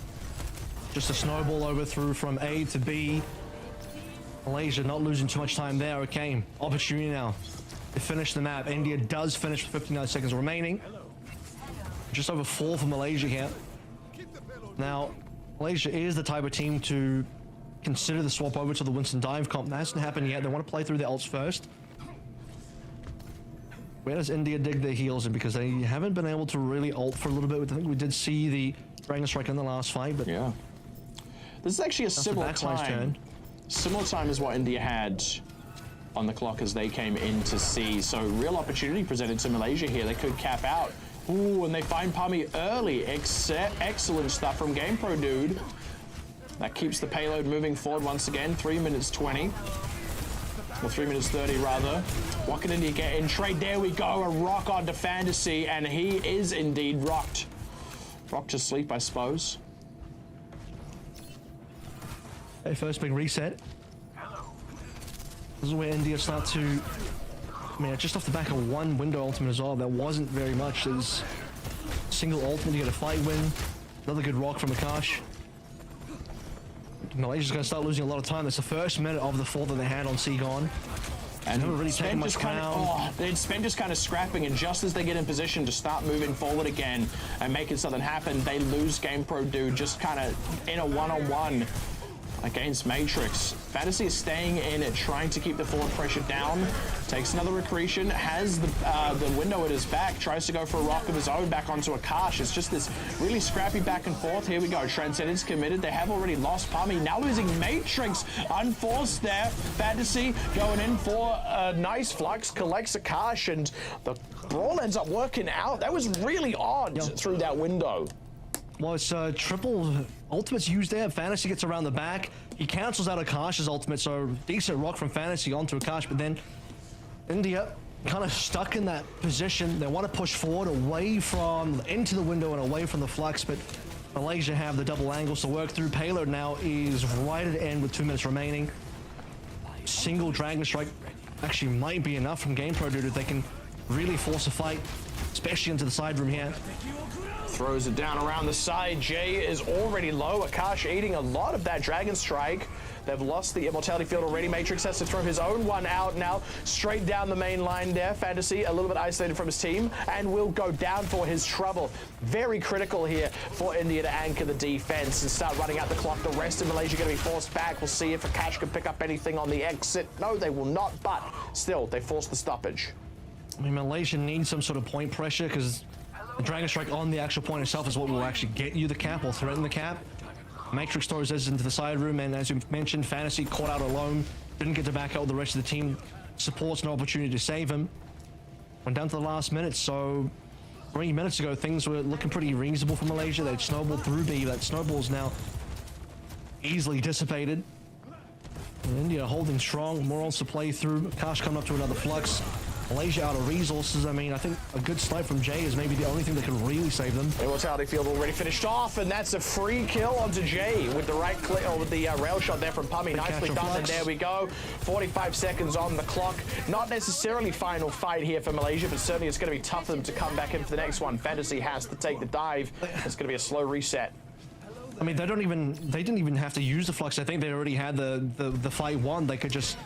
Just a snowball overthrow from A to B. Malaysia not losing too much time there. Okay, opportunity now to finish the map. India does finish with 59 seconds remaining. Just over 4 for Malaysia here. Now, Malaysia is the type of team to consider the swap over to the Winston dive comp. That hasn't happened yet. They want to play through the ults first. Where does India dig their heels in? Because they haven't been able to really ult for a little bit. I think we did see the Dragon Strike in the last fight, but
yeah. This is actually a similar time. Similar time as what India had on the clock as they came in to see. So real opportunity presented to Malaysia here. They could cap out. Ooh, and they find Pummy early. Excellent stuff from GamePro, dude. That keeps the payload moving forward once again. 3 minutes 20. Or 3 minutes 30 rather. What can India get in trade? There we go. A rock onto Fantasy, and he is indeed rocked. Rocked to sleep, I suppose.
Okay, first big reset. This is where India start to, I mean, just off the back of one window ultimate as well, there wasn't very much. There's single ultimate, you get a fight win, another good rock from Akash. Malaysia's going to start losing a lot of time. That's the first minute of the 4 that they had on C gone.
And
never really taken much ground.
Spen just kind of scrapping, and just as they get in position to start moving forward again and making something happen, they lose GamePro, dude, just kind of in a one-on-one against Matrix. Fantasy is staying in it, trying to keep the forward pressure down. Takes another Recreation, has the window at his back, tries to go for a rock of his own back onto Akash. It's just this really scrappy back and forth. Here we go, Transcendence committed. They have already lost Pummy, now losing Matrix. Unforced there. Fantasy going in for a nice flux, collects Akash, and the brawl ends up working out. That was really odd through that window.
Well, it's triple ultimates used there. Fantasy gets around the back. He cancels out Akash's ultimate, so decent rock from Fantasy onto Akash, but then India kind of stuck in that position. They want to push forward away from, into the window and away from the flux, but Malaysia have the double angles to work through. Payload now is right at the end with 2 minutes remaining. Single Dragon Strike actually might be enough from GamePro, dude, if they can really force a fight, especially into the side room here.
Throws it down around the side. Jay is already low. Akash eating a lot of that Dragon Strike. They've lost the Immortality Field already. Matrix has to throw his own one out now. Straight down the main line there. Fantasy a little bit isolated from his team and will go down for his trouble. Very critical here for India to anchor the defense and start running out the clock. The rest of Malaysia going to be forced back. We'll see if Akash can pick up anything on the exit. No, they will not, but still, they force the stoppage.
I mean, Malaysia needs some sort of point pressure because the Dragon Strike on the actual point itself is what will actually get you the cap or threaten the cap. Matrix throws this into the side room, and as you mentioned, Fantasy caught out alone, didn't get to back out with the rest of the team. Supports no opportunity to save him. Went down to the last minute, so 3 minutes ago things were looking pretty reasonable for Malaysia. They'd snowballed through B. That snowball's now easily dissipated. And India holding strong, more else to play through. Akash coming up to another flux. Malaysia out of resources. I mean, I think a good snipe from Jay is maybe the only thing that can really save them.
Immortality Field already finished off, and that's a free kill onto Jay with the right click, or with the rail shot there from Pummy. Nicely done, and there we go. 45 seconds on the clock. Not necessarily final fight here for Malaysia, but certainly it's going to be tough for them to come back in for the next one. Fantasy has to take the dive. It's going to be a slow reset.
I mean, they didn't even have to use the flux. I think they already had the fight won. They could just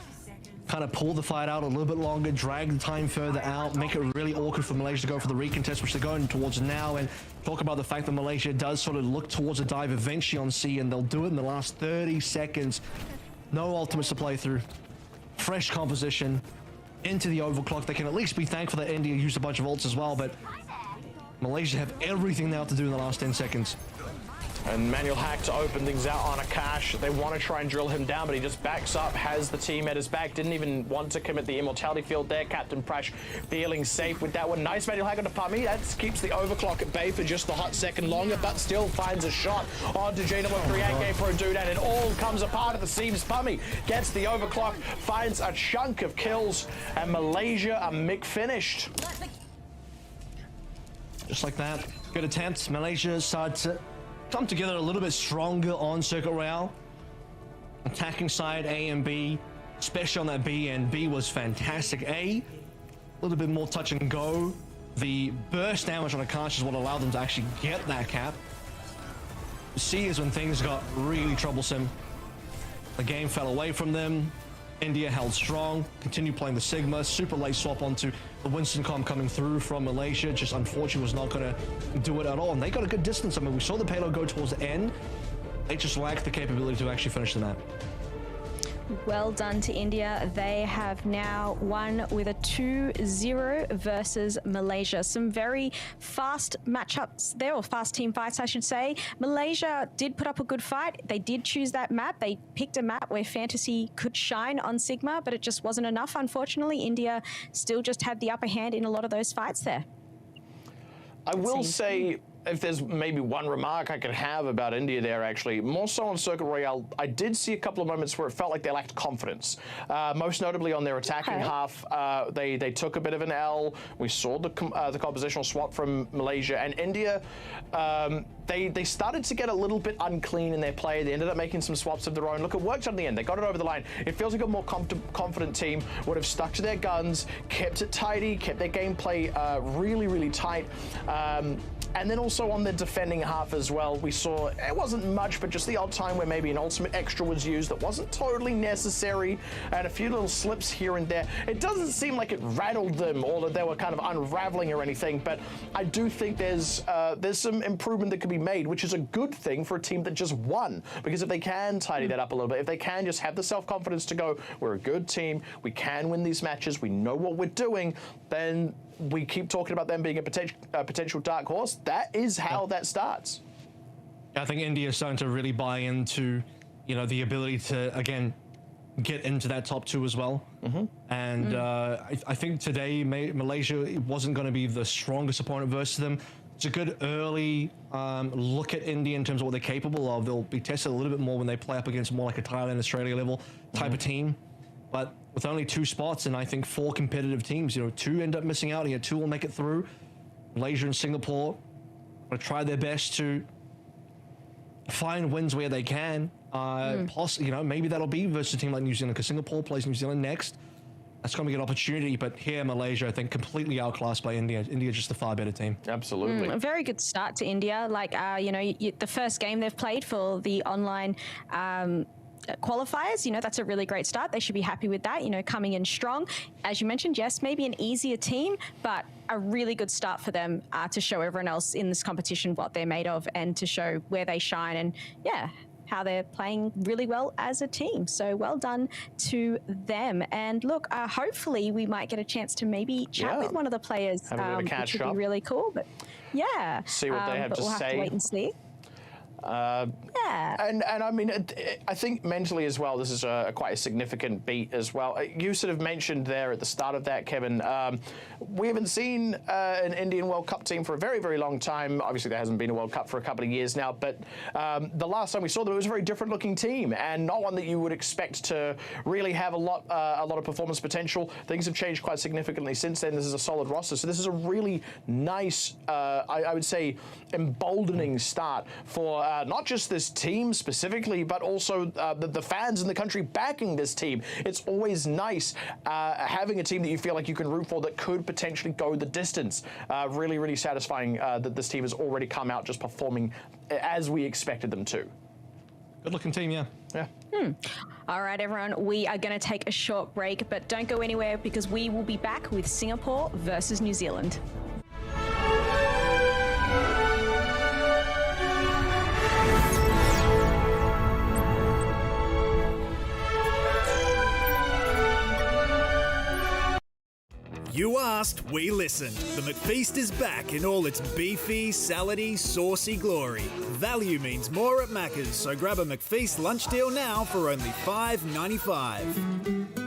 kind of pull the fight out a little bit longer, drag the time further out, make it really awkward for Malaysia to go for the recontest, which they're going towards now, and talk about the fact that Malaysia does sort of look towards a dive eventually on C, and they'll do it in the last 30 seconds. No ultimates to play through. Fresh composition into the overclock. They can at least be thankful that India used a bunch of ults as well, but Malaysia have everything now to do in the last 10 seconds.
And Manuel Hack to open things out on Akash. They want to try and drill him down, but he just backs up, has the team at his back. Didn't even want to commit the immortality field there. Captain Prash feeling safe with that one. Nice Manuel Hack on the Pummy. That keeps the overclock at bay for just a hot second longer, but still finds a shot onto G3 and Game Pro Dude, and it all comes apart at the seams. Pummy gets the overclock, finds a chunk of kills, and Malaysia are Mick finished.
Just like that. Good attempts. Malaysia started to come together a little bit stronger on Circuit Royale. Attacking side A and B, especially on that B end. B was fantastic. A little bit more touch and go. The burst damage on Akash is what allowed them to actually get that cap. C is when things got really troublesome. The game fell away from them. India held strong, continued playing the Sigma, super late swap onto the Winston comp coming through from Malaysia, just unfortunately was not going to do it at all. And they got a good distance. I mean, we saw the payload go towards the end. They just lacked the capability to actually finish the map.
Well done to India. They have now won with a 2-0 versus Malaysia. Some very fast matchups there, or fast team fights, I should say. Malaysia did put up a good fight. They did choose that map. They picked a map where Fantasy could shine on Sigma, but it just wasn't enough, unfortunately. India still just had the upper hand in a lot of those fights there.
I will say, if there's maybe one remark I could have about India there, actually, more so on Circuit Royale, I did see a couple of moments where it felt like they lacked confidence. Most notably on their attacking half, they took a bit of an L. We saw the compositional swap from Malaysia, and India, they started to get a little bit unclean in their play. They ended up making some swaps of their own. Look, it worked on the end. They got it over the line. It feels like a more confident team would have stuck to their guns, kept it tidy, kept their gameplay really, really tight. And then also on the defending half as well, we saw it wasn't much, but just the odd time where maybe an ultimate extra was used that wasn't totally necessary, and a few little slips here and there. It doesn't seem like it rattled them or that they were kind of unraveling or anything, but I do think there's some improvement that could be made, which is a good thing for a team that just won, because if they can tidy that up a little bit, if they can just have the self-confidence to go, we're a good team, we can win these matches, we know what we're doing, then we keep talking about them being a potential dark horse. That is how that starts.
I think India is starting to really buy into, you know, the ability to, again, get into that top two as well. And I think today Malaysia wasn't going to be the strongest opponent versus them. It's a good early look at India in terms of what they're capable of. They'll be tested a little bit more when they play up against more like a Thailand, Australia level type of team. But with only 2 spots and I think 4 competitive teams, you know, 2 end up missing out here, 2 will make it through. Malaysia and Singapore will try their best to find wins where they can. You know, maybe that'll be versus a team like New Zealand, because Singapore plays New Zealand next. That's going to be an opportunity, but here Malaysia, I think, completely outclassed by India. India just a far better team.
Absolutely.
A very good start to India. Like, you know, the first game they've played for the online qualifiers, you know, that's a really great start. They should be happy with that, you know, coming in strong. As you mentioned, yes, maybe an easier team, but a really good start for them to show everyone else in this competition what they're made of and to show where they shine and, yeah, how they're playing really well as a team. So well done to them. And look, hopefully we might get a chance to maybe chat with one of the players, which would be really cool. But yeah,
see what they have to
we'll
say.
Have to wait and see.
And I mean, I think mentally as well, this is quite a significant beat as well. You sort of mentioned there at the start of that, Kevin, we haven't seen an Indian World Cup team for a very, very long time. Obviously, there hasn't been a World Cup for a couple of years now, but the last time we saw them, it was a very different looking team and not one that you would expect to really have a lot of performance potential. Things have changed quite significantly since then. This is a solid roster. So this is a really nice, I would say, emboldening start for not just this team specifically, but also the fans in the country backing this team. It's always nice having a team that you feel like you can root for that could potentially go the distance. Really, really satisfying that this team has already come out just performing as we expected them to.
Good looking team, yeah.
Yeah.
All right, everyone, we are going to take a short break, but don't go anywhere because we will be back with Singapore versus New Zealand.
You asked, we listened. The McFeast is back in all its beefy, salady, saucy glory. Value means more at Macca's, so grab a McFeast lunch deal now for only $5.95.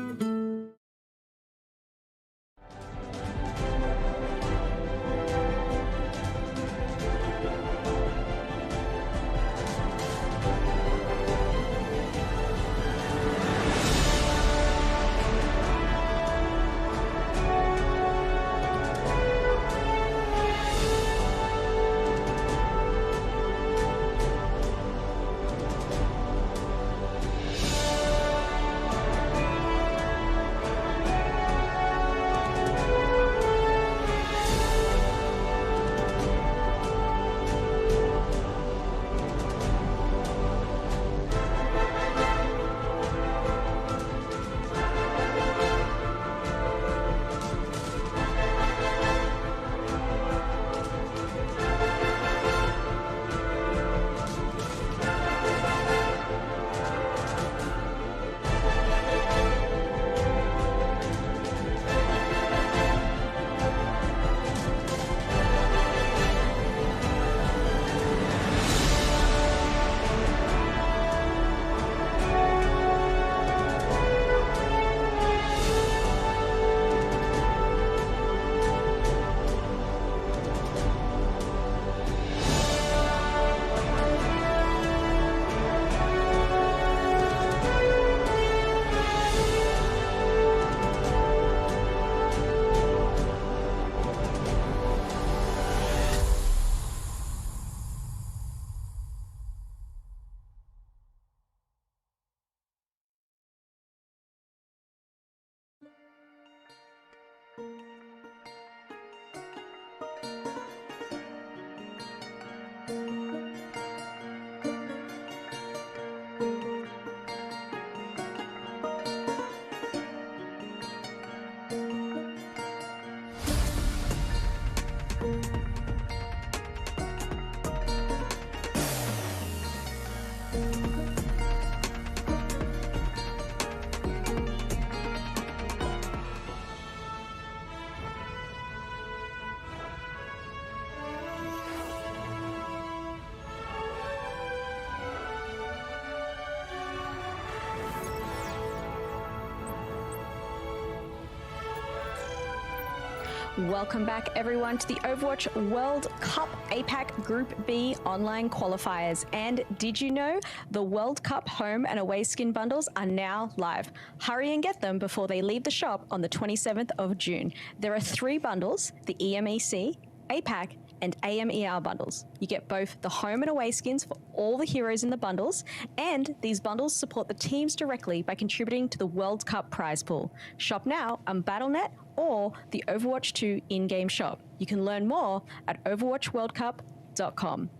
Welcome back, everyone, to the Overwatch World Cup APAC Group B online qualifiers. And did you know the World Cup home and away skin bundles are now live? Hurry and get them before they leave the shop on the 27th of June. There are 3 bundles, the EMEC, APAC, and AMER bundles. You get both the home and away skins for all the heroes in the bundles, and these bundles support the teams directly by contributing to the World Cup prize pool. Shop now on Battle.net or the Overwatch 2 in-game shop. You can learn more at overwatchworldcup.com.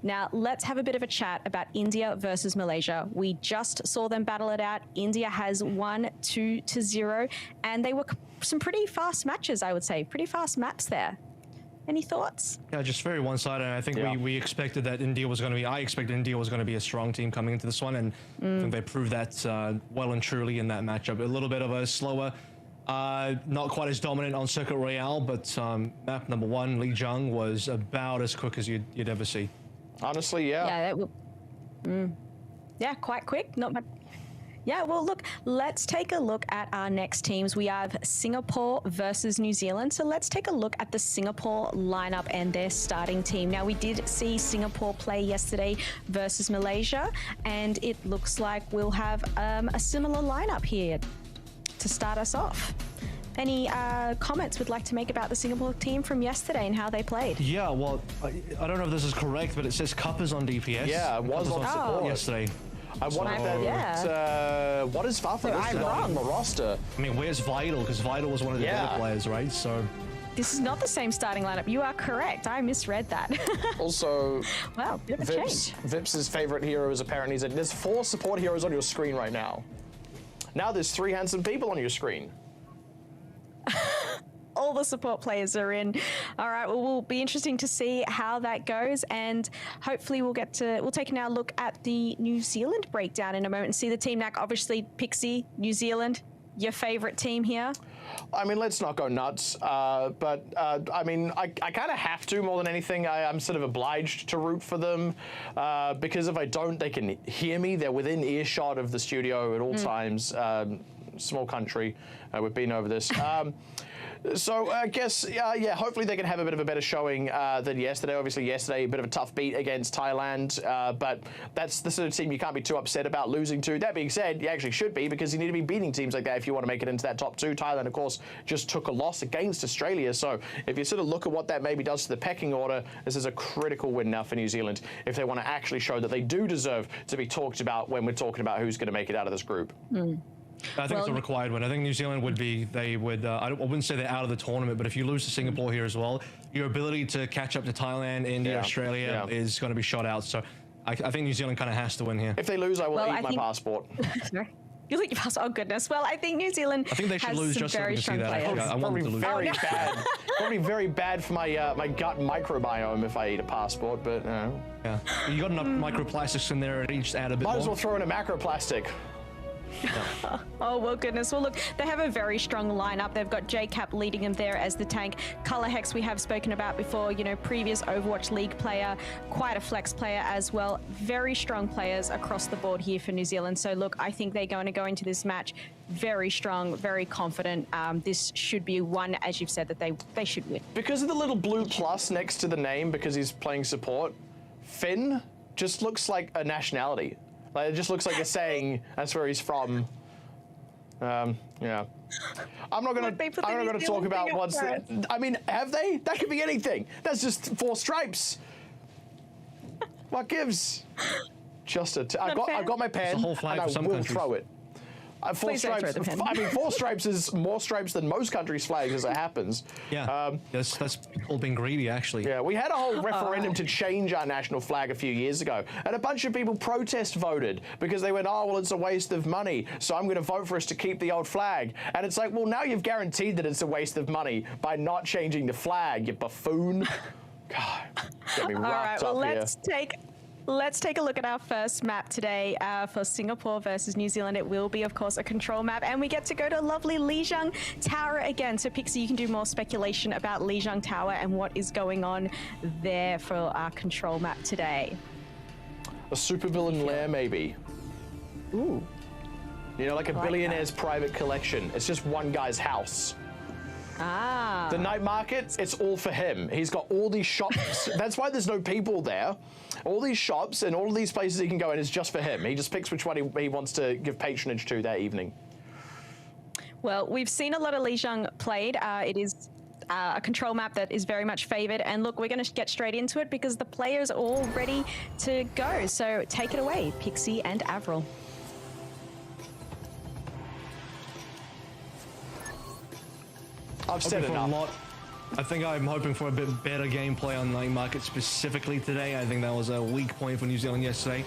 Now, let's have a bit of a chat about India versus Malaysia. We just saw them battle it out. India has won 2-0, and they were some pretty fast matches, I would say. Pretty fast maps there. Any thoughts?
Yeah, just very one-sided. I think we expected that India was going to be. I expected India was going to be a strong team coming into this one, and I think they proved that well and truly in that matchup. A little bit of a slower, not quite as dominant on Circuit Royale, but map number 1, Lijiang, was about as quick as you'd ever see.
Honestly, yeah.
Yeah, yeah, quite quick. Not much. Yeah, well, look, let's take a look at our next teams. We have Singapore versus New Zealand. So let's take a look at the Singapore lineup and their starting team. Now, we did see Singapore play yesterday versus Malaysia, and it looks like we'll have a similar lineup here to start us off. Any comments we'd like to make about the Singapore team from yesterday and how they played?
Yeah, well, I don't know if this is correct, but it says Cup is on DPS.
Yeah, it was on support
yesterday.
I wanted that. What is Fafa on the roster?
I mean, where's Vital? Because Vital was one of the better players, right? So
this is not the same starting lineup. You are correct. I misread that.
Also,
wow, bit of a change.
Vips's favorite hero is apparently there's 4 support heroes on your screen right now. Now there's 3 handsome people on your screen.
All the support players are in. All right, well, will be interesting to see how that goes, and hopefully we'll take now a look at the New Zealand breakdown in a moment and see the team. Now, obviously, Pixie, New Zealand, your favorite team here?
I mean, let's not go nuts, but I mean, I kind of have to more than anything. I'm sort of obliged to root for them because if I don't, they can hear me. They're within earshot of the studio at all times. Small country, we've been over this. So I guess, yeah, hopefully they can have a bit of a better showing than yesterday. Obviously yesterday, a bit of a tough beat against Thailand, but that's the sort of team you can't be too upset about losing to. That being said, you actually should be, because you need to be beating teams like that if you want to make it into that top 2. Thailand, of course, just took a loss against Australia, so if you sort of look at what that maybe does to the pecking order, this is a critical win now for New Zealand if they want to actually show that they do deserve to be talked about when we're talking about who's going to make it out of this group.
I think it's a required win. I think New Zealand would be, they would, I wouldn't say they're out of the tournament, but if you lose to Singapore here as well, your ability to catch up to Thailand, India, Australia is going to be shot out. So I think New Zealand kind of has to win here.
If they lose, I will eat my passport.
Sorry. You eat your passport? Oh, goodness. Well, I think New Zealand
I think they should lose just so we can see that. I want them to lose.
Very bad. Probably very bad for my my gut microbiome if I eat a passport, but
yeah. You got enough microplastics in there, it each add a bit
might
more.
as well throw in a macroplastic.
Oh, well, goodness. Well, look, they have a very strong lineup. They've got JCap leading them there as the tank. Color Hex, we have spoken about before, you know, previous Overwatch League player, quite a flex player as well. Very strong players across the board here for New Zealand. So, look, I think they're going to go into this match very strong, very confident. This should be one, as you've said, that they should win.
Because of the little blue plus next to the name, because he's playing support, Finn just looks like a nationality. Like, it just looks like a saying. That's where he's from. Yeah. I'm not gonna talk about what's. I mean, have they? That could be anything. That's just 4 stripes. What gives? Just a. I've got my pen.
It's a whole flag
and
for some
I will
countries.
throw it. 4 stripes. I mean, 4 stripes is more stripes than most countries' flags as it happens.
Yeah, that's all being greedy, actually.
Yeah, we had a whole referendum to change our national flag a few years ago, and a bunch of people protest voted because they went, oh, well, it's a waste of money, so I'm going to vote for us to keep the old flag. And it's like, well, now you've guaranteed that it's a waste of money by not changing the flag, you buffoon. God, get me wrapped up here.
Let's take a look at our first map today for Singapore versus New Zealand. It will be, of course, a control map, and we get to go to lovely Lijiang Tower again. So, Pixie, you can do more speculation about Lijiang Tower and what is going on there for our control map today.
A supervillain lair, maybe.
Ooh.
You know, like a billionaire's private collection. It's just one guy's house.
Ah.
The night market, it's all for him. He's got all these shops. That's why there's no people there. All these shops and all of these places he can go in is just for him. He just picks which one he wants to give patronage to that evening.
Well, we've seen a lot of Lijiang played. It is a control map that is very much favored. And look, we're going to get straight into it because the players are all ready to go. So take it away, Pixie and Avril.
I've said enough.
I think I'm hoping for a bit better gameplay on night market specifically today. I think that was a weak point for New Zealand yesterday.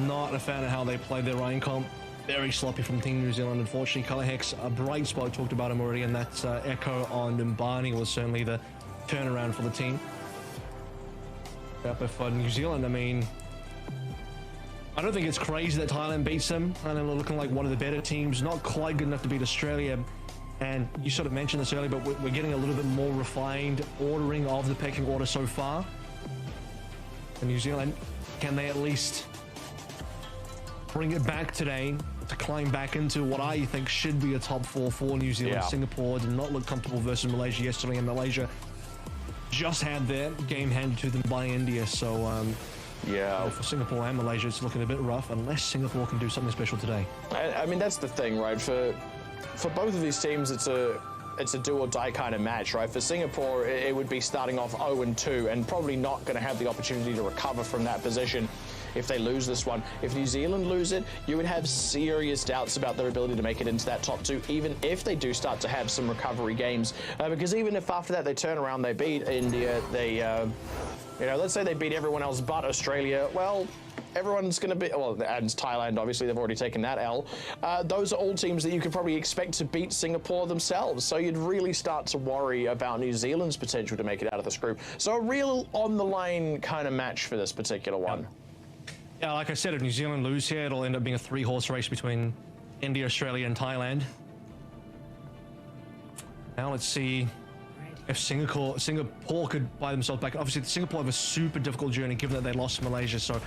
Not a fan of how they played their Ryan comp. Very sloppy from Team New Zealand, unfortunately. Color Hex, a bright spot, talked about him already, and that's Echo on Mbani was certainly the turnaround for the team. But for New Zealand, I mean, I don't think it's crazy that Thailand beats them. Thailand are looking like one of the better teams, not quite good enough to beat Australia. And you sort of mentioned this earlier, but we're getting a little bit more refined ordering of the pecking order so far. And New Zealand, can they at least bring it back today to climb back into what I think should be a top 4 for New Zealand?
Yeah.
Singapore did not look comfortable versus Malaysia yesterday, and Malaysia just had their game handed to them by India. So,
yeah,
for Singapore and Malaysia, it's looking a bit rough unless Singapore can do something special today.
I mean, that's the thing, right? For both of these teams, it's a do or die kind of match, right? For Singapore, it would be starting off 0-2 and probably not going to have the opportunity to recover from that position if they lose this one. If New Zealand lose it, you would have serious doubts about their ability to make it into that top 2, even if they do start to have some recovery games. Because even if after that they turn around, they beat India, they, you know, let's say they beat everyone else but Australia, well, everyone's going to be, well, and Thailand, obviously, they've already taken that L. Those are all teams that you could probably expect to beat Singapore themselves. So you'd really start to worry about New Zealand's potential to make it out of this group. So a real on-the-line kind of match for this particular one.
Yeah, like I said, if New Zealand lose here, it'll end up being a 3-horse race between India, Australia, and Thailand. Now let's see if Singapore could buy themselves back. Obviously, Singapore have a super difficult journey given that they lost to Malaysia. So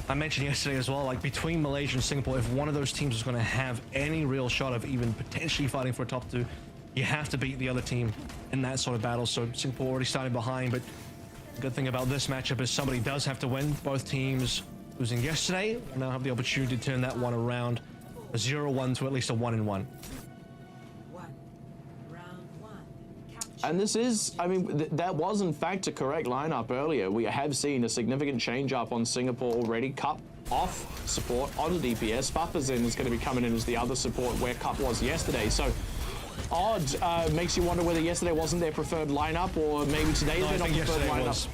I mentioned yesterday as well, like between Malaysia and Singapore, if one of those teams is going to have any real shot of even potentially fighting for a top 2, you have to beat the other team in that sort of battle. So Singapore already started behind, but the good thing about this matchup is somebody does have to win. Both teams losing yesterday will now have the opportunity to turn that one around, a 0-1 to at least a 1-1.
And this is, I mean, that was in fact a correct lineup earlier. We have seen a significant change up on Singapore already. Cup off support on DPS. Fafazin is going to be coming in as the other support where Cup was yesterday. So odd, makes you wonder whether yesterday wasn't their preferred lineup or maybe today is their not preferred lineup.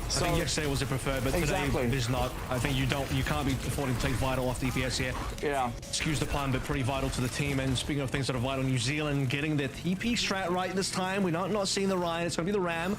I think yesterday was the preferred, but today is not. I think you can't be affording to take Vital off DPS here.
Yeah.
Excuse the pun, but pretty vital to the team. And speaking of things that are vital, New Zealand getting their TP strat right this time. We're not seeing the Ryan. It's going to be the Ram.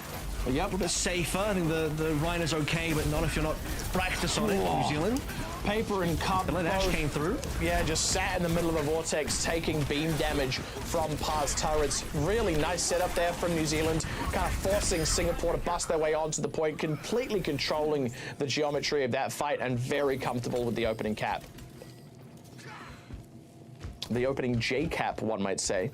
Yep. A little bit safer. I think the Ryan is okay, but not if you're not practice on it, New Zealand.
Paper and Cup.
The Ash came through.
Yeah, just sat in the middle of a vortex, taking beam damage from past turrets. Really nice setup there from New Zealand, kind of forcing Singapore to bust their way onto the point, completely controlling the geometry of that fight, and very comfortable with the opening cap. The opening J cap, one might say.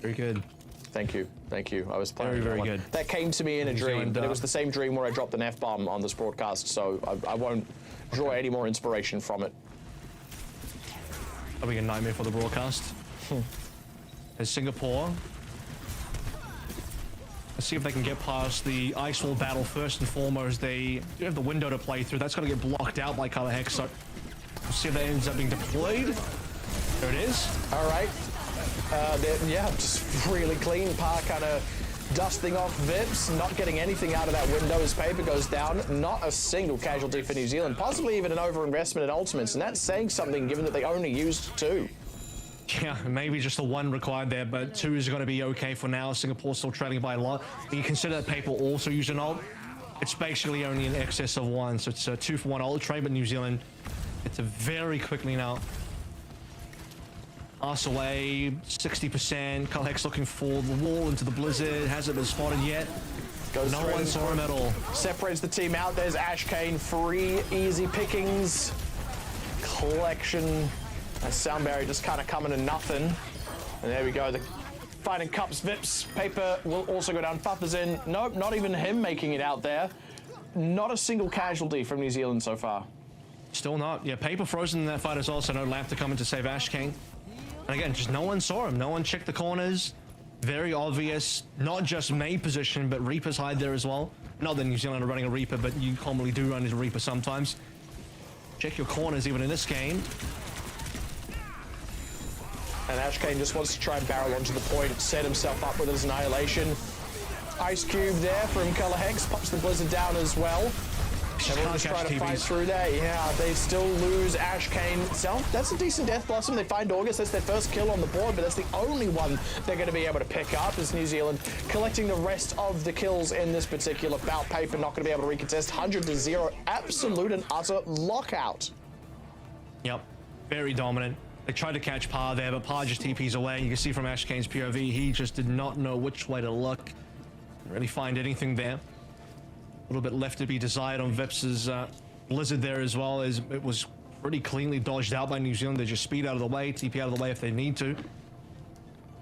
Very good.
Thank you. Thank you. I was playing
very good.
That came to me in a dream, but it was the same dream where I dropped an F-bomb on this broadcast, so I won't draw any more inspiration from it.
That'll be a nightmare for the broadcast. As Singapore, let's see if they can get past the ice wall battle first and foremost. They do have the window to play through. That's going to get blocked out by Color Hex, so we'll see if that ends up being deployed. There it is.
All right. Yeah, just really clean. Par kind of dusting off Vips, not getting anything out of that window as Paper goes down. Not a single casualty for New Zealand, possibly even an overinvestment in ultimates, and that's saying something given that they only used 2.
Yeah, maybe just the 1 required there, but 2 is going to be okay for now. Singapore still trailing by a lot. But you consider that Paper also used an ult. It's basically only in excess of 1, so it's a 2-for-1 ult trade, but New Zealand, it's a very quickly now. Pass away, 60%. Kalhex looking for the wall into the blizzard. Hasn't been spotted yet. No one saw him at all.
Separates the team out. There's Ash Kane. 3 easy pickings. Collection. That sound barrier just kind of coming to nothing. And there we go. The fighting Cups, Vips. Paper will also go down. Fuffer's in. Nope, not even him making it out there. Not a single casualty from New Zealand so far.
Still not. Yeah, Paper frozen in that fight as well, so no Lamp to come in to save Ash Kane. And again, just no one saw him. No one checked the corners. Very obvious. Not just main position, but Reaper's hide there as well. Not that New Zealand are running a Reaper, but you commonly do run into Reaper sometimes. Check your corners even in this game.
And Ash Kane just wants to try and barrel onto the point, set himself up with his Annihilation. Ice Cube there from Color Hex, pops the Blizzard down as well. Everyone just trying to fight through there. Yeah, they still lose Ash Kane. So that's a decent Death Blossom. They find August. That's their first kill on the board, but that's the only one they're going to be able to pick up as New Zealand collecting the rest of the kills in this particular bout. Paper not going to be able to recontest. 100-0. Absolute and utter lockout.
Yep. Very dominant. They tried to catch Par there, but Par just TPs away. You can see from Ash Kane's POV, he just did not know which way to look. Didn't really find anything there. A little bit left to be desired on Vips's Blizzard there as well, as it was pretty cleanly dodged out by New Zealand. They just speed out of the way, TP out of the way if they need to.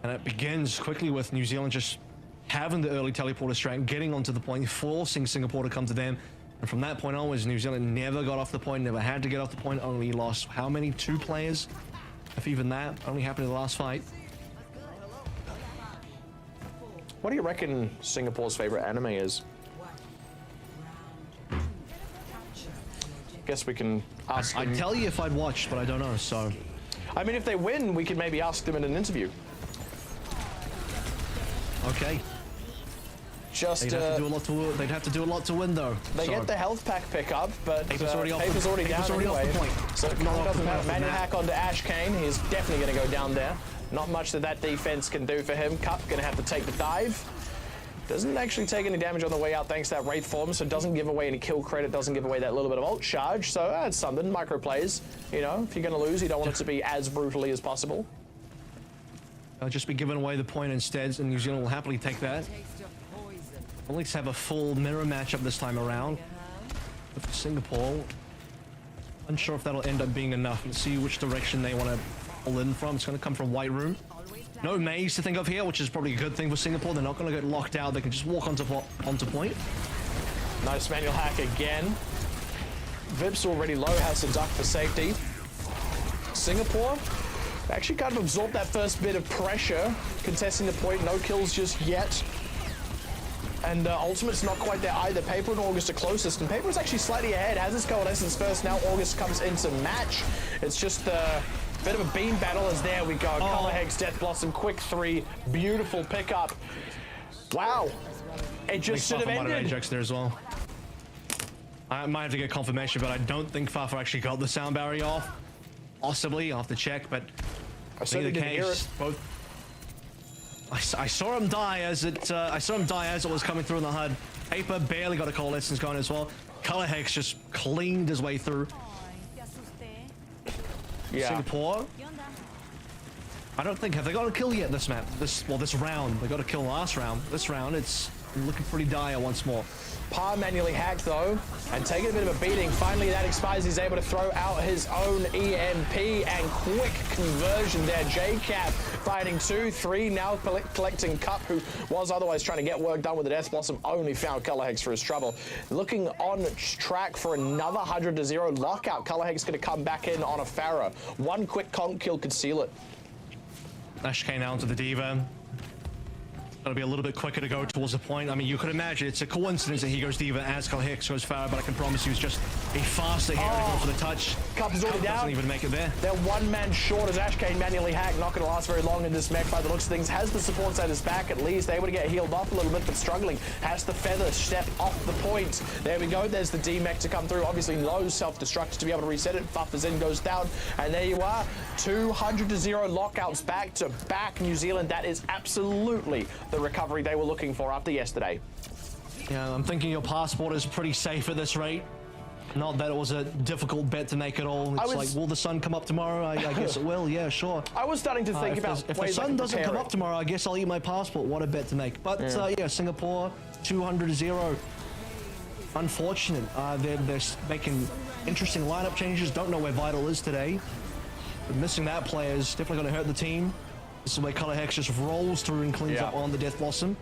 And it begins quickly with New Zealand just having the early teleporter strat, getting onto the point, forcing Singapore to come to them. And from that point onwards, New Zealand never got off the point, never had to get off the point, only lost how many? 2 players? If even that, only happened in the last fight.
What do you reckon Singapore's favorite anime is? Guess we can ask them.
I'd tell you if I'd watched, but I don't know, so.
I mean, if they win, we could maybe ask them in an interview.
Okay.
Just
they'd have to do a lot to win, though.
They get the health pack pickup, but Paper's already down
Off
anyway.
the point.
So it doesn't matter. Manual hack onto Ash Kane. He's definitely going to go down there. Not much that defense can do for him. Cup going to have to take the dive. Doesn't actually take any damage on the way out thanks to that Wraith form, so doesn't give away any kill credit, doesn't give away that little bit of ult charge, so that's something. Micro plays, you know, if you're going to lose, you don't want it to be as brutally as possible.
I'll just be giving away the point instead, and New Zealand will happily take that. At least have a full mirror matchup this time around. But for Singapore, unsure if that'll end up being enough. Let's see which direction they want to pull in from. It's going to come from White Room. No maze to think of here, which is probably a good thing for Singapore. They're not going to get locked out. They can just walk onto point.
Nice manual hack again. Vip's already low, has to duck for safety. Singapore actually kind of absorbed that first bit of pressure, contesting the point. No kills just yet. And Ultimate's not quite there either. Paper and August are closest, and Paper is actually slightly ahead. Has his coalescence first. Now August comes into match. It's just a bit of a beam battle as there we go. Color Hex, Death Blossom, quick 3. Beautiful pickup. Wow. It just should have ended.
Ajax there as well. I might have to get confirmation, but I don't think Fafa actually got the sound barrier off. Possibly, I'll have to check, but
I certainly didn't hear it.
Both. I saw him die as it. Was coming through in the HUD. Paper barely got a coalescence going as well. Color Hex just cleaned his way through.
Yeah.
Singapore. I don't think have they got a kill yet this map. This round. They got a kill last round. This round it's looking pretty dire once more.
Par manually hacked though, and taking a bit of a beating. Finally that expires. He's able to throw out his own EMP, and quick conversion there. JCap fighting 2-3, now collecting Cup, who was otherwise trying to get work done with the Death Blossom, only found Color Hex for his trouble. Looking on track for another 100-0 lockout. Color Hex going to come back in on a Pharah. One quick conk kill could seal it.
Ashkane now into the Diva. That'll be a little bit quicker to go towards the point. I mean, you could imagine it's a coincidence that he goes Diva as Color Hex goes Pharah, but I can promise you it's just a faster hero to go for the touch.
Cup is already down.
Doesn't even make it there.
They're one man short as Ashkane manually hacked. Not going to last very long in this mech by the looks of things. Has the supports at his back at least. Able to get healed off a little bit, but struggling. Has the feather step off the point. There we go. There's the D mech to come through. Obviously low self-destruct to be able to reset it. Buffers in, goes down. And there you are. 200-0 lockouts back to back. New Zealand, that is absolutely the recovery they were looking for after yesterday.
Yeah, I'm thinking your passport is pretty safe at this rate. Not that it was a difficult bet to make at all. It's like, will the sun come up tomorrow? I guess it will. Yeah, sure.
I was starting to think about
if the sun doesn't come up tomorrow, I guess I'll eat my passport. What a bet to make. But yeah, Singapore 200-0. Unfortunate. They're making interesting lineup changes. Don't know where Vital is today. But missing that player is definitely going to hurt the team. This is where Color Hex just rolls through and cleans up on the Death Blossom.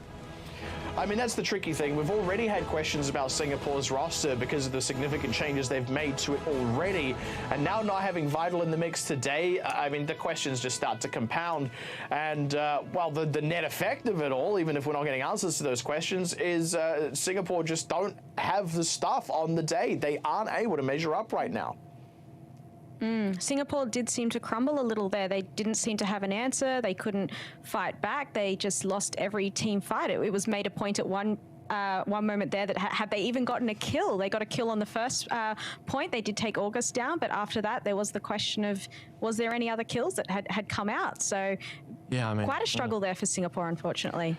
I mean, that's the tricky thing. We've already had questions about Singapore's roster because of the significant changes they've made to it already. And now not having Vital in the mix today, I mean, the questions just start to compound. And, well, the net effect of it all, even if we're not getting answers to those questions, is Singapore just don't have the stuff on the day. They aren't able to measure up right now.
Singapore did seem to crumble a little there. They didn't seem to have an answer. They couldn't fight back. They just lost every team fight. It was made a point at one moment there that had they even gotten a kill. They got a kill on the first point. They did take August down, but after that, there was the question of, was there any other kills that had come out? So
yeah, I mean,
quite a struggle there for Singapore, unfortunately.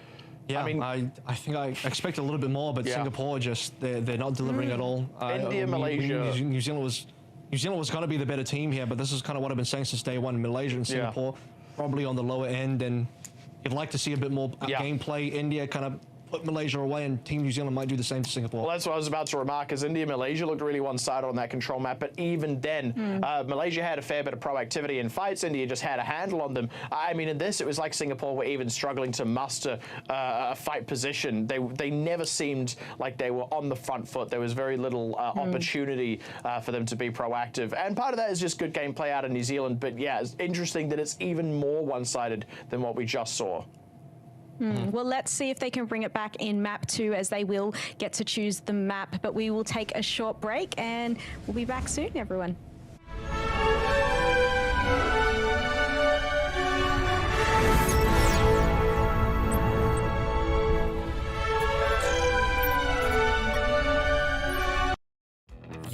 Yeah, I mean, I think I expect a little bit more, but Singapore just, they're not delivering at all.
India, Malaysia.
New Zealand was going to be the better team here, but this is kind of what I've been saying since day one. Malaysia and Singapore probably on the lower end, and you'd like to see a bit more gameplay. India kind of put Malaysia away, and Team New Zealand might do the same to Singapore.
Well, that's what I was about to remark, as India Malaysia looked really one-sided on that control map, but even then, Malaysia had a fair bit of proactivity in fights. India just had a handle on them. I mean, in this, it was like Singapore were even struggling to muster a fight position. They never seemed like they were on the front foot. There was very little opportunity for them to be proactive, and part of that is just good gameplay out of New Zealand, but yeah, it's interesting that it's even more one-sided than what we just saw.
Well, let's see if they can bring it back in map 2, as they will get to choose the map. But we will take a short break and we'll be back soon, everyone.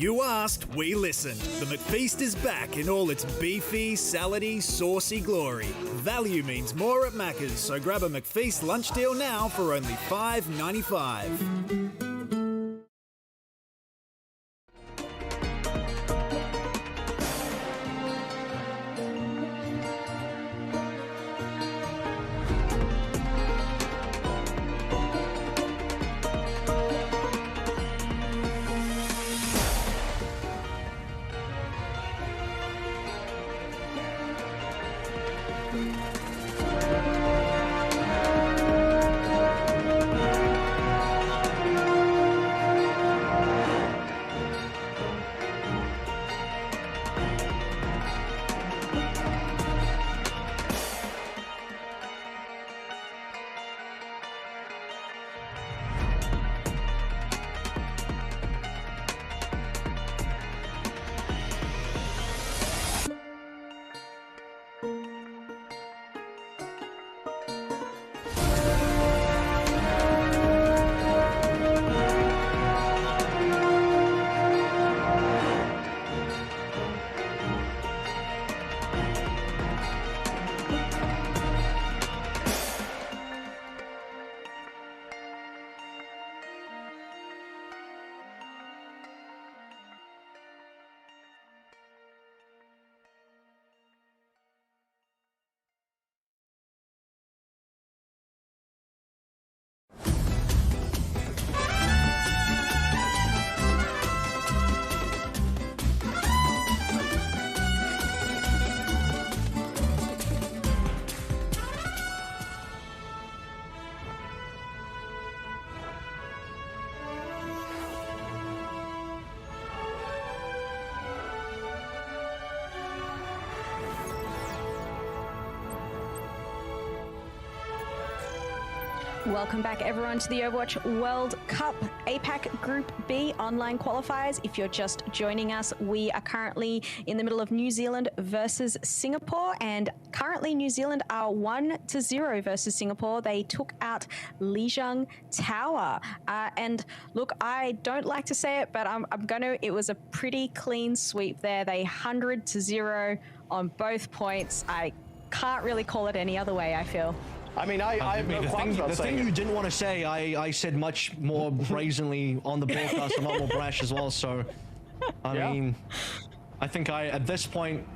You asked, we listened. The McFeast is back in all its beefy, salady, saucy glory. Value means more at Macca's, so grab a McFeast lunch deal now for only $5.95.
Welcome back, everyone, to the Overwatch World Cup APAC Group B online qualifiers. If you're just joining us, we are currently in the middle of New Zealand versus Singapore, and currently New Zealand are 1-0 versus Singapore. They took out Lijiang Tower. And look, I don't like to say it, but it was a pretty clean sweep there. They 100-0 on both points. I can't really call it any other way, I feel.
I mean, I have no qualms about
the
saying
thing
it.
you didn't want to say, I said much more brazenly on the broadcast, a lot more brash as well. So, I mean, I think at this point,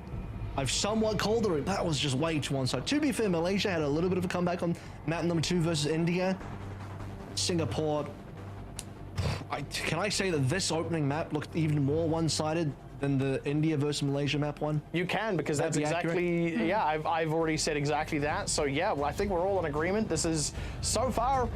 I've somewhat called it. That was just way too one-sided. To be fair, Malaysia had a little bit of a comeback on map number 2 versus India. Singapore, can I say that this opening map looked even more one-sided than the India versus Malaysia map one?
You can, because that's exactly, yeah, I've already said exactly that. So yeah, well, I think we're all in agreement. This is so far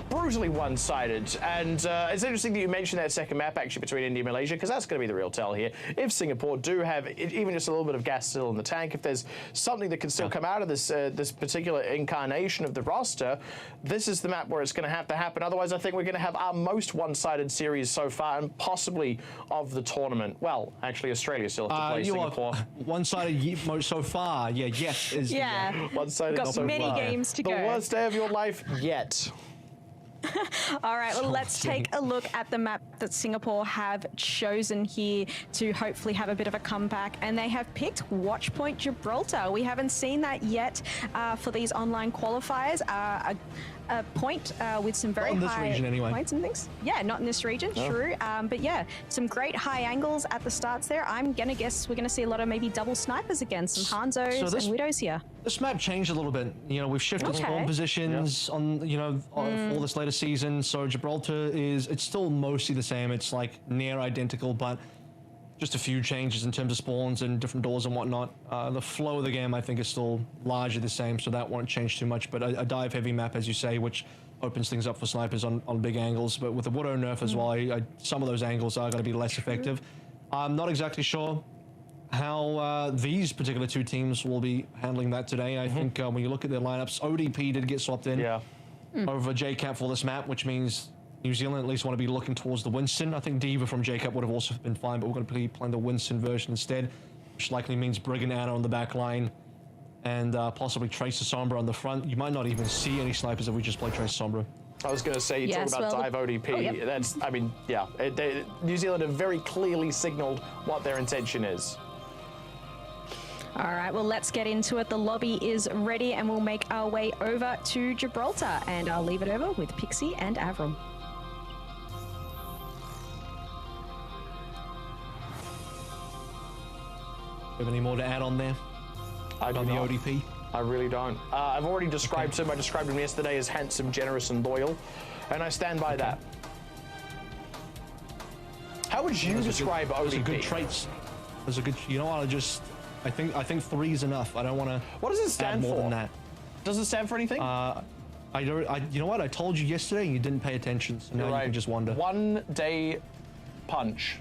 brutally one-sided, and it's interesting that you mentioned that second map actually between India and Malaysia, because that's going to be the real tell here. If Singapore do have even just a little bit of gas still in the tank, if there's something that can still come out of this this particular incarnation of the roster, this is the map where it's going to have to happen. Otherwise, I think we're going to have our most one-sided series so far, and possibly of the tournament. Well, actually, Australia still has to play Singapore.
One-sided so far,
One-sided
got
so
many
far.
games to
the
go.
The worst day of your life yet.
All right, well, let's take a look at the map that Singapore have chosen here to hopefully have a bit of a comeback, and they have picked Watchpoint Gibraltar. We haven't seen that yet for these online qualifiers. A point with some very high points and things. Yeah, not in this region, true. But yeah, some great high angles at the starts there. I'm gonna guess we're gonna see a lot of maybe double snipers again, some Hanzos and Widows here.
This map changed a little bit. You know, we've shifted spawn positions on, for this later season. So Gibraltar it's still mostly the same. It's like near identical, but just a few changes in terms of spawns and different doors and whatnot. The flow of the game, I think, is still largely the same, so that won't change too much. But a dive-heavy map, as you say, which opens things up for snipers on big angles. But with the Widow nerf as well, some of those angles are going to be less effective. I'm not exactly sure how these particular two teams will be handling that today. I think when you look at their lineups, ODP did get swapped in over JCap for this map, which means New Zealand at least want to be looking towards the Winston. I think Diva from JCap would have also been fine, but we're going to be playing the Winston version instead, which likely means Brig and Anna on the back line, and possibly Tracer Sombra on the front. You might not even see any snipers if we just play Tracer Sombra.
I was going to say, you
Yes,
talk about
well,
dive ODP.
Oh, yep.
That's, I mean, yeah. New Zealand have very clearly signaled what their intention is.
All right, well, let's get into it. The lobby is ready, and we'll make our way over to Gibraltar. And I'll leave it over with Pixie and Avram.
Have any more to add on there?
I
On
don't
the
know.
ODP?
I really don't. I've already described him. I described him yesterday as handsome, generous, and loyal, and I stand by that. How would you describe ODP?
Those are good traits. Those are good. You know what? I think 3 is enough. I don't want to.
What does it
add
stand
more
for?
than that.
Does it stand for anything?
You know what? I told you yesterday, and you didn't pay attention. So now
You're
you can just wonder.
1 day punch.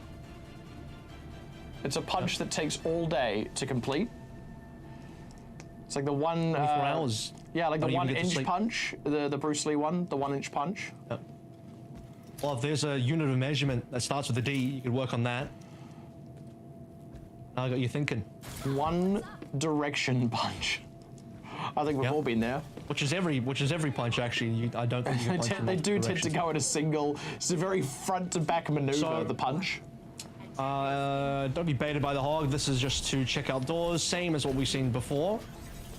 It's a punch that takes all day to complete. It's like the
24 hours.
Yeah, like the
Don't even get to
1-inch
sleep.
punch, the Bruce Lee one, the 1-inch punch.
Yep. Well, if there's a unit of measurement that starts with a D, you could work on that. I got you thinking.
One direction punch. I think we've all been there.
Which is every punch actually. I don't think you can punch in
They do
multiple
tend to
directions.
go in a single. It's a very front to back maneuver.
So-
The punch.
Don't be baited by the hog. This is just to check out doors, same as what we've seen before.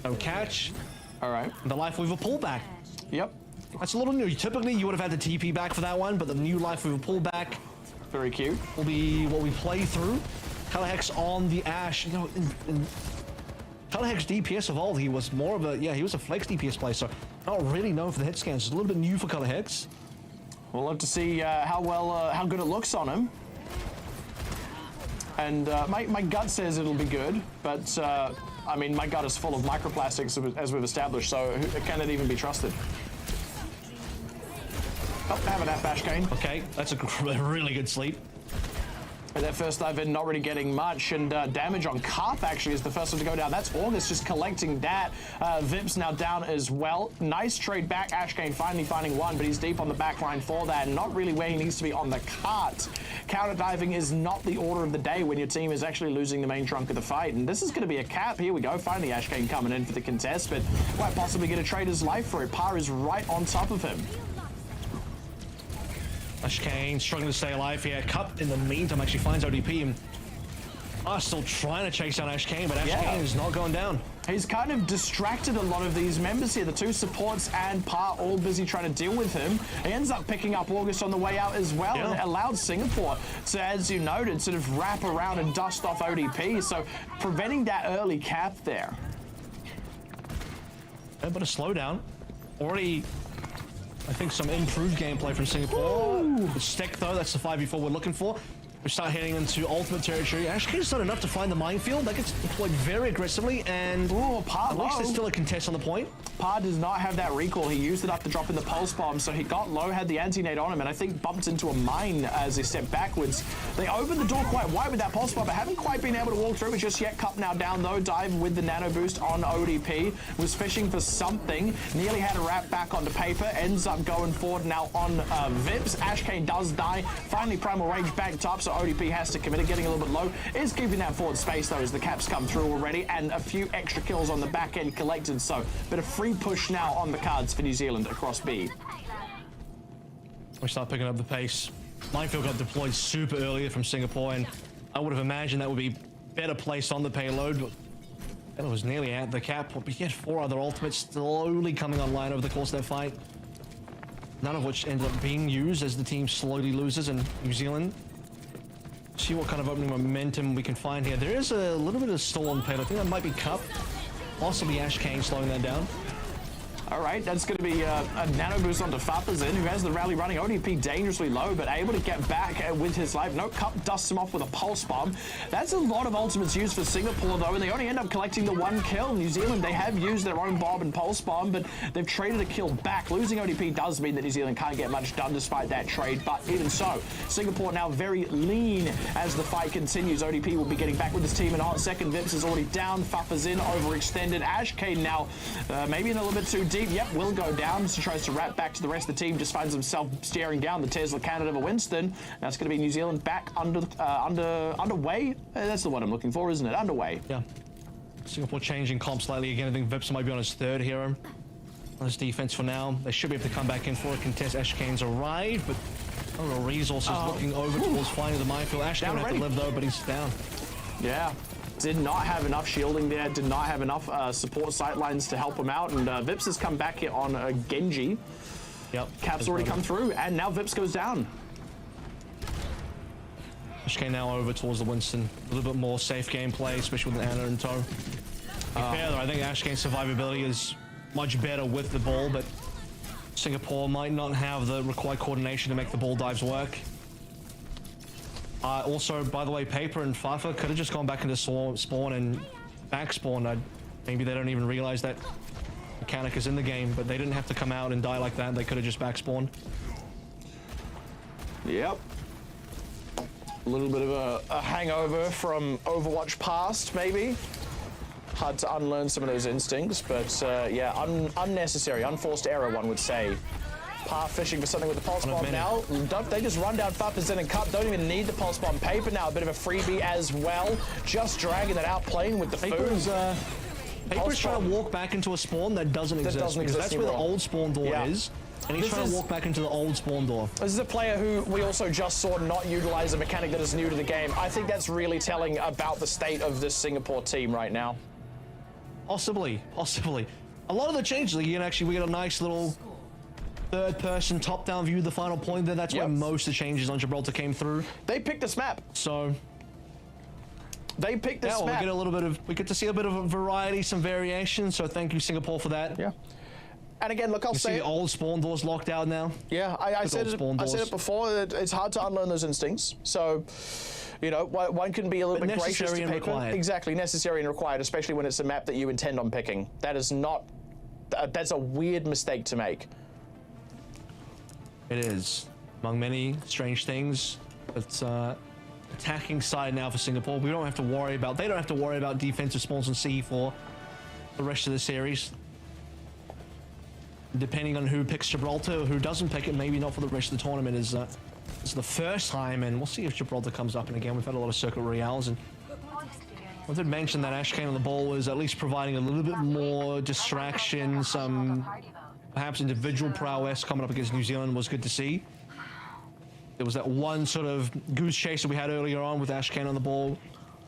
No catch.
All right.
The life weaver pullback.
Yep.
That's a little new. Typically, you would have had the TP back for that one, but the new life weaver pullback
Very cute.
will be what we play through. Calahex on the Ash. You know, in Calahex DPS evolved. He was more of a he was a flex DPS play, so not really known for the hit scans. It's a little bit new for Calahex.
We'll have to see how good it looks on him. And my gut says it'll be good, but I mean, my gut is full of microplastics, as we've established, so can it even be trusted? Oh, have a nap, Bashkane.
Okay, that's a really good sleep.
That first dive in, not really getting much, and damage on Carp actually is the first one to go down. That's August just collecting that. Vip's now down as well. Nice trade back. Ashkane finally finding one, but he's deep on the back line for that, and not really where he needs to be on the cart. Counter diving is not the order of the day when your team is actually losing the main trunk of the fight, and this is going to be a cap. Here we go. Finally, Ashkane coming in for the contest, but might possibly get a trader's life for it. Par is right on top of him.
Ashkane struggling to stay alive here. Cup in the meantime actually finds ODP and are still trying to chase down Ashkane, but Ashkane is not going down.
He's kind of distracted a lot of these members here. The two supports and Par all busy trying to deal with him. He ends up picking up August on the way out as well, and it allowed Singapore to, as you noted, sort of wrap around and dust off ODP, so preventing that early cap there.
A bit of slowdown. Already, I think, some improved gameplay from Singapore. The stick, though, that's the 5v4 we're looking for. We start heading into ultimate territory. Ashkane's done enough to find the minefield. That gets deployed very aggressively, and
Par
at least
low.
there's still a contest on the point.
Par does not have that recall. He used it up to drop in the pulse bomb, so he got low, had the anti-nade on him, and I think bumped into a mine as he stepped backwards. They opened the door quite wide with that pulse bomb, but haven't quite been able to walk through it just yet. Cup now down though, dive with the nano boost on ODP, was fishing for something, nearly had a wrap back onto paper, ends up going forward now on Vips. Ashkane does die, finally Primal Rage backed up, so ODP has to commit it, getting a little bit low, is keeping that forward space though as the caps come through already, and a few extra kills on the back end collected, so bit of free push now on the cards for New Zealand across B.
We start picking up the pace. Minefield got deployed super early from Singapore, and I would have imagined that would be better placed on the payload, but it was nearly at the cap. But yet 4 other ultimates slowly coming online over the course of that fight, none of which ended up being used as the team slowly loses, and New Zealand see what kind of opening momentum we can find here. There is a little bit of stall on payload. I think that might be Cup, possibly Ashkane slowing that down.
All right, that's going to be a nano boost onto Fapazin, who has the rally running. ODP dangerously low, but able to get back with his life. No, Cup dusts him off with a pulse bomb. That's a lot of ultimates used for Singapore, though, and they only end up collecting the 1 kill. New Zealand, they have used their own bomb and pulse bomb, but they've traded a kill back. Losing ODP does mean that New Zealand can't get much done despite that trade, but even so, Singapore now very lean as the fight continues. ODP will be getting back with his team in a hot second. Vips is already down. Fapazin overextended. Ashkane now maybe in a little bit too deep. Yep, will go down. So tries to wrap back to the rest of the team. Just finds himself staring down the Tesla cannon of a Winston. That's going to be New Zealand back underway. That's the one I'm looking for, isn't it? Underway.
Yeah. Singapore changing comp slightly again. I think Vips might be on his 3rd hero. this defense for now. They should be able to come back in for a contest. Ashkane's arrived, but resources looking over towards finding the minefield. Ashkane will have to live though, but he's down.
Yeah. Did not have enough shielding there, did not have enough support sightlines to help him out, and Vips has come back here on Genji.
Yep.
Cap's already come through, and now Vips goes down.
Ashkane now over towards the Winston. A little bit more safe gameplay, especially with Anna in tow. Fair though, I think Ashkane's survivability is much better with the ball, but Singapore might not have the required coordination to make the ball dives work. Also, by the way, Paper and Fafa could have just gone back into spawn and back spawn. Maybe they don't even realize that mechanic is in the game, but they didn't have to come out and die like that. They could have just back spawned.
Yep. A little bit of a hangover from Overwatch past, maybe. Hard to unlearn some of those instincts, but yeah, unnecessary, unforced error, one would say. Par fishing for something with the pulse bomb now. They just run down Fafazen and Cup. Don't even need the pulse bomb. Paper now, a bit of a freebie as well. Just dragging that out, playing with the food.
Paper's trying to walk back into a spawn that doesn't exist. Because that's where the old spawn door is. And he's trying to walk back into the old spawn door.
This is a player who we also just saw not utilize a mechanic that is new to the game. I think that's really telling about the state of this Singapore team right now.
Possibly. A lot of the changes, we get a nice little third-person top-down view of the final point there. That's where most of the changes on Gibraltar came through.
They picked this map.
So
they picked this map.
We get to see a bit of a variety, some variation. So thank you, Singapore, for that.
Yeah. And again, look, I'll say
the old spawn doors locked out now.
Yeah, I said it before. It's hard to unlearn those instincts. So, you know, one can be a little bit gracious to paper.
Required.
Exactly, necessary and required, especially when it's a map that you intend on picking. That is not. That's a weird mistake to make.
It is, among many strange things. It's attacking side now for Singapore. They don't have to worry about defensive spawns on C for the rest of the series. Depending on who picks Gibraltar or who doesn't pick it, maybe not for the rest of the tournament, is the first time, and we'll see if Gibraltar comes up. And again, we've had a lot of Circuit Royales, and I did mention that Ashkane on the ball was at least providing a little bit more distraction, some perhaps individual prowess coming up against New Zealand was good to see. There was that one sort of goose chase that we had earlier on with Ashkane on the ball,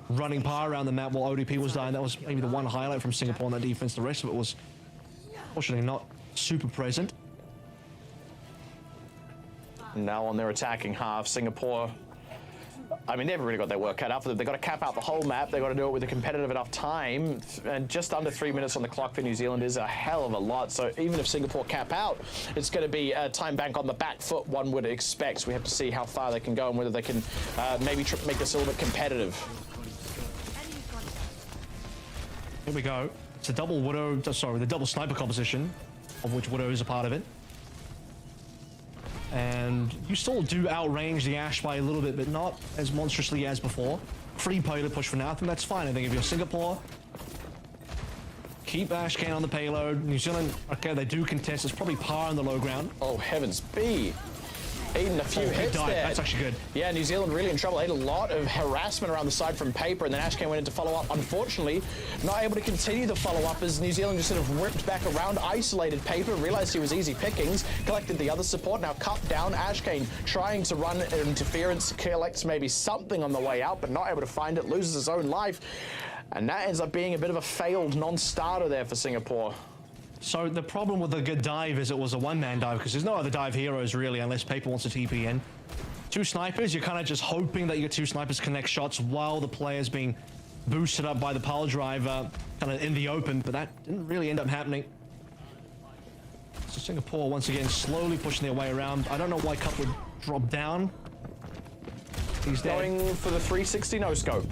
running par around the map while ODP was dying. That was maybe the one highlight from Singapore on that defense. The rest of it was, fortunately, not super present.
Now on their attacking half, Singapore, I mean, they've really got their work cut out for them. They've got to cap out the whole map. They've got to do it with a competitive enough time. And just under 3 minutes on the clock for New Zealand is a hell of a lot. So even if Singapore cap out, it's going to be a time bank on the back foot, one would expect. So we have to see how far they can go and whether they can maybe make this a little bit competitive.
Here we go. It's a double Widow, sorry, the double sniper composition, of which Widow is a part of it. And you still do outrange the Ash by a little bit, but not as monstrously as before. Free payload push for now. I think that's fine. I think if you're Singapore, keep Ashkane on the payload. New Zealand, okay, they do contest. It's probably par on the low ground.
Oh, heavens be. Eating a few hits there.
That's actually good.
Yeah, New Zealand really in trouble. Ate a lot of harassment around the side from Paper, and then Ashkane went in to follow up. Unfortunately, not able to continue the follow-up as New Zealand just sort of ripped back around, isolated Paper, realized he was easy pickings, collected the other support, now cut down. Ashkane trying to run interference, collects maybe something on the way out, but not able to find it, loses his own life. And that ends up being a bit of a failed non-starter there for Singapore.
So the problem with the good dive is it was a one-man dive because there's no other dive heroes really unless Paper wants to TP in. Two snipers, you're kind of just hoping that your two snipers connect shots while the player's being boosted up by the pile driver kind of in the open, but that didn't really end up happening. So Singapore once again slowly pushing their way around. I don't know why Cup would drop down. He's
going for the 360 no-scope.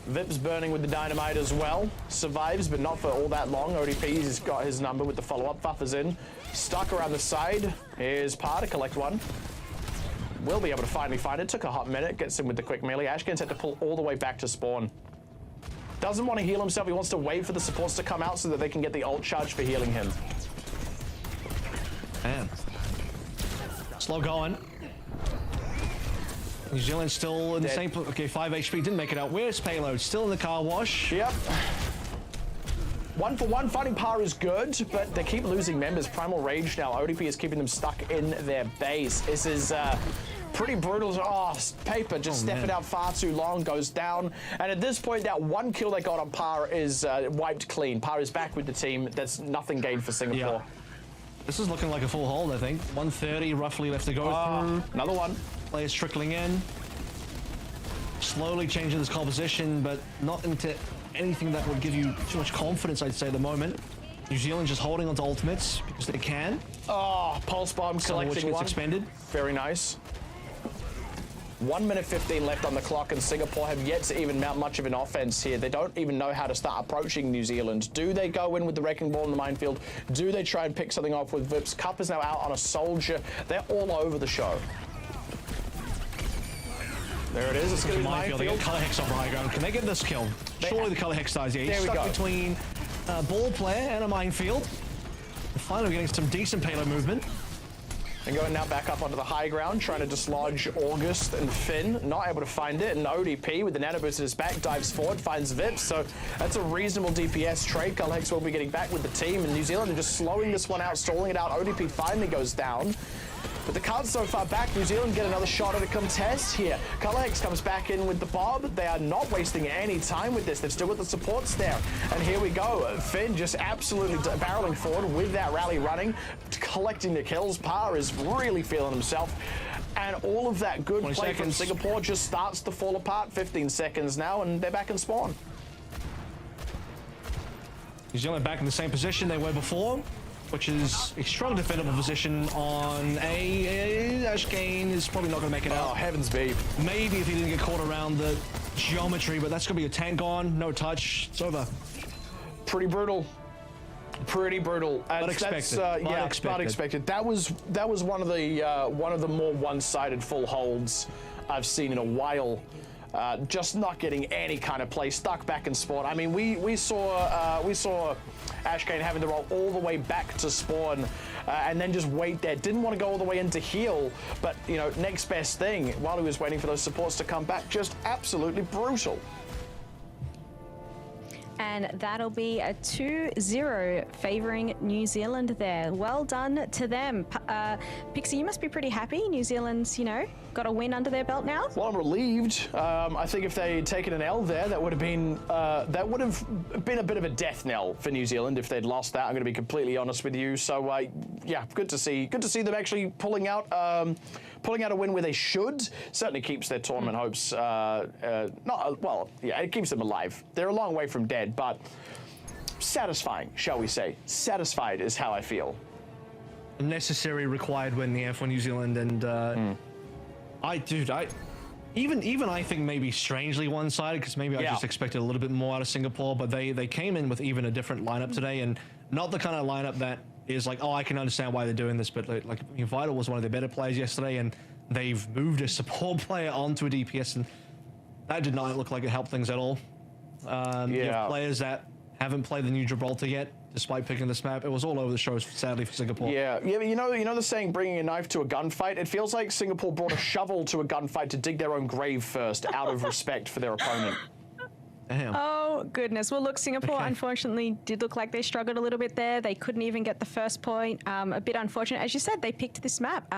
Vip's burning with the dynamite as well. Survives, but not for all that long. ODP's got his number with the follow-up. Buffers in. Stuck around the side. Here's Par to collect one. Will be able to finally find it. Took a hot minute. Gets in with the quick melee. Ashkane's had to pull all the way back to spawn. Doesn't want to heal himself. He wants to wait for the supports to come out so that they can get the ult charge for healing him.
Man. Slow going. New Zealand still in the same... Okay, 5 HP, didn't make it out. Where's payload? Still in the car wash.
Yep. 1-for-1, finding par is good, but they keep losing members. Primal Rage now. ODP is keeping them stuck in their base. This is pretty brutal. Oh, Paper just stepping out far too long, goes down. And at this point, that one kill they got on Par is wiped clean. Par is back with the team. That's nothing gained for Singapore.
Yeah. This is looking like a full hold, I think. 130 roughly left to go through.
Another one.
Players trickling in. Slowly changing this composition, but not into anything that would give you too much confidence, I'd say, at the moment. New Zealand just holding onto ultimates because they can.
Oh, Pulse Bomb collecting one.
Expended.
Very nice. 1 minute 15 left on the clock, and Singapore have yet to even mount much of an offense here. They don't even know how to start approaching New Zealand. Do they go in with the Wrecking Ball in the minefield? Do they try and pick something off with Vips? Cup is now out on a Soldier. They're all over the show. There it is. It's going to be minefield.
They got Color Hex on high ground. Can they get this kill? Surely the Color Hex dies. Yeah, he's stuck between a ball player and a minefield. And finally getting some decent payload movement.
And going now back up onto the high ground, trying to dislodge August and Finn. Not able to find it. And ODP with the nano boost at his back dives forward, finds Vips. So that's a reasonable DPS trade. Color Hex will be getting back with the team. And New Zealand are just slowing this one out, stalling it out. ODP finally goes down. But the card's so far back, New Zealand get another shot at a contest here. Color Hex comes back in with the Bob. They are not wasting any time with this. They've still got the supports there. And here we go. Finn just absolutely barreling forward with that rally running, collecting the kills. Par is really feeling himself. And all of that good play from Singapore just starts to fall apart. 15 seconds now, and they're back in spawn.
New Zealand back in the same position they were before, which is a strong defendable position on Ashkane is probably not going to make it out.
Oh, heavens be.
Maybe if he didn't get caught around the geometry, but that's going to be a tank on, no touch, it's over.
Pretty brutal. Pretty brutal.
Not expected.
Not expected. That was one of the more one-sided full holds I've seen in a while. Just not getting any kind of play, stuck back in spawn. I mean, we saw Ashkane having to roll all the way back to spawn and then just wait there. Didn't want to go all the way into heal, but you know, next best thing while he was waiting for those supports to come back. Just absolutely brutal.
And that'll be a 2-0 favouring New Zealand there. Well done to them. Pixie, you must be pretty happy. New Zealand's, got a win under their belt now.
Well, I'm relieved. I think if they'd taken an L there, that would have been a bit of a death knell for New Zealand if they'd lost that. I'm going to be completely honest with you. So, yeah, good to see them actually pulling out a win where they should. Certainly keeps their tournament hopes. It keeps them alive. They're a long way from dead, but satisfying, shall we say? Satisfied is how I feel.
A necessary, required win there for New Zealand, and I think maybe strangely one-sided because maybe I just expected a little bit more out of Singapore, but they came in with even a different lineup today, and not the kind of lineup that is like, oh, I can understand why they're doing this, but like Vital was one of their better players yesterday, and they've moved a support player onto a DPS, and that did not look like it helped things at all. You have players that haven't played the new Gibraltar yet, despite picking this map. It was all over the show, sadly, for Singapore.
Yeah, but you know the saying, bringing a knife to a gunfight? It feels like Singapore brought a shovel to a gunfight to dig their own grave first, out of respect for their opponent.
Damn.
Oh, goodness. Well, look, Singapore unfortunately did look like they struggled a little bit there. They couldn't even get the first point. A bit unfortunate. As you said, they picked this map.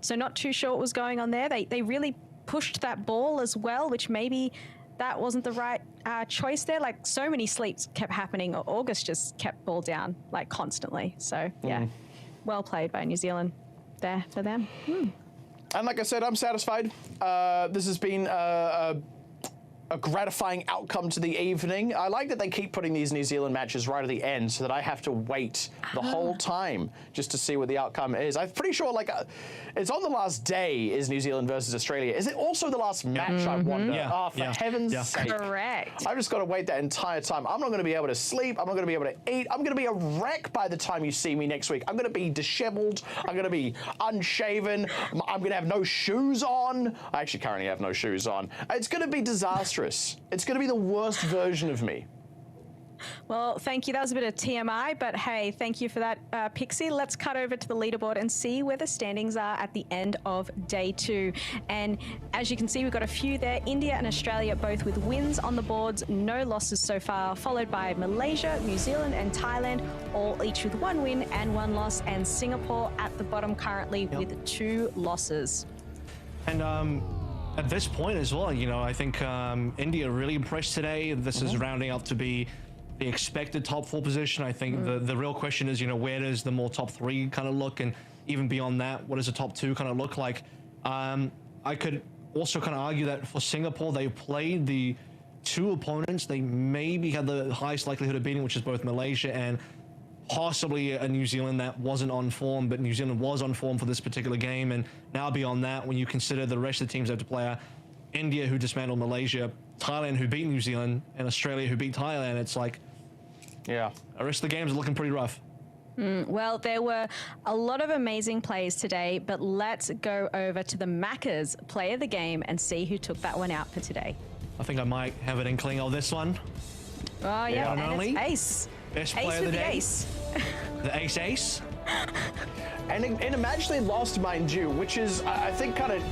So not too sure what was going on there. They really pushed that ball as well, which maybe that wasn't the right choice there. Like, so many sleeps kept happening. August just kept ball down, like, constantly. So, yeah, well played by New Zealand there for them.
And like I said, I'm satisfied. This has been a gratifying outcome to the evening. I like that they keep putting these New Zealand matches right at the end so that I have to wait the whole time just to see what the outcome is. I'm pretty sure, it's on the last day is New Zealand versus Australia. Is it also the last match, I wonder?
Yeah.
Oh, for heaven's sake.
Correct.
I've just got to wait that entire time. I'm not going to be able to sleep. I'm not going to be able to eat. I'm going to be a wreck by the time you see me next week. I'm going to be disheveled. I'm going to be unshaven. I'm going to have no shoes on. I actually currently have no shoes on. It's going to be disastrous. It's going to be the worst version of me.
Well, thank you. That was a bit of TMI, but hey, thank you for that, Pixie. Let's cut over to the leaderboard and see where the standings are at the end of day 2. And as you can see, we've got a few there. India and Australia both with wins on the boards, no losses so far, followed by Malaysia, New Zealand and Thailand, all each with 1 win and 1 loss, and Singapore at the bottom currently with 2 losses.
And at this point as well, you know, I think India really impressed today. This is rounding up to be the expected top 4 position. I think the real question is, you know, where does the more top 3 kind of look? And even beyond that, what does the top 2 kind of look like? I could also kind of argue that for Singapore, they played the 2 opponents they maybe had the highest likelihood of beating, which is both Malaysia and possibly a New Zealand that wasn't on form, but New Zealand was on form for this particular game. And now beyond that, when you consider the rest of the teams they have to play are India, who dismantled Malaysia, Thailand, who beat New Zealand, and Australia, who beat Thailand, it's like, yeah, the rest of the games are looking pretty rough.
Well, there were a lot of amazing plays today, but let's go over to the Macca's play of the game and see who took that one out for today.
I think I might have an inkling of this one.
Oh, yeah, and it's Ace.
Best
Ace
player of
with
the
the
day.
ace.
The ace.
And a match they lost, mind you, which is, I think, kind of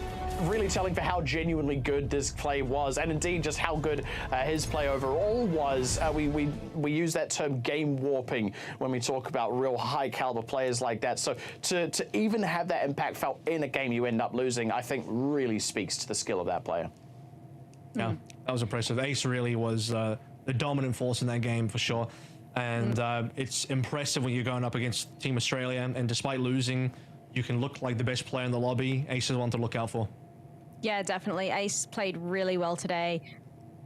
really telling for how genuinely good this play was, and indeed just how good his play overall was. We use that term game warping when we talk about real high caliber players like that. So to even have that impact felt in a game you end up losing, I think really speaks to the skill of that player.
Yeah, that was impressive. Ace really was the dominant force in that game for sure. And it's impressive when you're going up against Team Australia, and despite losing, you can look like the best player in the lobby. Ace is one to look out for.
Yeah, definitely. Ace played really well today.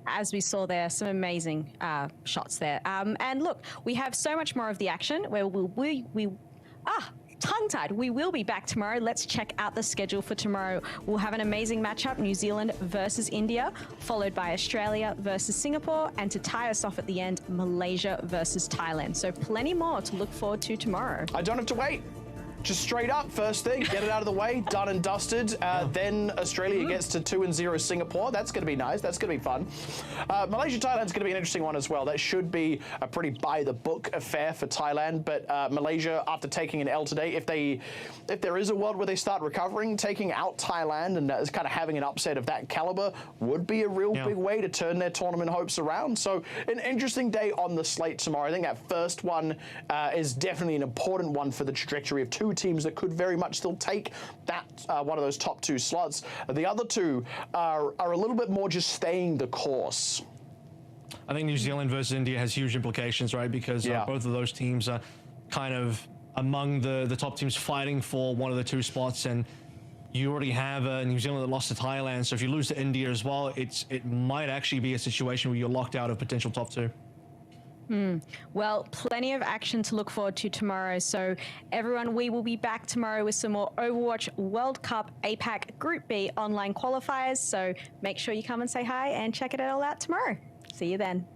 As we saw there, some amazing shots there. And look, we have so much more of the action where tongue-tied. We will be back tomorrow. Let's check out the schedule for tomorrow. We'll have an amazing matchup, New Zealand versus India, followed by Australia versus Singapore, and to tie us off at the end, Malaysia versus Thailand. So plenty more to look forward to tomorrow.
I don't have to wait. Just straight up, first thing, get it out of the way, done and dusted. Then Australia gets to 2-0 Singapore. That's going to be nice. That's going to be fun. Malaysia, Thailand's going to be an interesting one as well. That should be a pretty by-the-book affair for Thailand. But Malaysia, after taking an L today, if there is a world where they start recovering, taking out Thailand and kind of having an upset of that caliber would be a real big way to turn their tournament hopes around. So an interesting day on the slate tomorrow. I think that first one is definitely an important one for the trajectory of 2 teams that could very much still take that one of those top 2 slots. The other 2 are a little bit more just staying the course.
I think New Zealand versus India has huge implications, right? Because both of those teams are kind of among the top teams fighting for one of the 2 spots, and you already have New Zealand that lost to Thailand. So if you lose to India as well, it might actually be a situation where you're locked out of potential top 2.
Well, plenty of action to look forward to tomorrow. So everyone, we will be back tomorrow with some more Overwatch World Cup APAC Group B online qualifiers. So make sure you come and say hi and check it all out tomorrow. See you then.